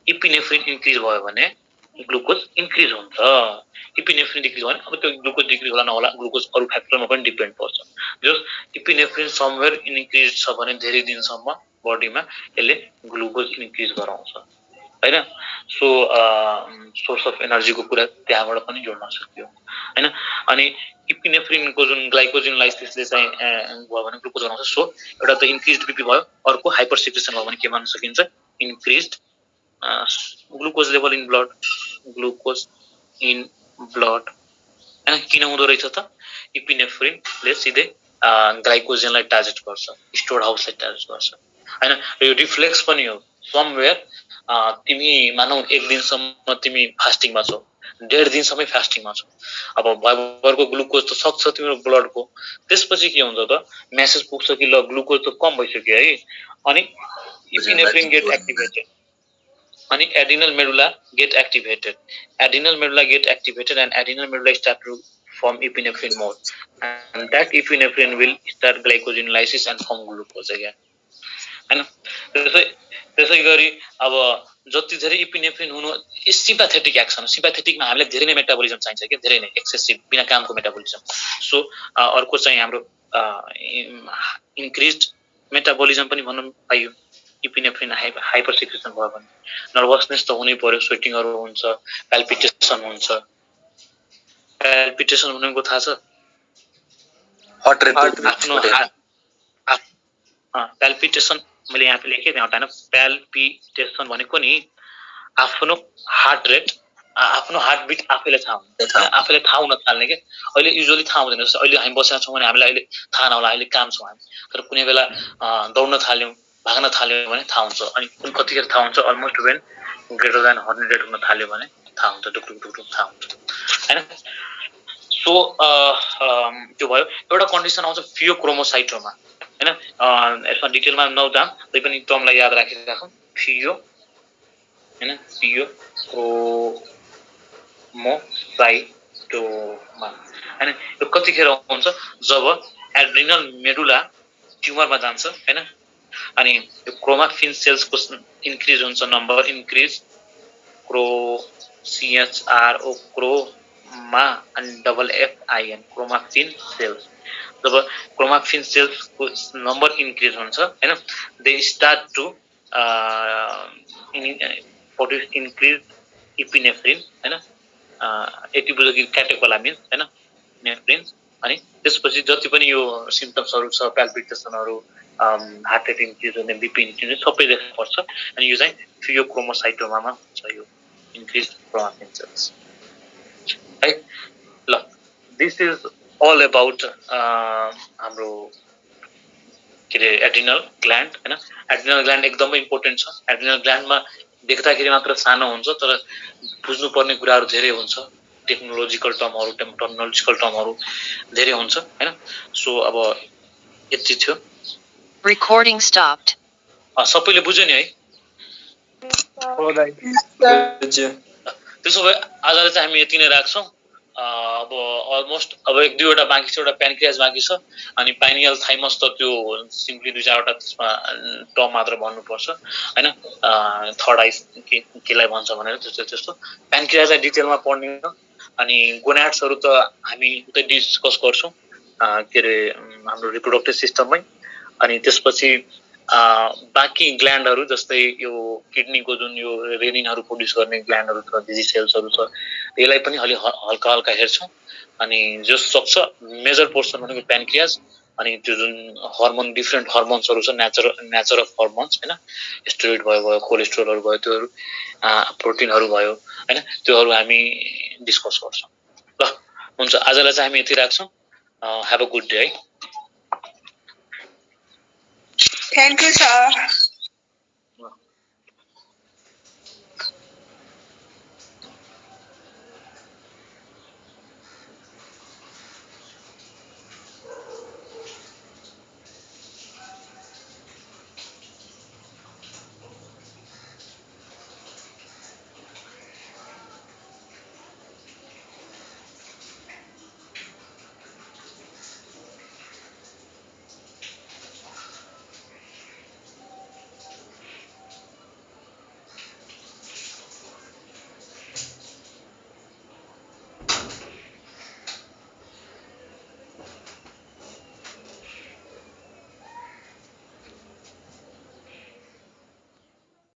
[SPEAKER 1] इपिनेफ्रिन इन्क्रिज भयो भने ग्लुकोज इन्क्रिज हुन्छ। इपिनेफ्रिन डिक्रिज भयो भने अब त्यो ग्लुकोज डिक्रिज होला नहोला ग्लुकोज अरू फ्याक्टरमा पनि डिपेन्ड पर्छ। जस इपिनेफ्रिन समवेयर इन्क्रिज छ भने धेरै दिनसम्म बडीमा यसले ग्लुकोज इन्क्रिज गराउँछ हैन। सो सोर्स अफ एनर्जीको कुरा त्यहाँबाट पनि जोड्न सक्यो हैन। अनि इपिनेफ्रिनको जुन ग्लाइकोजिनोलाइसिसले चाहिँ भयो भने ग्लुकोज बनाउँछ। सो एउटा त इन्क्रिज्ड बीपी भयो, अर्को हाइपर सिक्रेसन भयो भने के भन्न सकिन्छ increased glucose level in blood. Glucose in blood हैन किन हुँदो रहेछ त इपिनेफ्रिनले सिधै ग्लाइकोजनलाई टार्गेट गर्छ, स्टोर हाउसलाई टार्गेट गर्छ हैन। यो रिफ्लेक्स पनि हो समवेयर। तिमी मानौ एक दिनसम्म तिमी फास्टिङमा छौ, 1.5 दिनसम्म फास्टिङमा छौ, अब भरको ग्लुकोज त सक्छ तिम्रो ब्लडको। त्यसपछि के हुन्छ त मेसेज पुग्छ कि ल ग्लुकोज त कम भइसक्यो है। अनि इपिनेफ्रिन गेट एक्टिभेटेड अनि adrenal medulla get activated. Adrenal medulla get activated and adrenal medulla start to form epinephrine more and that epinephrine will start glycogenolysis and form glucose again हैन। त्यसै गरी अब जति धेरै इपिनेफ्रिन हुनु सिम्पाथेटिक एक्सन। सिम्पाथेटिकमा हामीलाई धेरै नै मेटाबोलिजम चाहिन्छ के, धेरै नै एक्सेसिभ बिना कामको मेटाबोलिजम। सो अर्को चाहिँ हाम्रो इन्क्रिज्ड मेटाबोलिजम पनि भन्न पाइयो इपिनेफ्रिन हाइपर सिक्रेसन भयो भने। नर्भसनेस त हुनै पर्यो, स्वेटिङहरु हुन्छ, प्याल्पिटेसन हुन्छ। प्याल्पिटेसन भनेको थाहा छ?
[SPEAKER 4] हार्ट रेट
[SPEAKER 1] आफ्नो प्याल्पिटेसन मैले यहाँ लेखेँ त्यहाँ हैन। प्याल्पिटेसन भनेको नि आफ्नो हार्ट रेट, आफ्नो हार्टबिट आफैले थाहा हुन्छ, आफैले थाहा हुन थाल्ने के। अहिले युजुअली थाहा हुँदैन। जस्तो अहिले हामी बसेका छौँ भने हामीलाई अहिले थाहा नहोला, अहिले काम छौँ हामी, तर कुनै बेला दौड्न थाल्यौँ, भाग्न थाल्यौँ भने थाहा हुन्छ। अनि कुन कतिखेर थाहा हुन्छ अलमोस्ट वेन ग्रेटर देन 100 हुन थाल्यो भने थाहा हुन्छ, टुक टुक थाहा हुन्छ हैन। सो त्यो भयो। एउटा कन्डिसन आउँछ फियोक्रोमोसाइटोमा हैन। यसमा डिटेलमा नजाम, तै पनि टर्मलाई याद राखिराखौँ। फियो हैन, फियोक्रोमोसाइटोमा हैन। यो कतिखेर हुन्छ जब एड्रिनल मेडुला ट्युमरमा जान्छ हैन। अनि यो क्रोमाफिन सेल्सको इन्क्रिज हुन्छ, नम्बर इन्क्रिज CHRO क्रोमा अनि FFIN क्रोमाफिन सेल्स। जब क्रोमाफिन सेल्सको नम्बर इन्क्रिज हुन्छ हैन, they start to produce increase epinephrine हैन। यति बुझ्यो कि क्याटेकोलामिन हैन, नेफ्रिन। अनि त्यसपछि जति पनि यो सिम्पटम्सहरु छ, प्याल्पिटेसनहरु, हार्ट रेट इन्क्रिज हुने, बीपी इन्क्रिज हुने सबै देखा पर्छ। अनि यो चाहिँ फियोक्रोमोसाइटोमामा हुन्छ यो इन्क्रिज क्रोमाफिन सेल्स है। ल दिस इज अल अबाउट हाम्रो के रे एड्रिनल ग्ल्यान्ड हैन। एड्रिनल ग्ल्यान्ड एकदमै इम्पोर्टेन्ट छ। एड्रिनल ग्ल्यान्डमा देख्दाखेरि मात्र सानो हुन्छ तर बुझ्नुपर्ने कुराहरु धेरै हुन्छ। टेक्नोलोजिकल टर्महरु धेरै हुन्छ हैन। सो अब यति थियो।
[SPEAKER 2] Recording stopped.
[SPEAKER 1] सबैले बुझ्यो नि है?
[SPEAKER 3] हो दाइ।
[SPEAKER 1] त्यसो भए आजलाई चाहिँ हामी यति नै राख्छौं। अब अलमोस्ट अब 1-2 वटा बाँकी छ। एउटा प्यानक्रियास बाँकी छ अनि पाइनियल थाइमस त त्यो सिम्पली 2-4 वटा त्यसमा टर्म मात्र भन्नुपर्छ हैन। थर्ड आई केलाई भन्छ भनेर त्यस्तो प्यानक्रियासलाई डिटेलमा पढ्ने हो। अनि गोनाड्सहरु त हामी उतै डिस्कस गर्छौं के रे हाम्रो रिप्रोडक्टिभ सिस्टममै। अनि त्यसपछि बाँकी ग्ल्यान्डहरु जस्तै यो किडनीको जुन यो रेनिनहरु प्रोड्युस गर्ने ग्ल्यान्डहरु छ, डिजी सेल्सहरु छ, यसलाई पनि हल्का हल्का हेर्छौं। अनि जो सक्छ मेजर पोर्सन भनेको प्यानक्रियास अनि त्यो जुन हार्मोन डिफरेन्ट हार्मोन्सहरु छ, नेचर अफ हार्मोन्स हैन, स्टेरोइड भयो, कोलेस्ट्रोलहरु भयो, त्योहरु प्रोटिनहरु भयो हैन, त्योहरु हामी डिस्कस गर्छौं। ल हुन्छ, आजलाई चाहिँ हामी यति राख्छौं। हैव अ गुड डे है।
[SPEAKER 8] Thank you, sir.